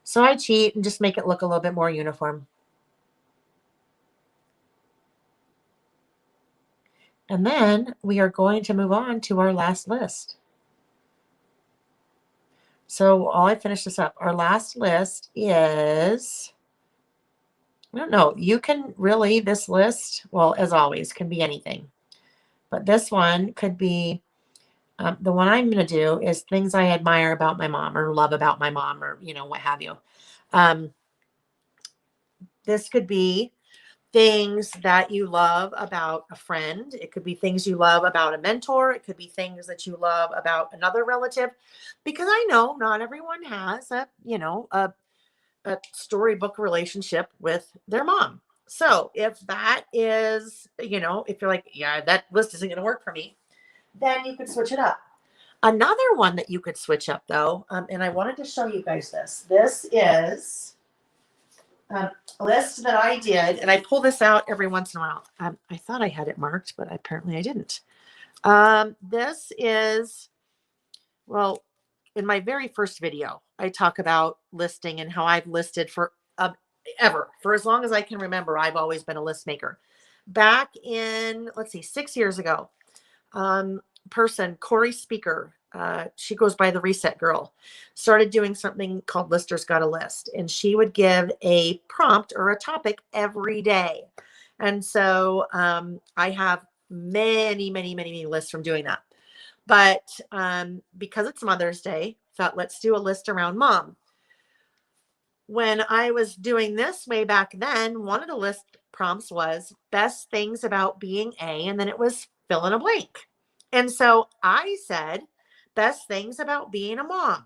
So I cheat and just make it look a little bit more uniform. And then we are going to move on to our last list. So while I finish this up, our last list is, I don't know, you can really, this list, well, as always, can be anything. But this one could be, the one I'm going to do is things I admire about my mom or love about my mom or, you know, what have you. This could be things that you love about a friend. It could be things you love about a mentor. It could be things that you love about another relative, because I know not everyone has a, you know, a storybook relationship with their mom. So if that is, you know, if you're like, yeah, that list isn't going to work for me, then you could switch it up. Another one that you could switch up though, and I wanted to show you guys this. This is a list that I did, and I pull this out every once in a while. I thought I had it marked, but apparently I didn't. This is, well, in my very first video, I talk about listing and how I've listed for ever. For as long as I can remember, I've always been a list maker. Back in, let's see, 6 years ago, Corey Speaker, she goes by the Reset Girl, started doing something called Listers Got a List. And she would give a prompt or a topic every day. And so I have many lists from doing that. But because it's Mother's Day, thought let's do a list around mom. When I was doing this way back then, one of the list prompts was best things about being a, and then it was fill in a blank. And so I said, best things about being a mom.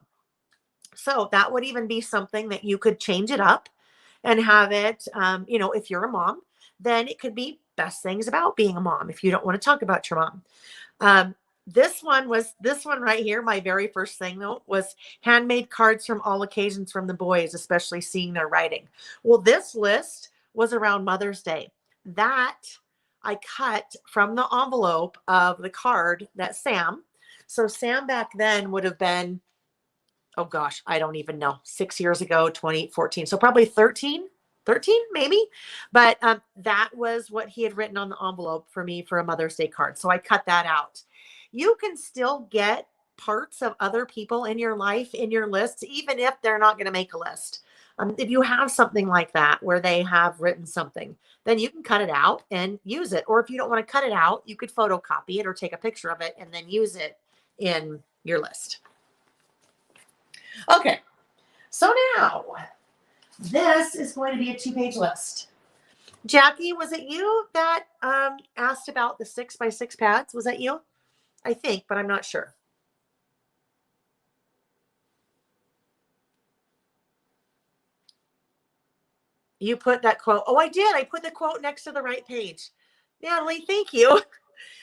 So that would even be something that you could change it up and have it, you know, if you're a mom, then it could be best things about being a mom if you don't want to talk about your mom. This one right here. My very first thing though was handmade cards from all occasions from the boys, especially seeing their writing. Well, this list was around Mother's Day. That I cut from the envelope of the card that Sam. So Sam back then would have been, oh gosh, I don't even know, 6 years ago, 2014. So probably 13. 13 maybe, but that was what he had written on the envelope for me for a Mother's Day card. So I cut that out. You can still get parts of other people in your life in your lists, even if they're not going to make a list. If you have something like that where they have written something, then you can cut it out and use it. Or if you don't want to cut it out, you could photocopy it or take a picture of it and then use it in your list. Okay, so now this is going to be a 2-page list. Jackie, was it you that asked about the 6x6 pads? Was that you? I think, but I'm not sure. You put that quote. Oh, I did. I put the quote next to the right page. Natalie, thank you.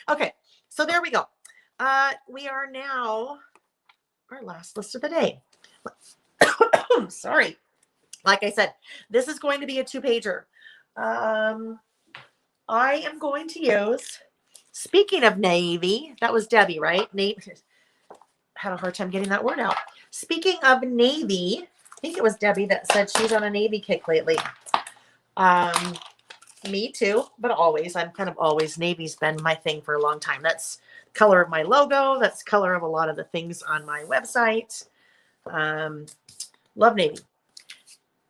Okay, so there we go. We are now our last list of the day. Sorry. Like I said, this is going to be a 2-pager. I am going to use, speaking of navy, that was Debbie, right? Navy. Had a hard time getting that word out. Speaking of navy, I think it was Debbie that said she's on a navy kick lately. Me too, but always. I'm kind of always. Navy's been my thing for a long time. That's color of my logo. That's color of a lot of the things on my website. Love navy.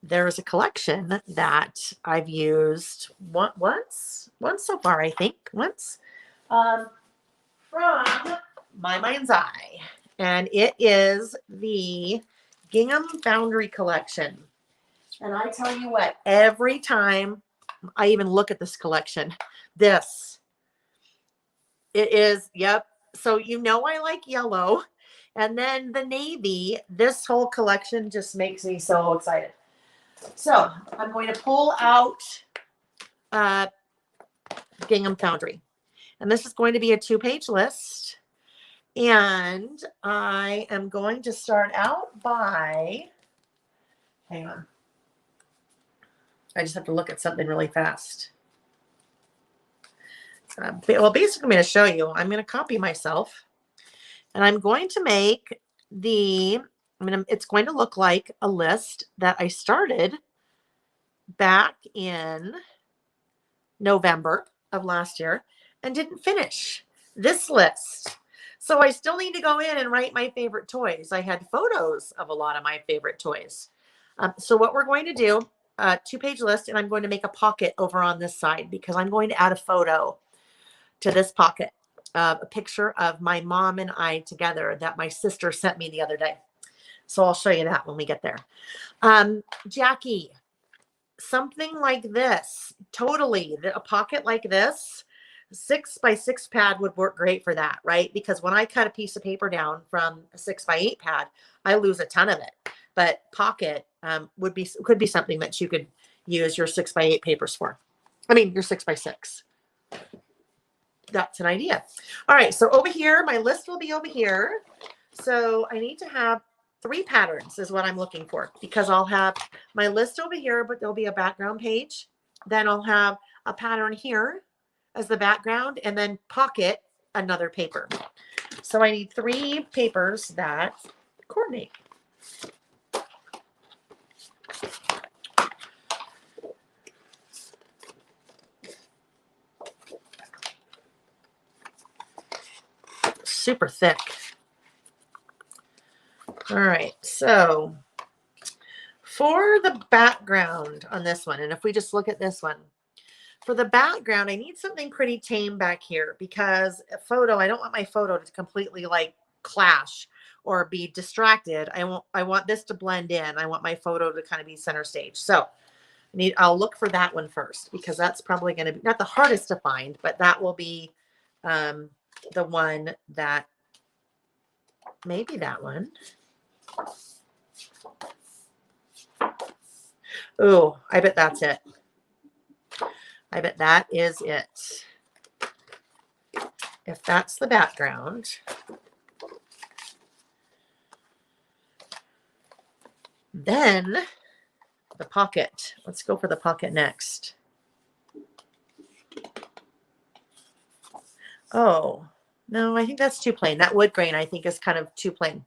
There's a collection that I've used once so far, I think. Once. From My Mind's Eye. And it is the Gingham Foundry collection. And I tell you what, every time I even look at this collection, it is, yep. So you know I like yellow. And then the navy, this whole collection just makes me so excited. So I'm going to pull out Gingham Foundry. And this is going to be a 2-page list. And I am going to start out by, hang on. I just have to look at something really fast. Well, basically, I'm going to show you. I'm going to copy myself. And I'm going to make it's going to look like a list that I started back in November of last year and didn't finish this list. So I still need to go in and write my favorite toys. I had photos of a lot of my favorite toys. So what we're going to do, 2-page list, and I'm going to make a pocket over on this side because I'm going to add a photo to this pocket, a picture of my mom and I together that my sister sent me the other day. So I'll show you that when we get there. Jackie, something like this, totally, a pocket like this, 6x6 pad would work great for that, right? Because when I cut a piece of paper down from a 6x8 pad, I lose a ton of it. But pocket could be something that you could use your 6x8 papers for. I mean, your 6x6. That's an idea. All right, so over here, my list will be over here. So I need to have 3 patterns is what I'm looking for, because I'll have my list over here, but there'll be a background page. Then I'll have a pattern here as the background, and then pocket another paper. So I need 3 papers that coordinate. Super thick. All right, so for the background on this one, and if we just look at this one, for the background, I need something pretty tame back here because a photo, I don't want my photo to completely like clash or be distracted. I want this to blend in. I want my photo to kind of be center stage. So I'll look for that one first because that's probably going to be not the hardest to find, but that will be the one that, maybe that one. Oh, I bet that's it. I bet that is it. If that's the background, then the pocket. Let's go for the pocket next. Oh, no, I think that's too plain. That wood grain, I think, is kind of too plain.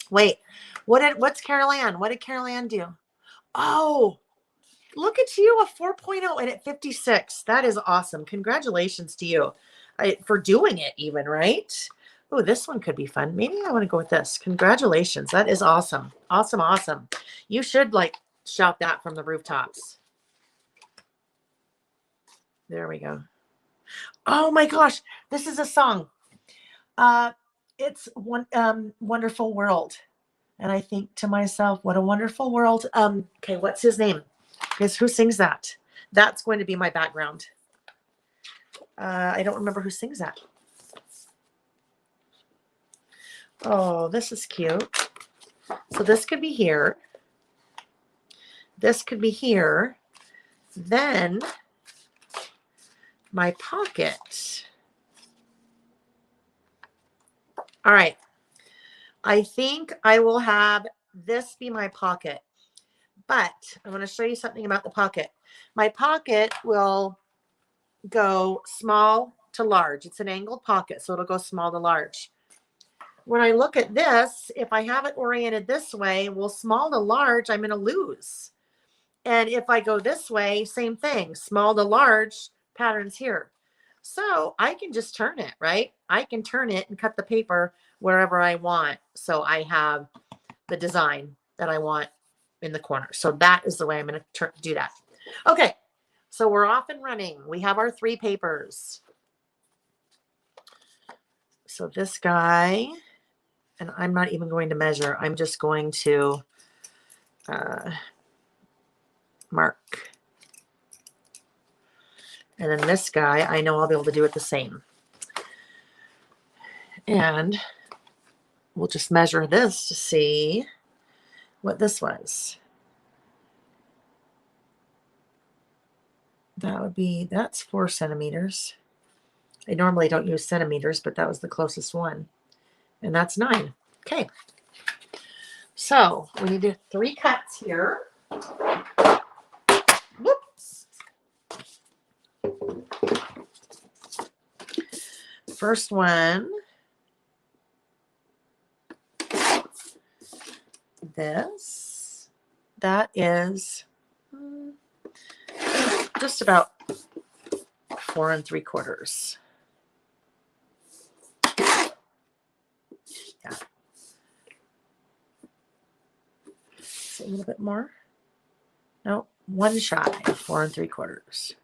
Wait, what's Carol Ann? What did Carol Ann do? Oh, Look at you, a 4.0 and at 56. That is awesome. Congratulations to you for doing it even, right? Oh, this one could be fun. Maybe I want to go with this. Congratulations. That is awesome. Awesome, awesome. You should like shout that from the rooftops. There we go. Oh my gosh, this is a song. It's one Wonderful World. And I think to myself, what a wonderful world. Okay, what's his name? Guess who sings that? That's going to be my background. I don't remember who sings that. Oh, this is cute. So this could be here. This could be here. Then my pocket. All right. I think I will have this be my pocket. But I want to show you something about the pocket. My pocket will go small to large. It's an angled pocket, so it'll go small to large. When I look at this, if I have it oriented this way, well, small to large, I'm going to lose. And if I go this way, same thing, small to large patterns here. So I can just turn it, right? I can turn it and cut the paper wherever I want. So I have the design that I want in the corner. So that is the way I'm going to do that. Okay. So we're off and running. We have our 3 papers. So this guy, and I'm not even going to measure. I'm just going to mark. And then this guy, I know I'll be able to do it the same. And we'll just measure this to see what this was. That's 4 centimeters. I normally don't use centimeters, but that was the closest one. And that's 9. Okay. So we need 3 cuts here. Whoops. First one. This. That is just about 4 3/4. Yeah. A little bit more. No, 1 shy of 4 3/4.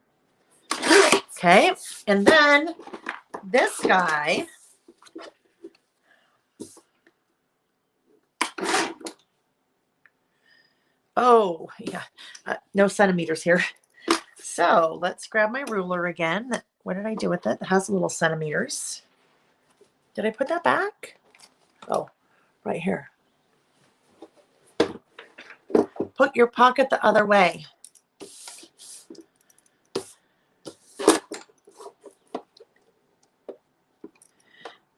Okay, and then this guy. Oh, yeah, no centimeters here. So let's grab my ruler again. What did I do with it? It has little centimeters. Did I put that back? Oh, right here. Put your pocket the other way.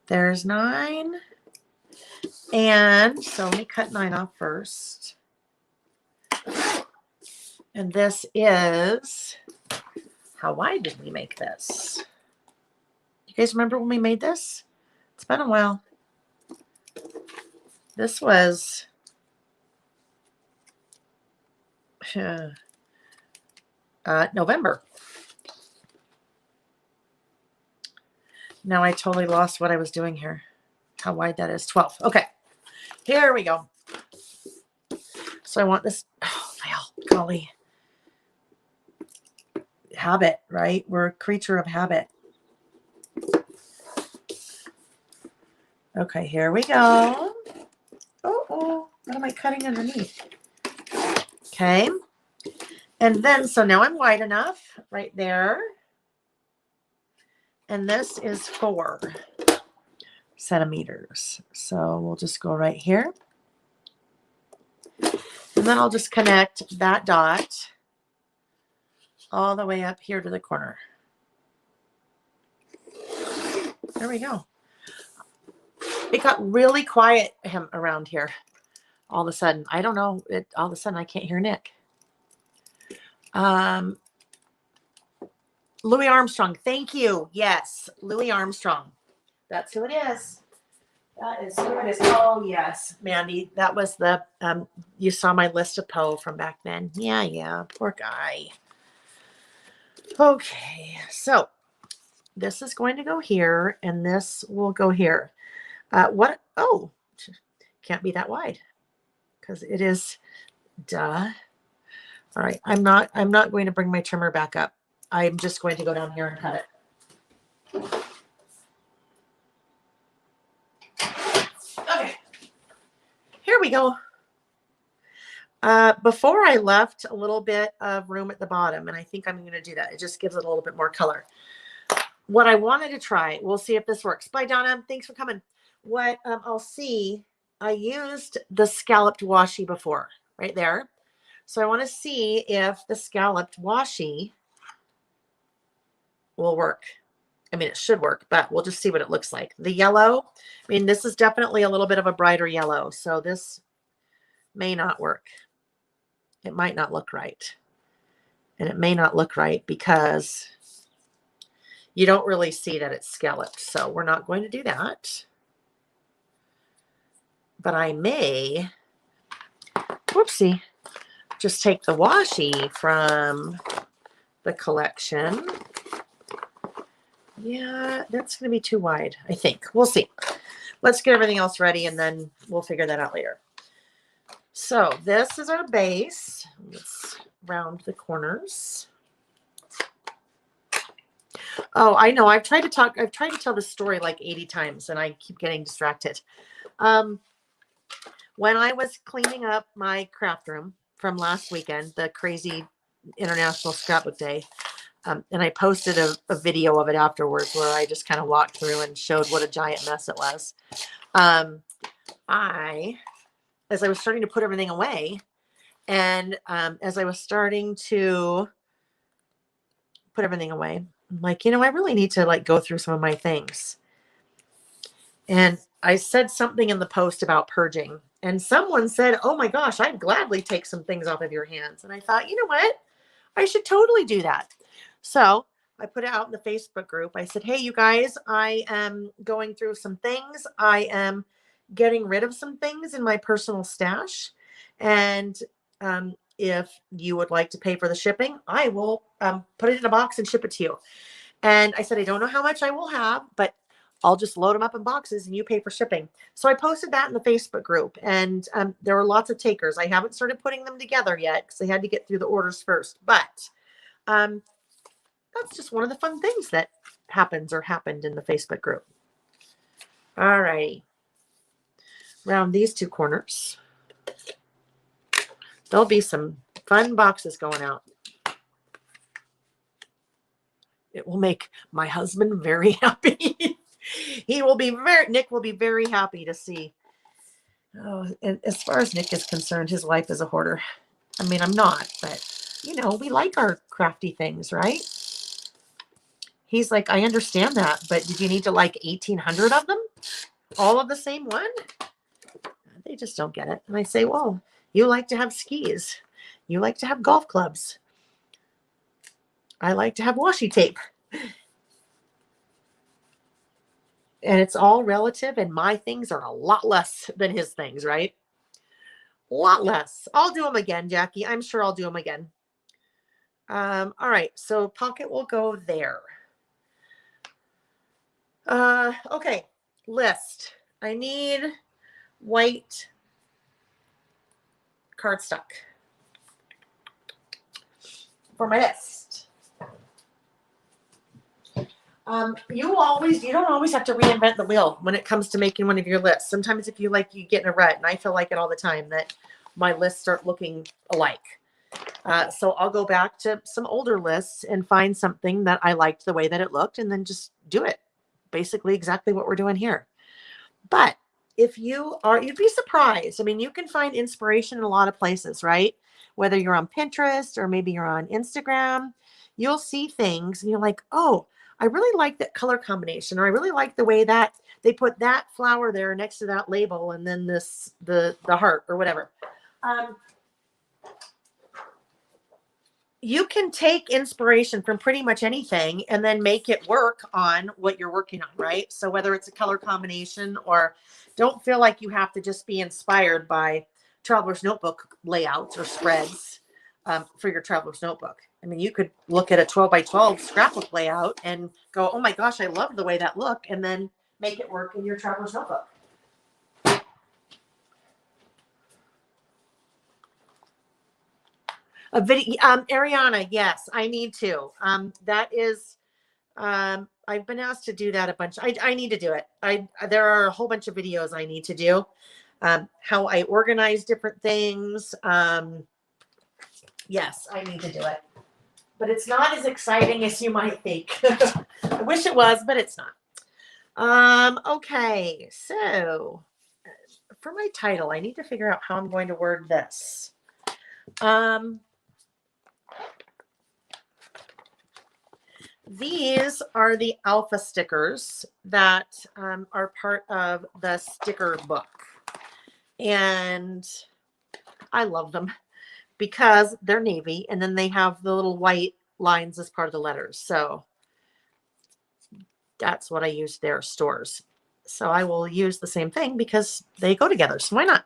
There's 9. And so let me cut 9 off first. And this is, how wide did we make this? You guys remember when we made this? It's been a while. This was November. Now I totally lost what I was doing here. How wide that is. 12. Okay. Here we go. So I want this. Oh, well, golly. Habit, right? We're a creature of habit. Okay, here we go. Oh, what am I cutting underneath? Okay. And then, so now I'm wide enough right there. And this is 4 centimeters. So we'll just go right here. And then I'll just connect that dot all the way up here to the corner. There we go. It got really quiet around here all of a sudden. I don't know. All of a sudden I can't hear Nick. Louis Armstrong. Thank you. Yes, Louis Armstrong. That's who it is. That is who it is. Oh, yes, Mandy. That was the, you saw my list of Poe from back then. Yeah. Poor guy. Okay. So this is going to go here and this will go here. What? Oh, can't be that wide because it is, duh. All right. I'm not going to bring my trimmer back up. I'm just going to go down here and cut it. Okay. Here we go. Before I left a little bit of room at the bottom, and I think I'm going to do that. It just gives it a little bit more color. What I wanted to try, we'll see if this works. Bye, Donna. Thanks for coming. What I'll see, I used the scalloped washi before, right there. So I want to see if the scalloped washi will work. I mean, it should work, but we'll just see what it looks like. The yellow, I mean, this is definitely a little bit of a brighter yellow, so this may not work. It might not look right. And it may not look right because you don't really see that it's scalloped. So we're not going to do that. But I may, whoopsie, just take the washi from the collection. Yeah, that's going to be too wide, I think. We'll see. Let's get everything else ready and then we'll figure that out later. So this is our base. Let's round the corners. Oh, I know. I've tried to tell this story like 80 times and I keep getting distracted. When I was cleaning up my craft room from last weekend, the crazy International Scrapbook Day, and I posted a video of it afterwards where I just kind of walked through and showed what a giant mess it was. As I was starting to put everything away, and as I was starting to put everything away, I'm like, I really need to like go through some of my things. And I said something in the post about purging, and someone said, oh my gosh, I'd gladly take some things off of your hands. And I thought, you know what? I should totally do that. So I put it out in the Facebook group. I said, hey, you guys, I am going through some things. I am getting rid of some things in my personal stash. And if you would like to pay for the shipping, I will put it in a box and ship it to you. And I said, I don't know how much I will have, but I'll just load them up in boxes and you pay for shipping. So I posted that in the Facebook group and there were lots of takers. I haven't started putting them together yet because I had to get through the orders first. But that's just one of the fun things that happened in the Facebook group. All right. Round these two corners. There'll be some fun boxes going out. It will make my husband very happy. Nick will be very happy to see. Oh, and as far as Nick is concerned, his wife is a hoarder. I mean, I'm not, but we like our crafty things, right? He's like, I understand that, but did you need to like 1,800 of them? All of the same one? They just don't get it. And I say, well, you like to have skis. You like to have golf clubs. I like to have washi tape. And it's all relative, and my things are a lot less than his things, right? A lot less. I'll do them again, Jackie. I'm sure I'll do them again. All right, so pocket will go there. Okay, list. I need white cardstock for my list. You don't always have to reinvent the wheel when it comes to making one of your lists. Sometimes if you get in a rut, and I feel like it all the time, that my lists start looking alike. So I'll go back to some older lists and find something that I liked the way that it looked and then just do it. Basically exactly what we're doing here. But you'd be surprised. I mean, you can find inspiration in a lot of places, right? Whether you're on Pinterest or maybe you're on Instagram, you'll see things and you're like, oh, I really like that color combination, or I really like the way that they put that flower there next to that label and then the heart or whatever. You can take inspiration from pretty much anything and then make it work on what you're working on, right? So whether it's a color combination or don't feel like you have to just be inspired by Traveler's Notebook layouts or spreads for your Traveler's Notebook. I mean, you could look at a 12 by 12 scrapbook layout and go, oh my gosh, I love the way that looked, and then make it work in your Traveler's Notebook. A video, Ariana, yes, I need to. That is, I've been asked to do that a bunch. I need to do it. There are a whole bunch of videos I need to do. How I organize different things. Yes, I need to do it. But it's not as exciting as you might think. I wish it was, but it's not. Okay, so for my title, I need to figure out how I'm going to word this. These are the alpha stickers that are part of the sticker book. And I love them because they're navy, and then they have the little white lines as part of the letters. So that's what I use their stores. So I will use the same thing because they go together. So why not?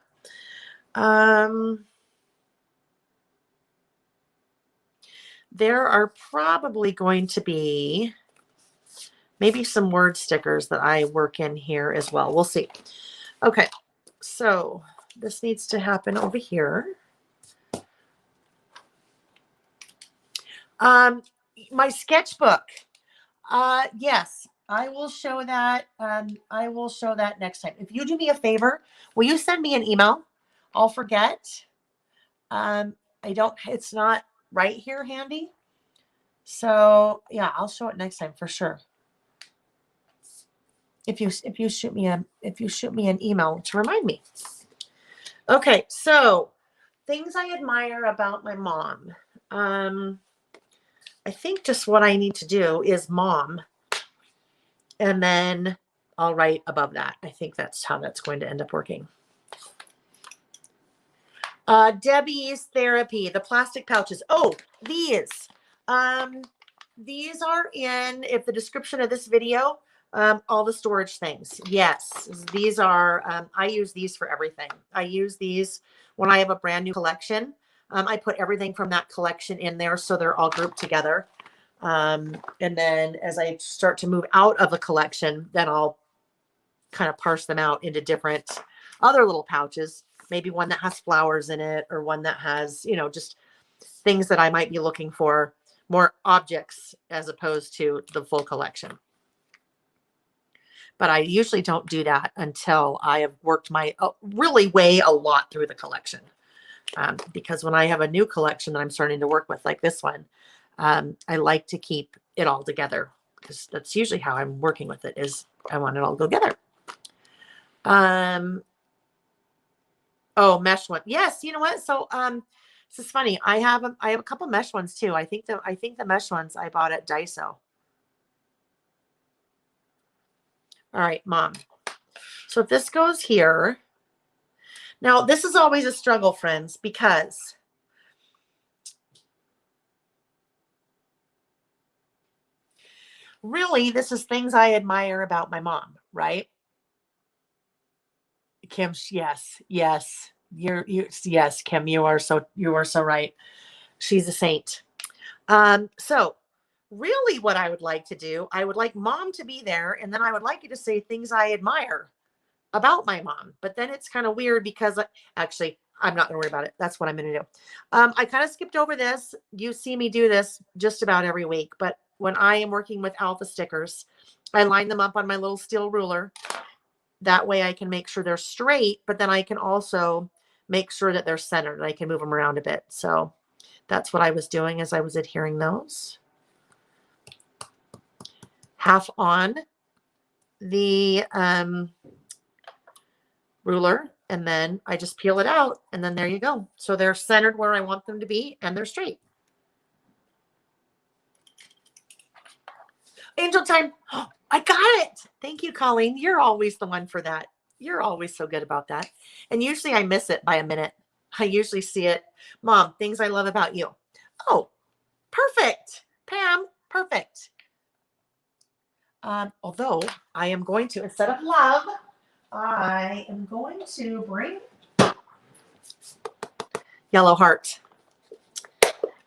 There are probably going to be maybe some word stickers that I work in here as well. We'll see. Okay, so this needs to happen over here. My sketchbook. Yes, I will show that. I will show that next time. If you do me a favor, will you send me an email? I'll forget. It's not right here handy. So yeah, I'll show it next time for sure. If you shoot me an email to remind me. Okay, so things I admire about my mom. I think just what I need to do is mom, and then I'll write above that. I think that's how that's going to end up working. Debbie's therapy, the plastic pouches. Oh, these. These are in, if the description of this video, all the storage things. Yes, these are, I use these for everything. I use these when I have a brand new collection. I put everything from that collection in there so they're all grouped together. And then as I start to move out of a collection, then I'll kind of parse them out into different other little pouches. Maybe one that has flowers in it, or one that has, you know, just things that I might be looking for, more objects as opposed to the full collection. But I usually don't do that until I have worked my really way a lot through the collection. Because when I have a new collection that I'm starting to work with, like this one, I like to keep it all together, because that's usually how I'm working with it, is I want it all together. Oh, mesh one. Yes, you know what? So this is funny. I have a couple mesh ones too. I think the mesh ones I bought at Daiso. All right, mom. So if this goes here, now this is always a struggle, friends, because really this is things I admire about my mom, right? Kim, yes, yes. Yes, Kim, you are so right. She's a saint. So really what I would like to do, I would like mom to be there, and then I would like you to say things I admire about my mom. But then it's kind of weird because actually I'm not gonna worry about it. That's what I'm gonna do. I kind of skipped over this. You see me do this just about every week, but when I am working with alpha stickers, I line them up on my little steel ruler. That way I can make sure they're straight, but then I can also make sure that they're centered, and I can move them around a bit. So that's what I was doing as I was adhering those. Half on the ruler, and then I just peel it out, and then there you go. So they're centered where I want them to be, and they're straight. Angel time. Oh, I got it. Thank you, Colleen. You're always the one for that. You're always so good about that. And usually I miss it by a minute. I usually see it. Mom, things I love about you. Oh, perfect. Pam, perfect. Although I am going to, instead of love, I am going to bring yellow heart.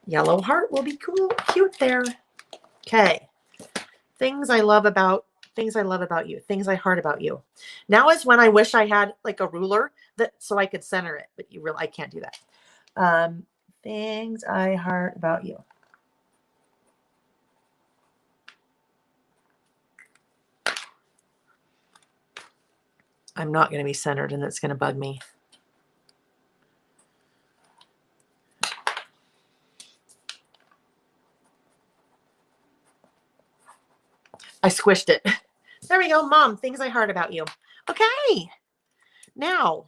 Yellow heart will be cool, cute there. Okay. Things I love about you. Things I heart about you. Now is when I wish I had like a ruler so I could center it, but I can't do that. Things I heart about you. I'm not going to be centered, and it's going to bug me. I squished it. There we go, Mom. Things I heart about you. Okay. Now,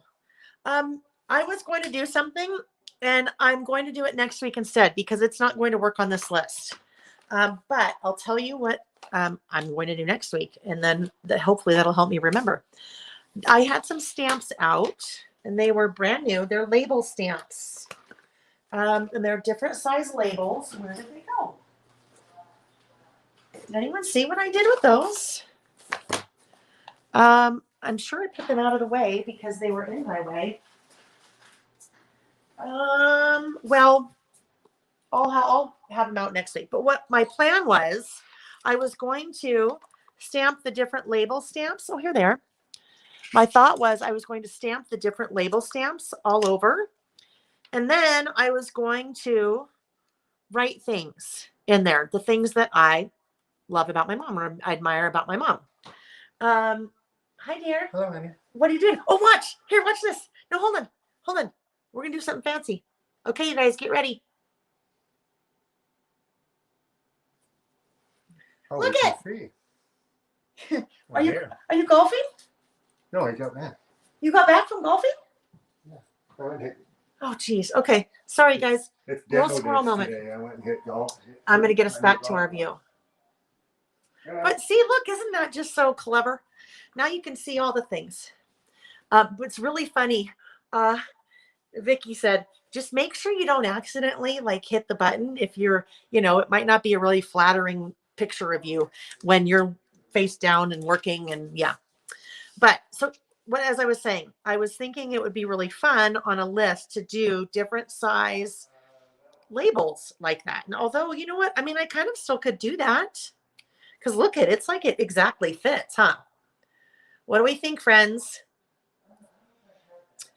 I was going to do something, and I'm going to do it next week instead because it's not going to work on this list. But I'll tell you what I'm going to do next week, and then hopefully that'll help me remember. I had some stamps out, and they were brand new. They're label stamps, and they're different size labels. Where did they go? Did anyone see what I did with those? I'm sure I put them out of the way because they were in my way. Well, I'll have them out next week. But what my plan was, I was going to stamp the different label stamps. Oh, here they are. My thought was I was going to stamp the different label stamps all over. And then I was going to write things in there, the things that I love about my mom or I admire about my mom. Hi, dear. Hello, honey. What are you doing? Oh, watch. Here, watch this. No, hold on. Hold on. We're going to do something fancy. Okay, you guys, get ready. Oh, Look we it. Free. Are you golfing? No, I got back. You got back from golfing? Yeah. I went and hit. Oh, geez. Okay. Sorry, guys. It's Little demo squirrel days moment. today. I went and hit golf. I'm going to get us back to our view. But see, look, isn't that just so clever? Now you can see all the things. It's really funny. Vicky said, just make sure you don't accidentally like hit the button if you're, it might not be a really flattering picture of you when you're face down and working and yeah. But so as I was saying, I was thinking it would be really fun on a list to do different size labels like that. And although, you know what? I mean, I kind of still could do that because look at it. It's like it exactly fits, huh? What do we think, friends?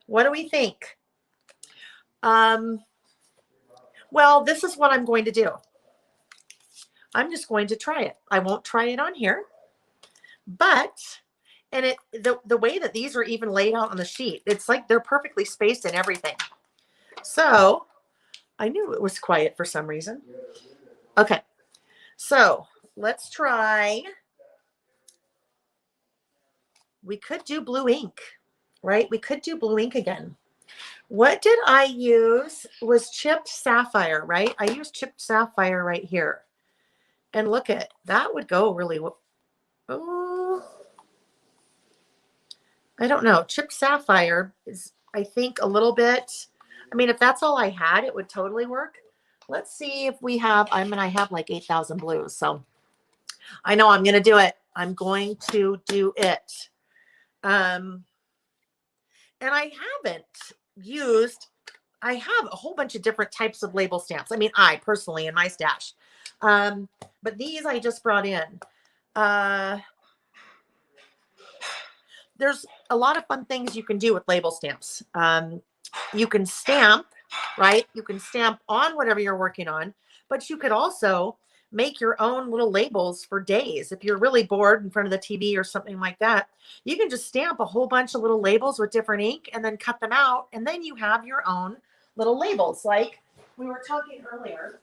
What do we think? Well, this is what I'm going to do. I'm just going to try it. I won't try it on here, but the way that these are even laid out on the sheet, it's like they're perfectly spaced and everything. So I knew it was quiet for some reason. Okay, so let's try. We could do blue ink, right? We could do blue ink again. What did I use? Was chipped sapphire, right? I used chipped sapphire right here. And look at that would go really well. Oh, I don't know. Chipped sapphire is, I think, a little bit. I mean, if that's all I had, it would totally work. Let's see if we have, I have like 8,000 blues. So I know I'm going to do it. I'm going to do it. And I haven't used, I have a whole bunch of different types of label stamps. I mean, I personally in my stash. But these I just brought in. There's a lot of fun things you can do with label stamps. You can stamp, right? You can stamp on whatever you're working on, but you could also make your own little labels for days. If you're really bored in front of the TV or something like that, you can just stamp a whole bunch of little labels with different ink and then cut them out. And then you have your own little labels. Like we were talking earlier,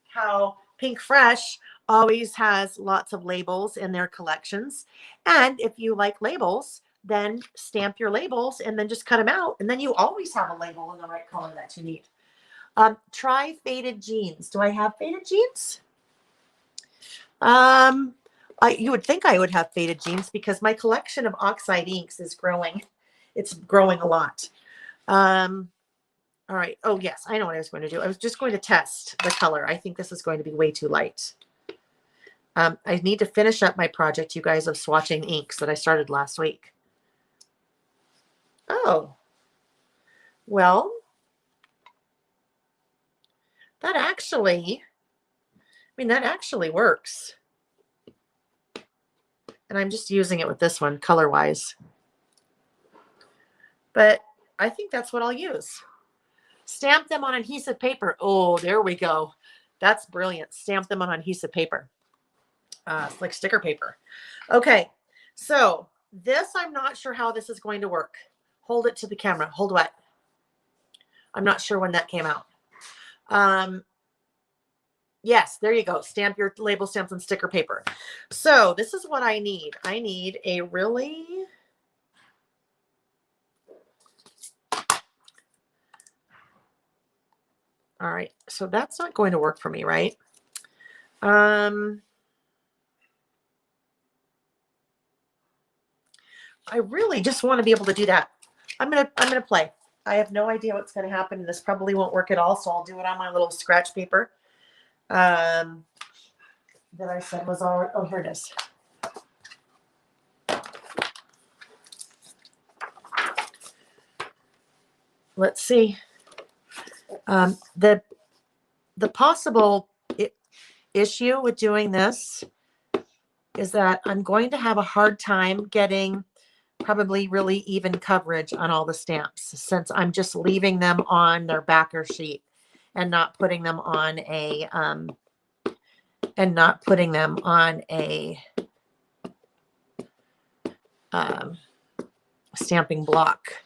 how Pink Fresh always has lots of labels in their collections. And if you like labels, then stamp your labels and then just cut them out. And then you always have a label in the right color that you need. Try faded jeans. Do I have faded jeans? You would think I would have faded jeans because my collection of oxide inks is growing. It's growing a lot. All right. Oh, yes. I know what I was going to do. I was just going to test the color. I think this is going to be way too light. I need to finish up my project, you guys, of swatching inks that I started last week. Oh, well, that actually works. And I'm just using it with this one color-wise. But I think that's what I'll use. Stamp them on adhesive paper. Oh, there we go. That's brilliant. Stamp them on adhesive paper. It's like sticker paper. Okay, so this, I'm not sure how this is going to work. Hold it to the camera. Hold what? I'm not sure when that came out. Yes, there you go. Stamp your label stamps on sticker paper. So this is what I need. I need a really... All right, so that's not going to work for me, right? I really just want to be able to do that. I'm gonna play. I have no idea what's going to happen. This probably won't work at all, so I'll do it on my little scratch paper. That I said was all. Oh, here it is. Let's see. The possible issue with doing this is that I'm going to have a hard time getting probably really even coverage on all the stamps, since I'm just leaving them on their backer sheet and not putting them on a stamping block.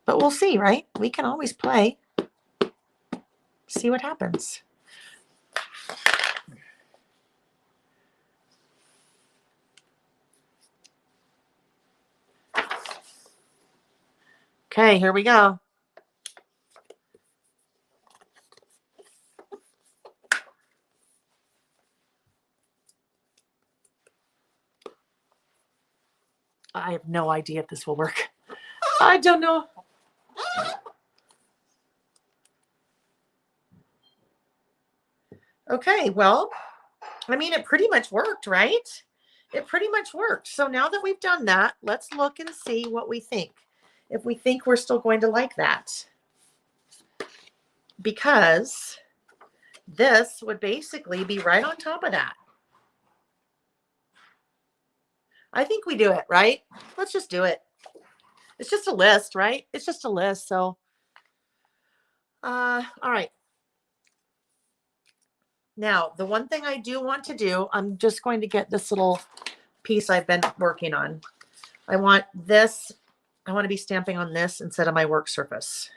But we'll see, right? We can always play. See what happens. Okay, here we go. I have no idea if this will work. I don't know. Okay, well, I mean, it pretty much worked, right? It pretty much worked. So now that we've done that, let's look and see what we think. If we think we're still going to like that. Because this would basically be right on top of that. I think we do it, right? Let's just do it. It's just a list, right? It's just a list. So, all right. Now, the one thing I do want to do, I'm just going to get this little piece I've been working on. I want this, I want to be stamping on this instead of my work surface.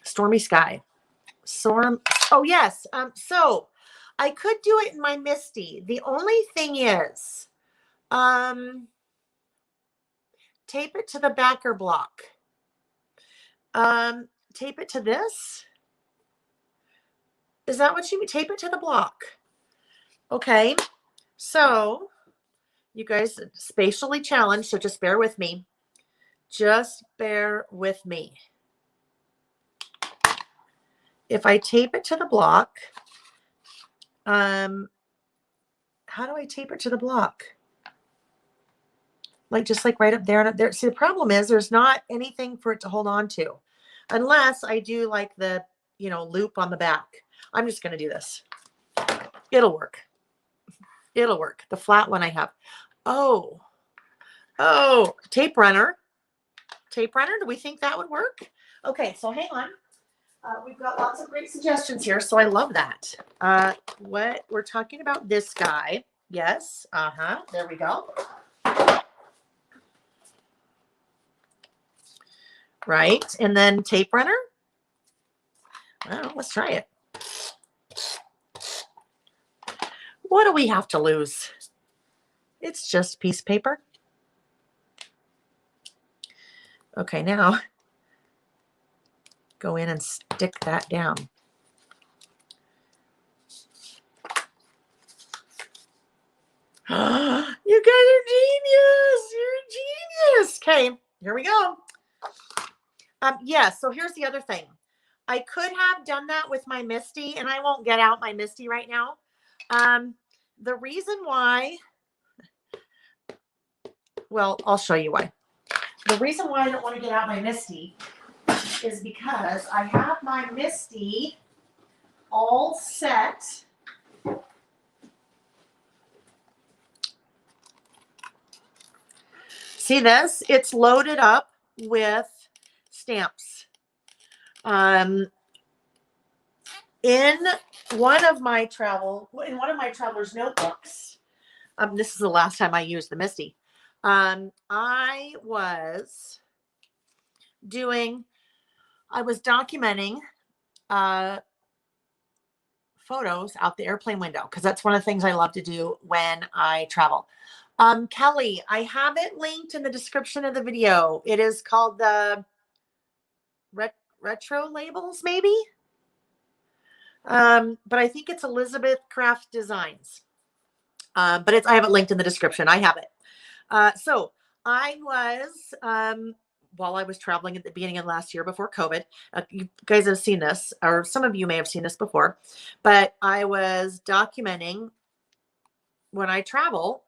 Stormy sky. Storm. Oh, yes. So I could do it in my Misty. The only thing is, tape it to the backer block. Tape it to this. Is that what you mean? Tape it to the block. Okay. So you guys spatially challenged, so just bear with me. Just bear with me. If I tape it to the block, how do I tape it to the block? Like just like right up there and up there. See, the problem is there's not anything for it to hold on to, unless I do like the, you know, loop on the back. I'm just going to do this. It'll work. It'll work. The flat one I have. Oh, tape runner. Tape runner. Do we think that would work? Okay, so hang on. We've got lots of great suggestions here, so I love that. What we're talking about, this guy. Yes. There we go. Right. And then tape runner. Well, let's try it. What do we have to lose? It's just piece of paper. Okay, now go in and stick that down. You guys are genius. You're a genius. Okay, here we go. Yeah, so here's the other thing. I could have done that with my Misty, and I won't get out my Misty right now. the reason why, well, I'll show you why. The reason why I don't want to get out my Misty is because I have my Misty all set. See this? It's loaded up with stamps. In one of my traveler's notebooks, this is the last time I used the Misty. I was documenting photos out the airplane window because that's one of the things I love to do when I travel. Kelly, I have it linked in the description of the video. It is called the retro labels, maybe. But I think it's Elizabeth Craft Designs. But I have it linked in the description. I have it. So I was, while I was traveling at the beginning of last year before COVID, you guys have seen this, or some of you may have seen this before, but I was documenting when I travel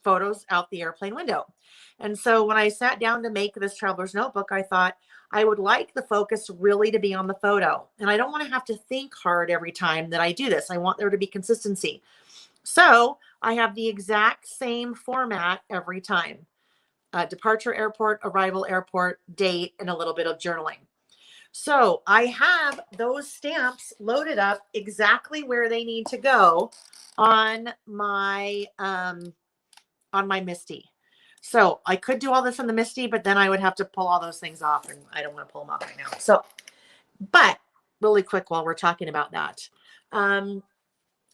photos out the airplane window. And so when I sat down to make this traveler's notebook, I thought I would like the focus really to be on the photo. And I don't want to have to think hard every time that I do this. I want there to be consistency. So I have the exact same format every time. Departure airport, arrival airport, date, and a little bit of journaling. So I have those stamps loaded up exactly where they need to go on my Misty. So I could do all this on the Misty, but then I would have to pull all those things off, and I don't want to pull them off right now. So, but really quick while we're talking about that.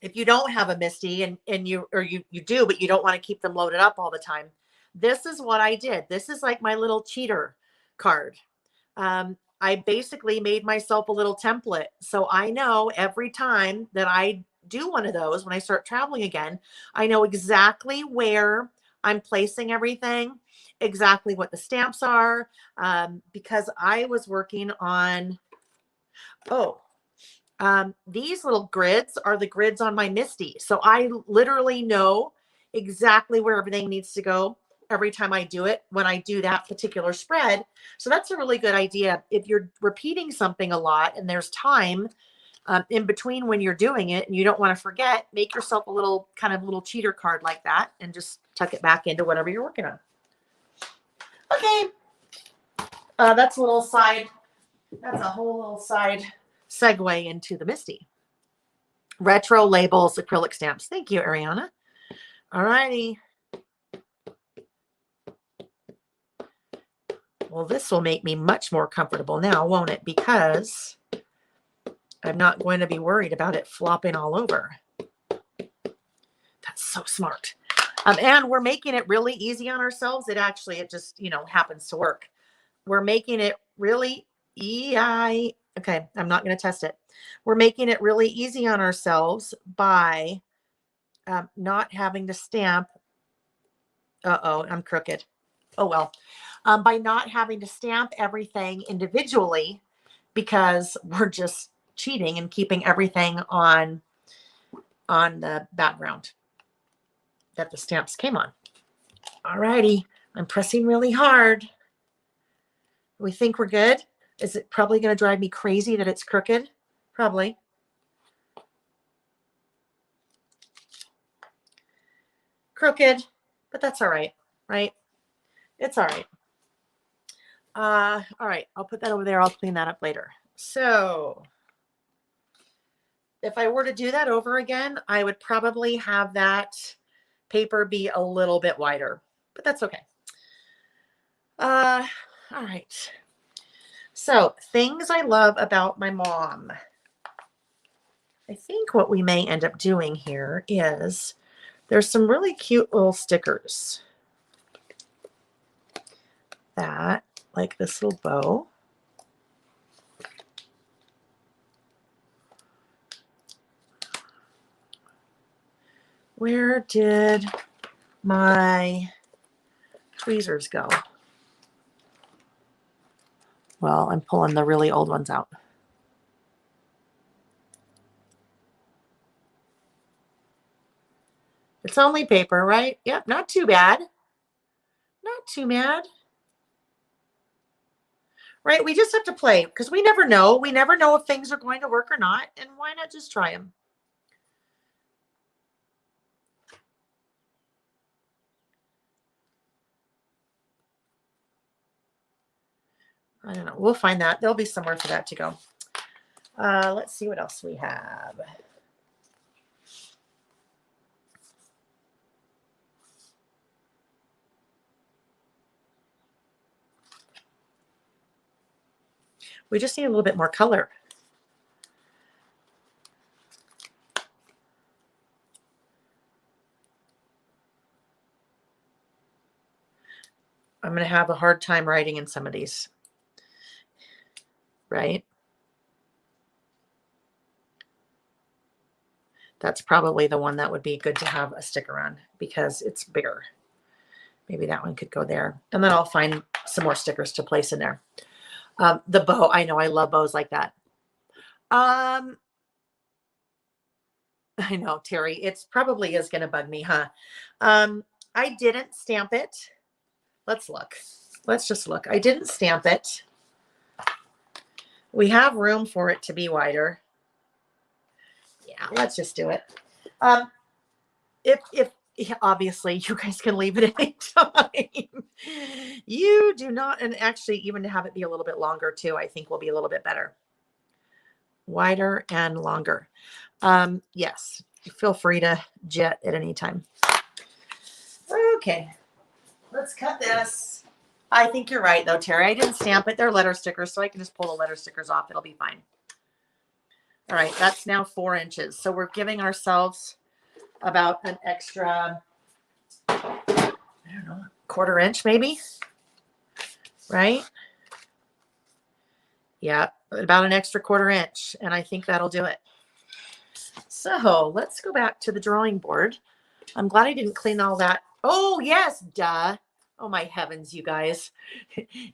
If you don't have a Misty and you do, but you don't want to keep them loaded up all the time, this is what I did. This is like my little cheater card. I basically made myself a little template. So I know every time that I do one of those, when I start traveling again, I know exactly where I'm placing everything, exactly what the stamps are, because I was working on, these little grids are the grids on my Misty. So I literally know exactly where everything needs to go every time I do it when I do that particular spread. So that's a really good idea. If you're repeating something a lot and there's time in between when you're doing it and you don't want to forget, make yourself a little cheater card like that and just tuck it back into whatever you're working on. Okay. That's a whole little side segue into the Misty. Retro labels, acrylic stamps. Thank you, Ariana. All righty. Well, this will make me much more comfortable now, won't it? Because I'm not going to be worried about it flopping all over. That's so smart. And we're making it really easy on ourselves. It just, happens to work. We're making it really okay, I'm not going to test it. We're making it really easy on ourselves by not having to stamp. I'm crooked. Oh, well. By not having to stamp everything individually because we're just cheating and keeping everything on the background that the stamps came on. All righty. I'm pressing really hard. We think we're good. Is it probably going to drive me crazy that it's crooked? Probably. Crooked, but that's all right, right? It's all right. All right, I'll put that over there. I'll clean that up later. So if I were to do that over again, I would probably have that paper be a little bit wider, but that's okay. All right. So things I love about my mom. I think what we may end up doing here is there's some really cute little stickers that, like this little bow. Where did my tweezers go? Well, I'm pulling the really old ones out. It's only paper, right? Yep, not too bad. Not too bad. Right? We just have to play because we never know. We never know if things are going to work or not. And why not just try them? I don't know. We'll find that. There'll be somewhere for that to go. Let's see what else we have. We just need a little bit more color. I'm going to have a hard time writing in some of these. Right? That's probably the one that would be good to have a sticker on because it's bigger. Maybe that one could go there. And then I'll find some more stickers to place in there. The bow, I know I love bows like that. I know, Terry, it's probably is going to bug me, huh? I didn't stamp it. Let's look. Let's just look. I didn't stamp it. We have room for it to be wider. Yeah, let's just do it. If obviously you guys can leave it any time. You do not, and actually even to have it be a little bit longer too, I think will be a little bit better. Wider and longer. Yes, feel free to jet at any time. Okay, let's cut this. I think you're right though, Terry. I didn't stamp it. They're letter stickers, so I can just pull the letter stickers off. It'll be fine. All right, that's now 4 inches. So we're giving ourselves about an extra, I don't know, 1/4 inch maybe, right? Yeah, about an extra 1/4 inch. And I think that'll do it. So let's go back to the drawing board. I'm glad I didn't clean all that. Oh, yes, duh. Oh, my heavens, you guys.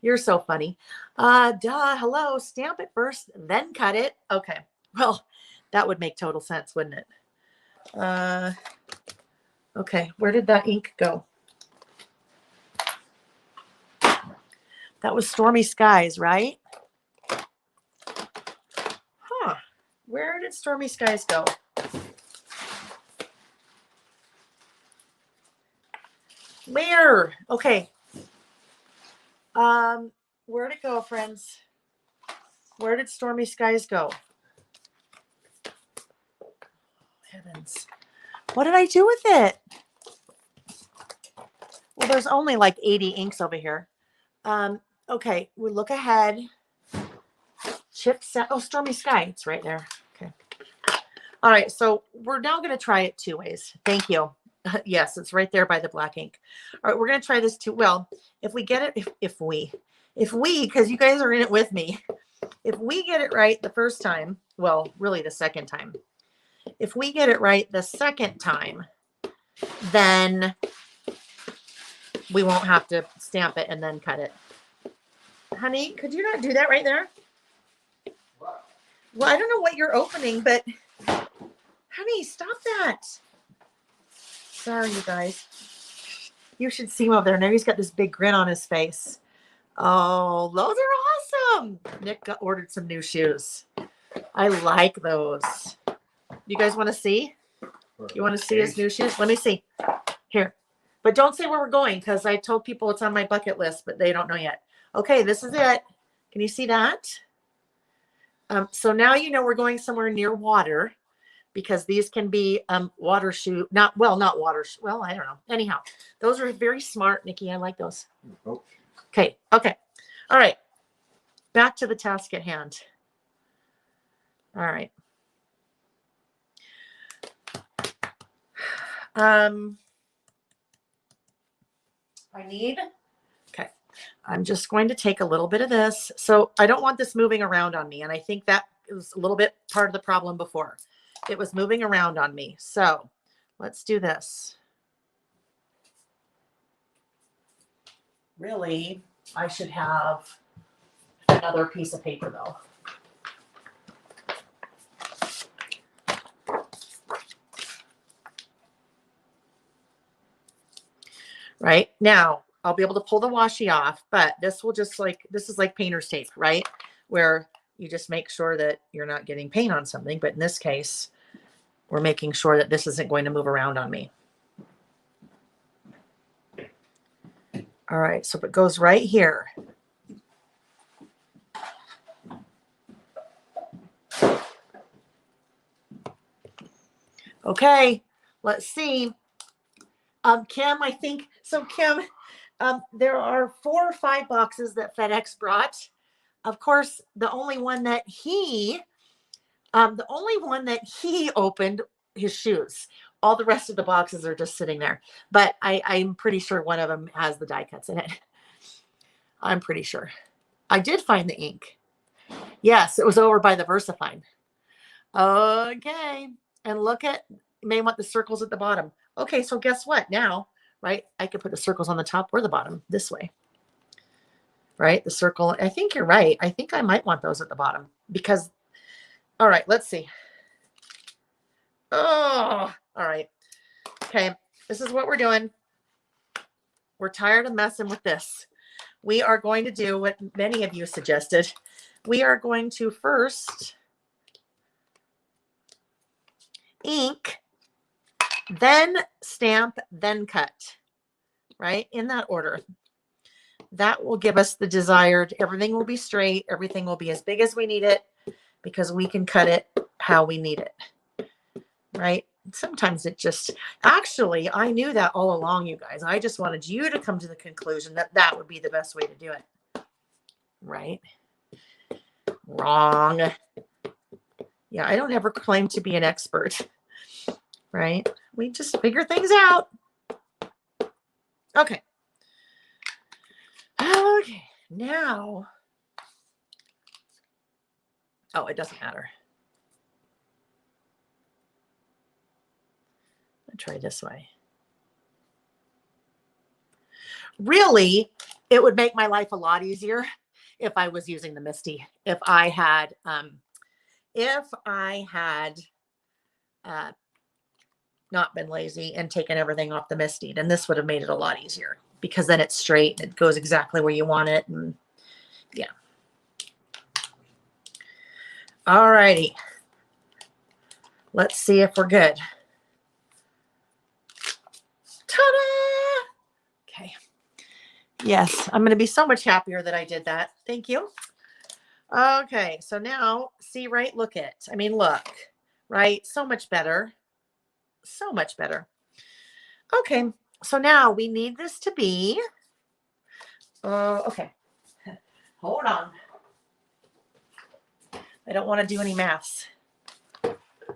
You're so funny. Duh, hello, stamp it first, then cut it. Okay, well, that would make total sense, wouldn't it? Okay, where did that ink go? That was Stormy Skies, right? Huh, where did Stormy Skies go? Where? Okay. Where'd it go, friends? Where did Stormy Skies go? Heavens. What did I do with it? Well, there's only like 80 inks over here. Okay, we look ahead. Chip set. Oh, Stormy Sky. It's right there. Okay. All right, so we're now going to try it 2 ways. Thank you. Yes, it's right there by the black ink. All right, we're going to try this too. Well, if we get it, if we, because you guys are in it with me, if we get it right the first time, well, really the second time, if we get it right the second time, then we won't have to stamp it and then cut it. Honey, could you not do that right there? What? Well, I don't know what you're opening, but honey, stop that. Sorry, you guys. You should see him over there. Now he's got this big grin on his face. Oh, those are awesome. Nick ordered some new shoes. I like those. You guys want to see? You want to see his new shoes? Let me see. Here. But don't say where we're going because I told people it's on my bucket list, but they don't know yet. Okay, this is it. Can you see that? So now you know we're going somewhere near water because these can be water shoe. Not water. Well, I don't know. Anyhow, those are very smart, Nikki. I like those. Oh. Okay. Okay. All right. Back to the task at hand. All right. Okay. I'm just going to take a little bit of this. So I don't want this moving around on me. And I think that was a little bit part of the problem before. It was moving around on me. So let's do this. Really, I should have another piece of paper though. right? Now, I'll be able to pull the washi off, but this will just this is like painter's tape, right? Where you just make sure that you're not getting paint on something. But in this case, we're making sure that this isn't going to move around on me. All right, so it goes right here. Okay, let's see. Kim, I think, so Kim, there are 4 or 5 boxes that FedEx brought. Of course, the only one that he opened his shoes. All the rest of the boxes are just sitting there. But I'm pretty sure one of them has the die cuts in it. I'm pretty sure. I did find the ink. Yes, it was over by the VersaFine. Okay. And look at, you may want the circles at the bottom. Okay, so guess what? Now, right, I could put the circles on the top or the bottom this way. Right, the circle. I think you're right. I think I might want those at the bottom because, all right, let's see. Oh, all right. Okay, this is what we're doing. We're tired of messing with this. We are going to do what many of you suggested. We are going to first ink, then stamp, then cut, right? In that order. That will give us the desired, everything will be straight, everything will be as big as we need it because we can cut it how we need it, right? Sometimes it just, actually, I knew that all along, you guys. I just wanted you to come to the conclusion that that would be the best way to do it, right? Wrong. Yeah, I don't ever claim to be an expert, right? We just figure things out. Okay. Okay, now, oh, it doesn't matter. I'll try this way. Really, it would make my life a lot easier if I was using the Misty. If I had not been lazy and taken everything off the Misty, then this would have made it a lot easier because then it's straight and it goes exactly where you want it. And yeah. All righty. Let's see if we're good. Ta-da! Okay. Yes, I'm going to be so much happier that I did that. Thank you. Okay, so now, see, right, look, right? So much better. So much better. Okay, so now we need this to be, okay, hold on. I don't want to do any maths.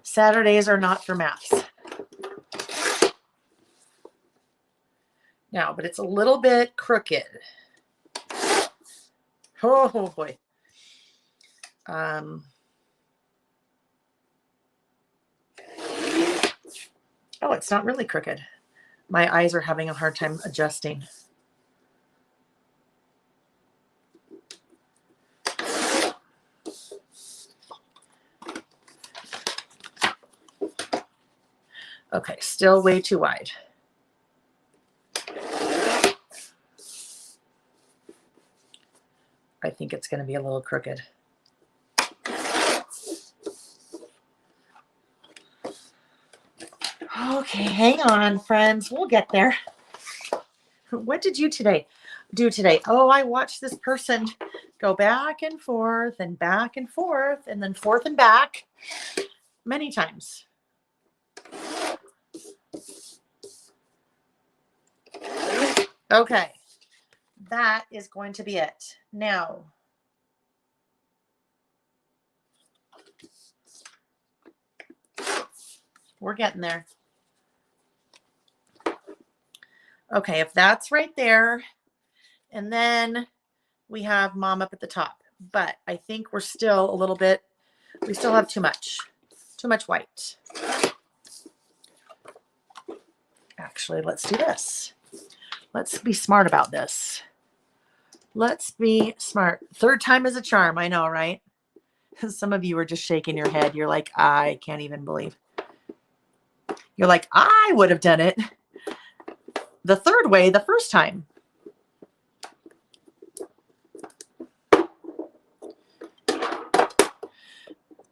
Saturdays are not for maths. Now, but it's a little bit crooked. Oh boy. Oh, it's not really crooked. My eyes are having a hard time adjusting. Okay, still way too wide. I think it's going to be a little crooked. Okay, hang on, friends. We'll get there. What did you do today? Oh, I watched this person go back and forth and back and forth and then forth and back many times. Okay, that is going to be it. Now, we're getting there. Okay, if that's right there, and then we have mom up at the top, but I think we're still a little bit, we still have too much white. Actually, let's do this. Let's be smart about this. Let's be smart. Third time is a charm. I know, right? Some of you are just shaking your head. You're like, I can't even believe. You're like, I would have done it. the third way the first time.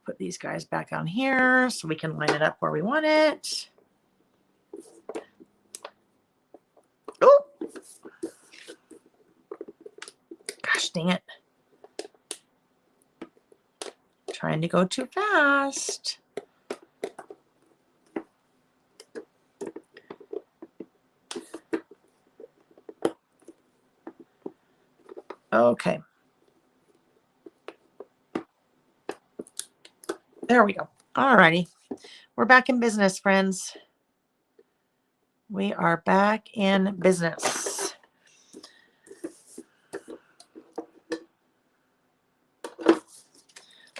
Put these guys back on here so we can line it up where we want it. Oh, gosh dang it. Trying to go too fast. Okay. There we go. All righty. We're back in business, friends. We are back in business.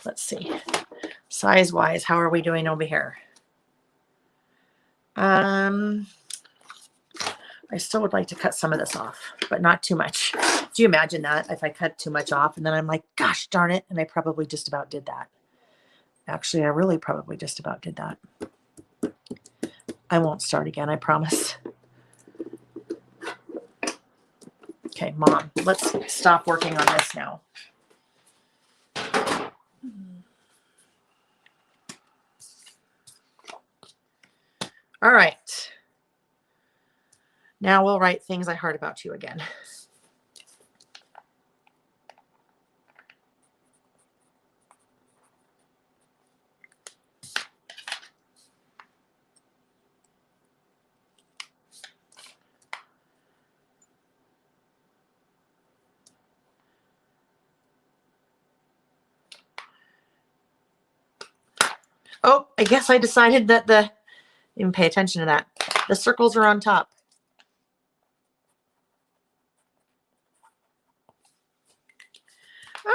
Let's see. Size-wise, how are we doing over here? I still would like to cut some of this off, but not too much. Do you imagine that if I cut too much off and then I'm like, gosh darn it, and I probably just about did that. Actually, I really probably just about did that. I won't start again, I promise. Okay, Mom, let's stop working on this now. All right. Now we'll write things I heard about you again. Oh, I guess I decided that didn't pay attention to that. The circles are on top.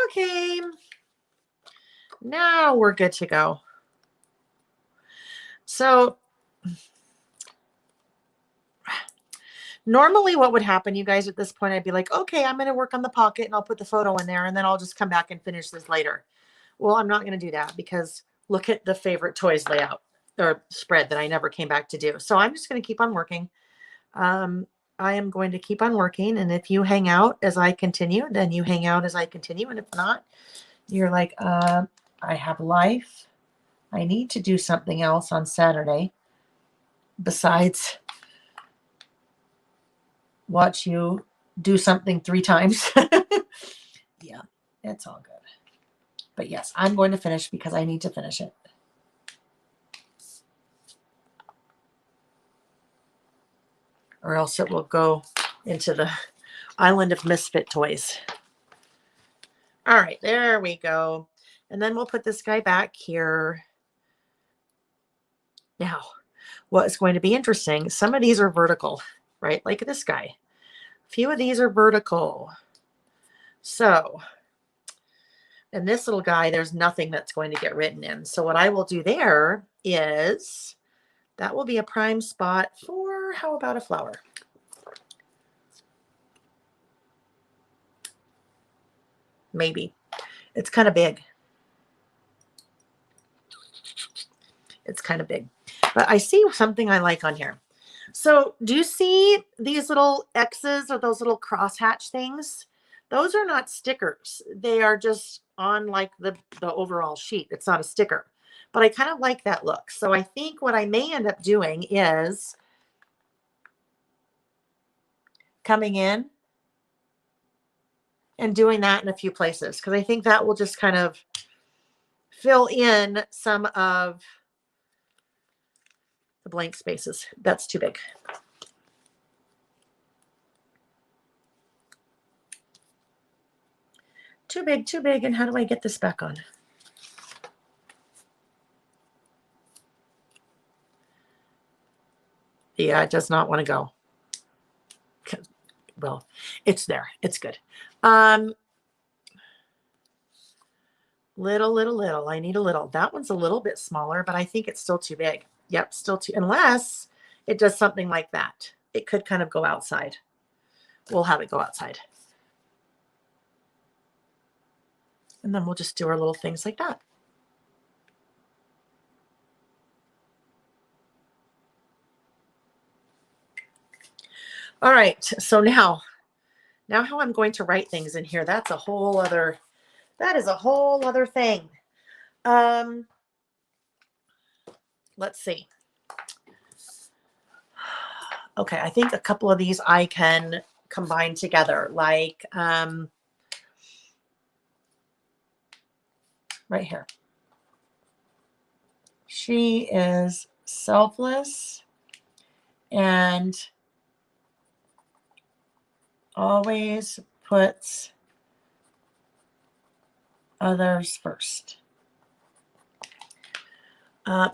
Okay. Now we're good to go. So normally what would happen, you guys, at this point, I'd be like, okay, I'm going to work on the pocket and I'll put the photo in there and then I'll just come back and finish this later. Well, I'm not going to do that because look at the favorite toys layout or spread that I never came back to do. So I'm just going to keep on working. I am going to keep on working. And if you hang out as I continue, then you hang out as I continue. And if not, you're like, I have life. I need to do something else on Saturday besides watch you do something 3 times. Yeah, it's all good. But yes, I'm going to finish because I need to finish it. Or else it will go into the island of misfit toys. All right, there we go. And then we'll put this guy back here. Now, what is going to be interesting, some of these are vertical, right? Like this guy. A few of these are vertical. So, and this little guy, there's nothing that's going to get written in. So what I will do there is, that will be a prime spot for, how about a flower? Maybe. It's kind of big. It's kind of big. But I see something I like on here. So do you see these little X's or those little crosshatch things? Those are not stickers. They are just on like the overall sheet. It's not a sticker. But I kind of like that look. So I think what I may end up doing is coming in and doing that in a few places, because I think that will just kind of fill in some of the blank spaces. That's too big. Too big, too big. And how do I get this back on? Yeah, it does not want to go. Well, it's there. It's good. Little. I need a little. That one's a little bit smaller, but I think it's still too big. Yep, still too, unless it does something like that. It could kind of go outside. We'll have it go outside. And then we'll just do our little things like that. All right. So now how I'm going to write things in here, that is a whole other thing. Let's see. Okay, I think a couple of these I can combine together, like right here. She is selfless and always puts others first.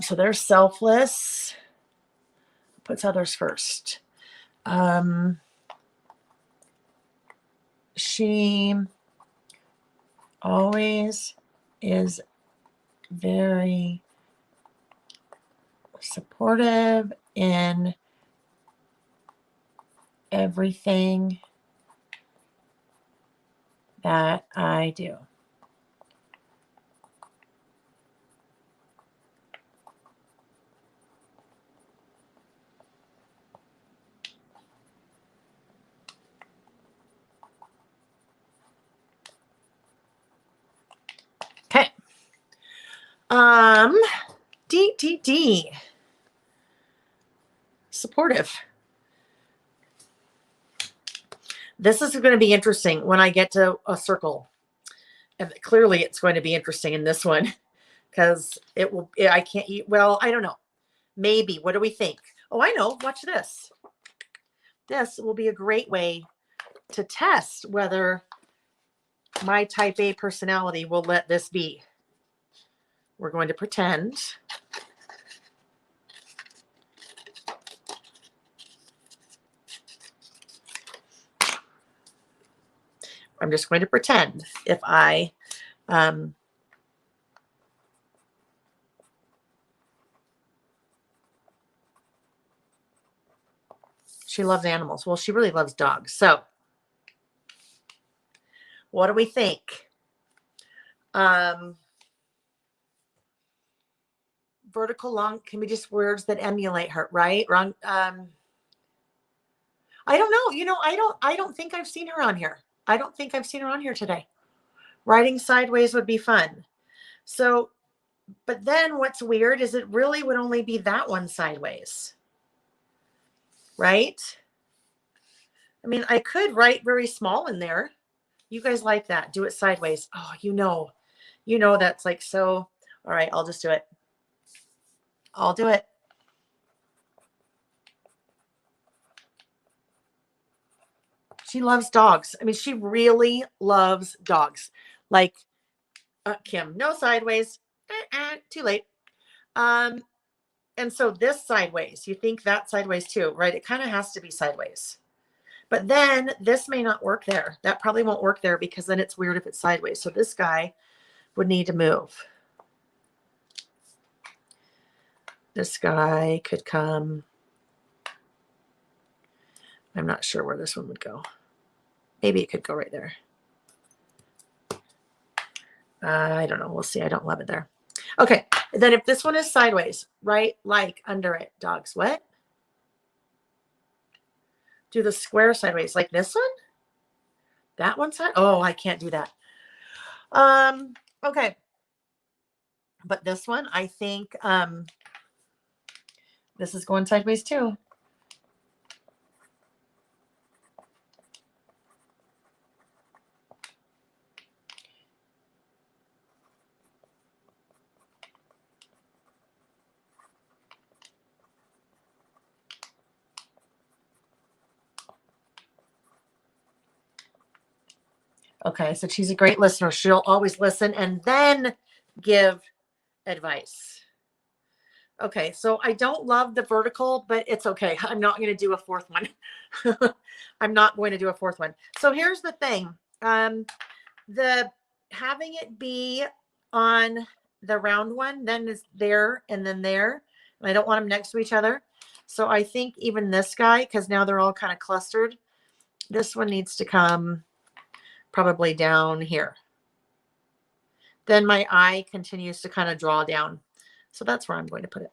So they're selfless, puts others first. She always is very supportive in everything that I do. Okay. D. Supportive. This is going to be interesting when I get to a circle. And clearly it's going to be interesting in this one because I can't eat. Well, I don't know. Maybe. What do we think? Oh, I know. Watch this. This will be a great way to test whether my type A personality will let this be. We're going to pretend. I'm just going to pretend if I she loves animals. Well, she really loves dogs. So what do we think? Vertical long can be just words that emulate her, right? Wrong. I don't know. I don't think I've seen her on here. I don't think I've seen her on here today. Writing sideways would be fun. So, but then what's weird is it really would only be that one sideways, right? I mean, I could write very small in there. You guys like that. Do it sideways. Oh, that's like so. All right, I'll just do it. I'll do it. She loves dogs. I mean, she really loves dogs. Like Kim, no sideways. Too late. And so this sideways, you think that sideways too, right? It kind of has to be sideways. But then this may not work there. That probably won't work there because then it's weird if it's sideways. So this guy would need to move. This guy could come. I'm not sure where this one would go. Maybe it could go right there. I don't know. We'll see. I don't love it there. Okay. Then if this one is sideways, right? Like under it, dogs. What? Do the square sideways like this one? That one side? Oh, I can't do that. Okay. But this one, I think this is going sideways too. Okay, so she's a great listener. She'll always listen and then give advice. Okay, so I don't love the vertical, but it's okay. I'm not going to do a fourth one. I'm not going to do a fourth one. So here's the thing. The having it be on the round one, then is there and then there. And I don't want them next to each other. So I think even this guy, because now they're all kind of clustered, this one needs to come probably down here. Then my eye continues to kind of draw down. So that's where I'm going to put it.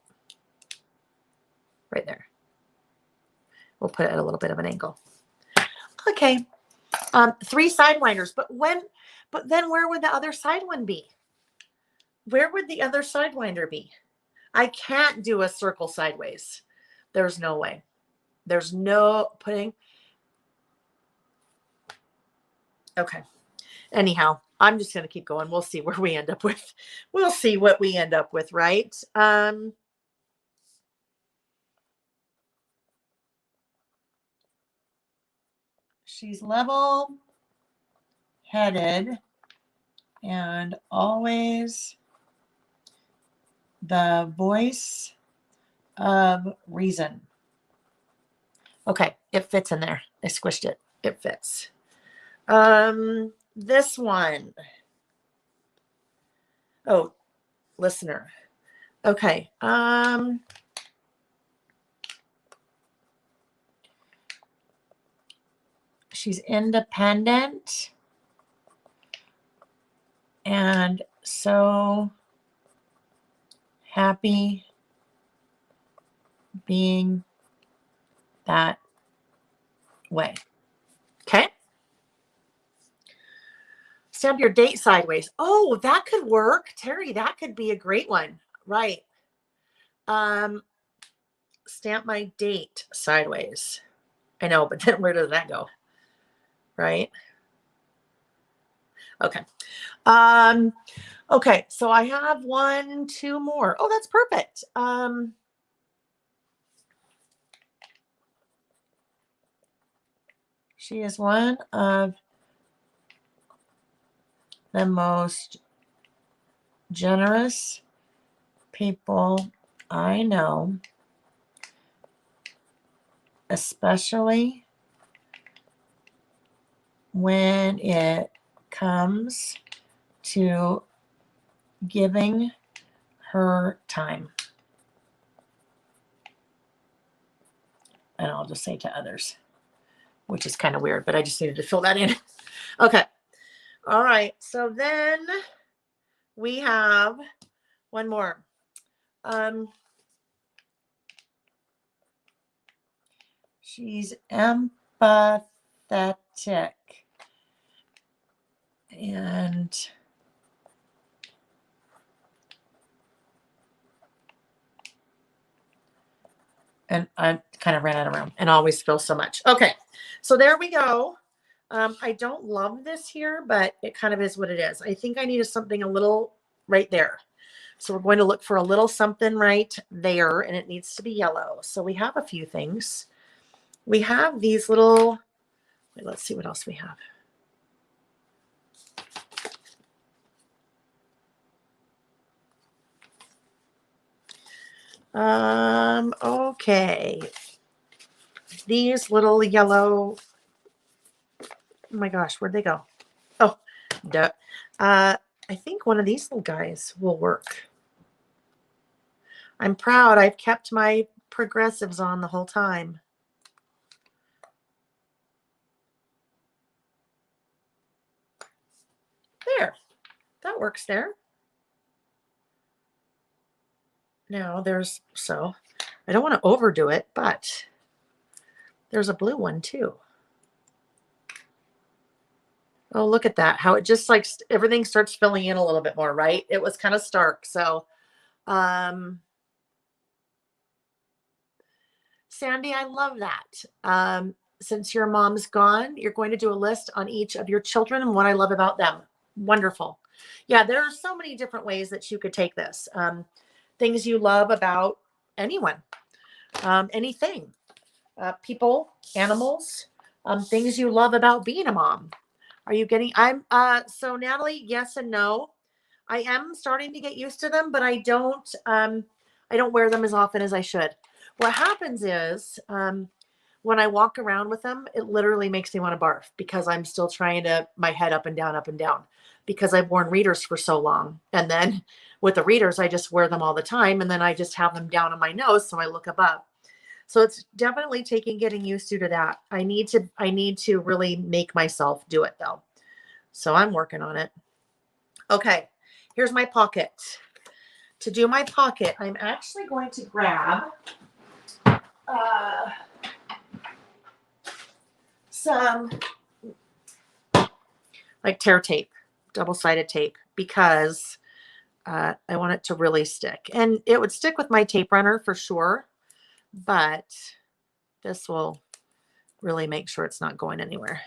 Right there. We'll put it at a little bit of an angle. Okay. 3 sidewinders, but then where would the other side one be? Where would the other sidewinder be? I can't do a circle sideways. There's no way. There's no putting. Okay. Anyhow, I'm just going to keep going. We'll see where we end up with. We'll see what we end up with, right? She's level-headed and always the voice of reason. Okay, it fits in there. I squished it. It fits. This one. Oh, listener. Okay. She's independent and so happy being that way. Okay. Stamp your date sideways. Oh, that could work. Terry, that could be a great one. Right. Stamp my date sideways. I know, but then where does that go? Right. Okay. Okay, so I have 1, 2 more. Oh, that's perfect. She is one of the most generous people I know, especially when it comes to giving her time. And I'll just say to others, which is kind of weird, but I just needed to fill that in. Okay. All right. So then we have one more. She's empathetic and I kind of ran out of room and always spill so much. Okay, so there we go. I don't love this here, but it kind of is what it is. I think I needed something a little right there. So we're going to look for a little something right there, and it needs to be yellow. So we have a few things. We have these little, wait, let's see what else we have. Okay. These little yellow, oh my gosh, where'd they go? Oh, duh. I think one of these little guys will work. I'm proud. I've kept my progressives on the whole time. There. That works there. Now there's, so I don't want to overdo it, but there's a blue one too. Oh, look at that. How it just like everything starts filling in a little bit more, right? It was kind of stark. So, Sandy, I love that. Since your mom's gone, you're going to do a list on each of your children and what I love about them. Wonderful. Yeah, there are so many different ways that you could take this. Things you love about anyone, anything, people, animals, things you love about being a mom. Are you getting, so Natalie, yes and no. I am starting to get used to them, but I don't wear them as often as I should. What happens is, when I walk around with them, it literally makes me want to barf because I'm still trying to, my head up and down because I've worn readers for so long. And then with the readers, I just wear them all the time. And then I just have them down on my nose. So I look above. So it's definitely getting used to that. I need to really make myself do it though. So I'm working on it. Okay. Here's my pocket. To do my pocket, I'm actually going to grab, some like tear tape, double-sided tape, because I want it to really stick. And it would stick with my tape runner for sure, but this will really make sure it's not going anywhere.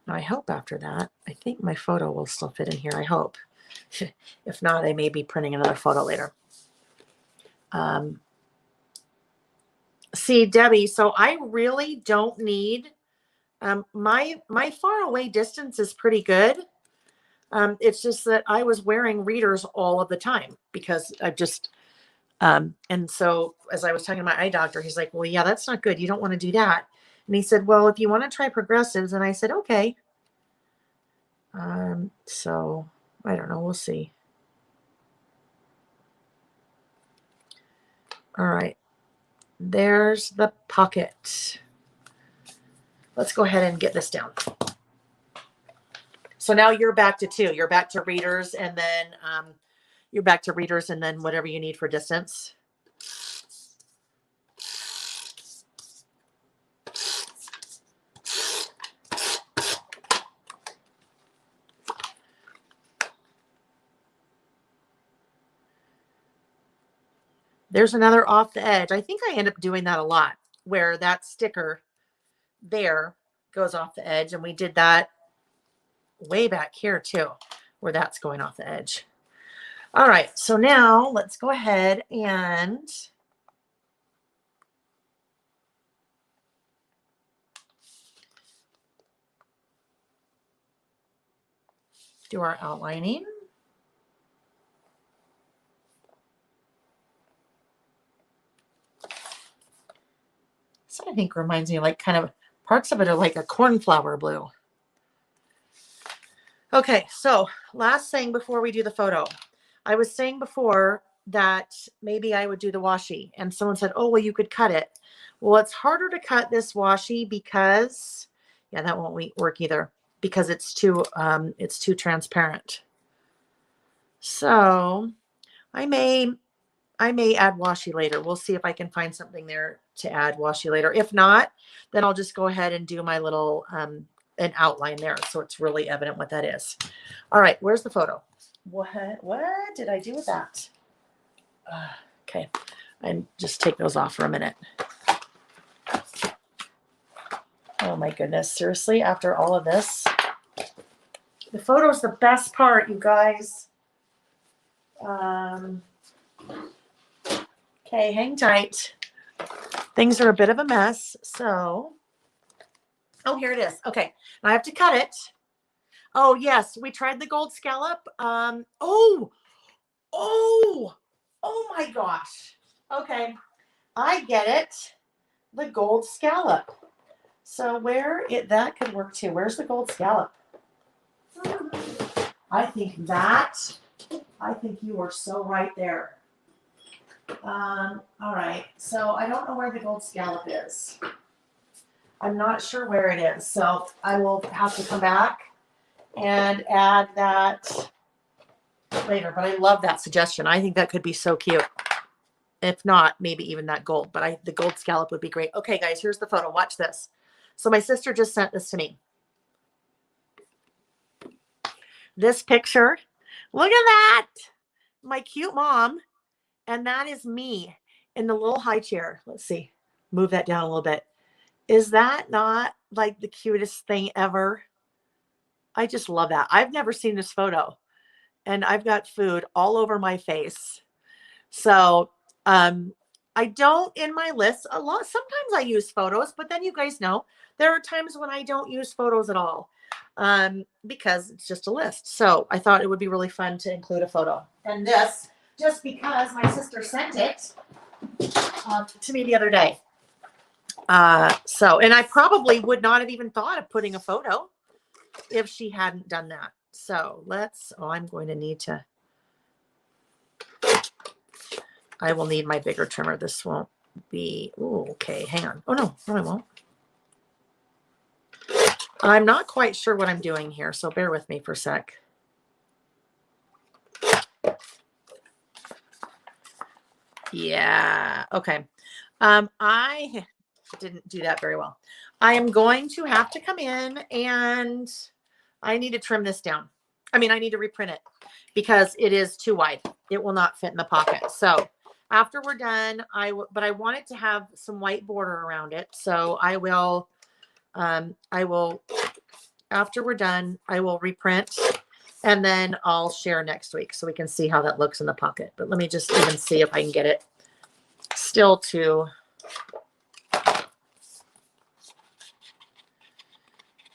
Now I hope after that, I think my photo will still fit in here. I hope. If not, I may be printing another photo later. See, Debbie, so I really don't need, my far away distance is pretty good. It's just that I was wearing readers all of the time because I just, and so as I was talking to my eye doctor, he's like, well, yeah, that's not good. You don't want to do that. And he said, well, if you want to try progressives, and I said, okay. So I don't know. We'll see. All right. There's the pocket. Let's go ahead and get this down. So now you're back to 2. You're back to readers, and then you're back to readers, and then whatever you need for distance. There's another off the edge. I think I end up doing that a lot, where that sticker there goes off the edge, and we did that way back here too, where that's going off the edge. All right, so now let's go ahead and do our outlining. So I think reminds me, like, kind of parts of it are like a cornflower blue. Okay, so last thing before we do the photo. I was saying before that maybe I would do the washi, and someone said, oh, well, you could cut it. Well, it's harder to cut this washi because, yeah, that won't work either, because it's too transparent. So I may add washi later. We'll see if I can find something there to add washi later. If not, then I'll just go ahead and do my little an outline there, so it's really evident what that is. All right, where's the photo? What did I do with that? Okay, and just take those off for a minute. Oh my goodness, seriously, after all of this? The photo is the best part, you guys. Okay, hang tight. Things are a bit of a mess, so. Oh, here it is. Okay, I have to cut it. Oh, yes, we tried the gold scallop. Oh my gosh. Okay, I get it. The gold scallop. So that could work too. Where's the gold scallop? I think you are so right there. All right, so I don't know where the gold scallop is. I'm not sure where it is, so I will have to come back and add that later. But I love that suggestion. I think that could be so cute. If not, maybe even that gold, but the gold scallop would be great. Okay, guys, here's the photo. Watch this. So my sister just sent this to me. This picture, look at that. My cute mom, and that is me in the little high chair. Let's see, move that down a little bit. Is that not like the cutest thing ever? I just love that. I've never seen this photo, and I've got food all over my face. So I don't in my list a lot. Sometimes I use photos, but then you guys know there are times when I don't use photos at all because it's just a list. So I thought it would be really fun to include a photo. And this, just because my sister sent it to me the other day. And I probably would not have even thought of putting a photo if she hadn't done that. So I'm going to need to, I will need my bigger trimmer. This won't be, okay, hang on. Oh, no, I won't. I'm not quite sure what I'm doing here, so bear with me for a sec. Yeah, okay. didn't do that very well. I am going to have to come in and I need to trim this down. I mean, I need to reprint it because it is too wide. It will not fit in the pocket. So after we're done, but I want it to have some white border around it. So I will, after we're done, I will reprint and then I'll share next week so we can see how that looks in the pocket. But let me just even see if I can get it still to,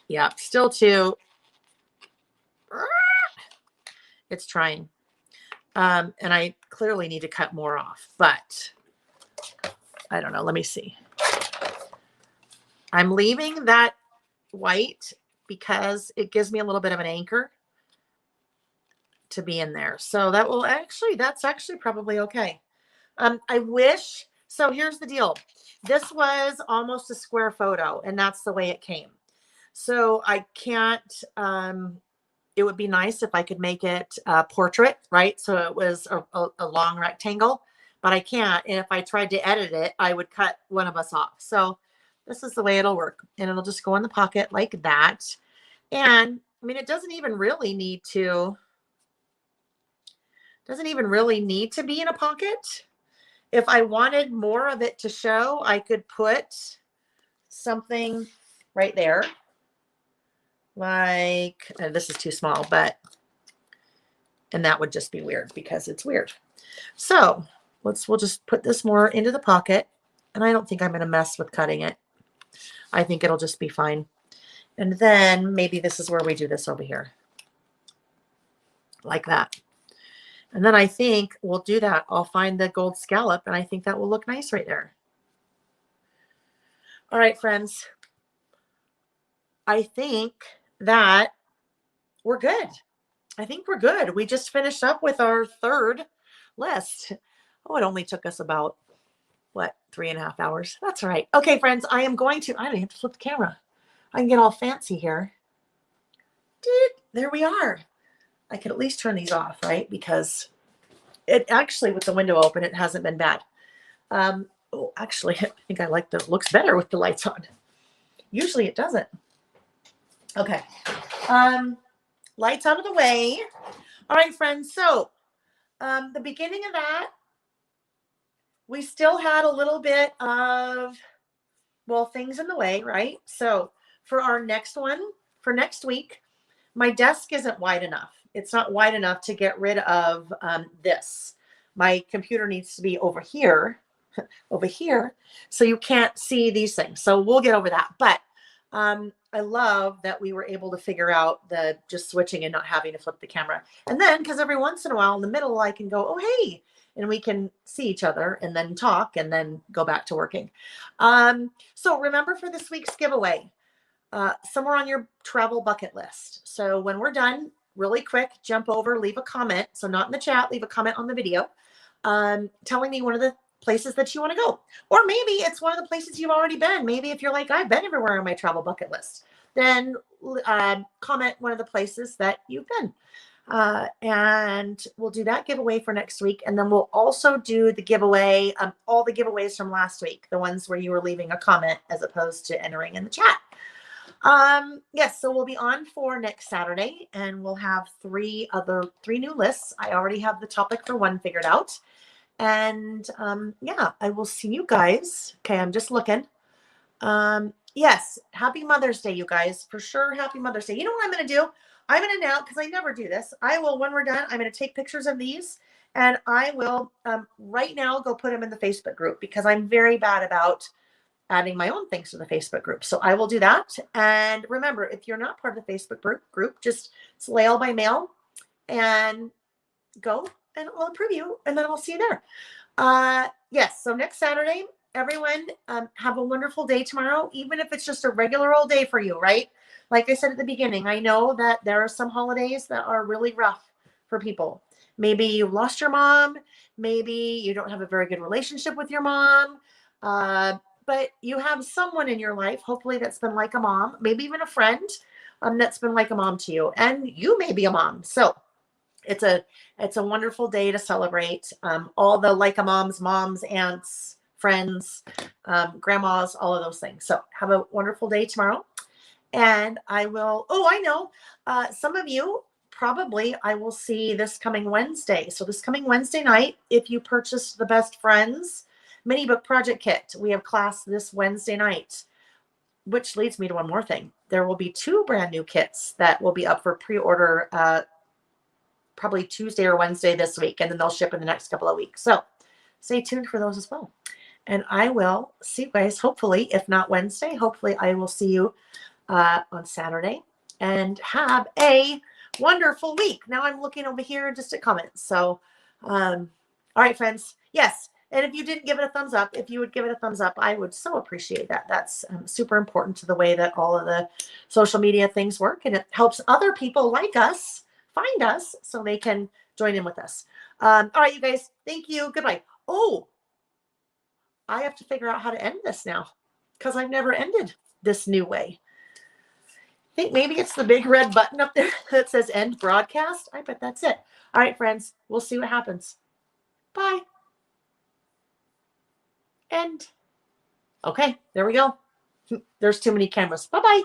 yeah, still to, it's trying. And I clearly need to cut more off, but I don't know. Let me see. I'm leaving that white because it gives me a little bit of an anchor to be in there. So that will actually, that's actually probably okay. I wish, so here's the deal. This was almost a square photo and that's the way it came. So I can't, it would be nice if I could make it a portrait, right? So it was a long rectangle, but I can't. And if I tried to edit it, I would cut one of us off. So this is the way it'll work. And it'll just go in the pocket like that. And I mean, it doesn't even really need to be in a pocket. If I wanted more of it to show, I could put something right there. Like, this is too small, and that would just be weird because it's weird. So we'll just put this more into the pocket. And I don't think I'm going to mess with cutting it. I think it'll just be fine. And then maybe this is where we do this over here. Like that. And then I think we'll do that. I'll find the gold scallop and I think that will look nice right there. All right, friends. I think that we're good. I think we're good. We just finished up with our third list. Oh, it only took us about, what, 3.5 hours? That's all right. Okay, friends, I don't even have to flip the camera. I can get all fancy here. There we are. I could at least turn these off, right? Because it actually, with the window open, it hasn't been bad. Oh, actually, I think it looks better with the lights on. Usually it doesn't. Okay. Lights out of the way. All right, friends. So the beginning of that, we still had a little bit of, well, things in the way, right? So for our next one, for next week, my desk isn't wide enough. It's not wide enough to get rid of this. My computer needs to be over here, so you can't see these things. So we'll get over that. But I love that we were able to figure out the just switching and not having to flip the camera. And then, because every once in a while in the middle, I can go, oh, hey, and we can see each other and then talk and then go back to working. So remember for this week's giveaway, somewhere on your travel bucket list. So when we're done, really quick, jump over, leave a comment. So not in the chat, leave a comment on the video, telling me one of the places that you want to go. Or maybe it's one of the places you've already been. Maybe if you're like, I've been everywhere on my travel bucket list, then comment one of the places that you've been. And we'll do that giveaway for next week. And then we'll also do the giveaway, all the giveaways from last week, the ones where you were leaving a comment as opposed to entering in the chat. Yes, so we'll be on for next Saturday and we'll have three new lists. I already have the topic for one figured out. And yeah, I will see you guys. Okay, I'm just looking. Yes, happy Mother's Day, you guys. For sure, happy Mother's Day. You know what I'm going to do? I'm going to now, because I never do this, I will, when we're done, I'm going to take pictures of these and I will right now go put them in the Facebook group because I'm very bad about adding my own things to the Facebook group. So I will do that. And remember, if you're not part of the Facebook group, just slay all by mail and go and I'll approve you and then I'll see you there. Yes. So next Saturday, everyone have a wonderful day tomorrow, even if it's just a regular old day for you, right? Like I said at the beginning, I know that there are some holidays that are really rough for people. Maybe you lost your mom. Maybe you don't have a very good relationship with your mom. But you have someone in your life, hopefully that's been like a mom, maybe even a friend that's been like a mom to you. And you may be a mom. So it's a wonderful day to celebrate all the like a moms, aunts, friends, grandmas, all of those things. So have a wonderful day tomorrow. And I will, I know some of you probably I will see this coming Wednesday. So this coming Wednesday night, if you purchased the Best Friends mini book project kit, we have class this Wednesday night, which leads me to one more thing. There will be 2 brand new kits that will be up for pre-order probably Tuesday or Wednesday this week, and then they'll ship in the next couple of weeks. So stay tuned for those as well. And I will see you guys, hopefully, if not Wednesday, hopefully I will see you on Saturday, and have a wonderful week. Now I'm looking over here just at comments. So, all right, friends. Yes. And if you didn't give it a thumbs up, if you would give it a thumbs up, I would so appreciate that. That's super important to the way that all of the social media things work. And it helps other people like us find us so they can join in with us. All right, you guys. Thank you. Goodbye. Oh, I have to figure out how to end this now because I've never ended this new way. I think maybe it's the big red button up there that says end broadcast. I bet that's it. All right, friends. We'll see what happens. Bye. End. Okay, there we go. There's too many cameras. Bye-bye.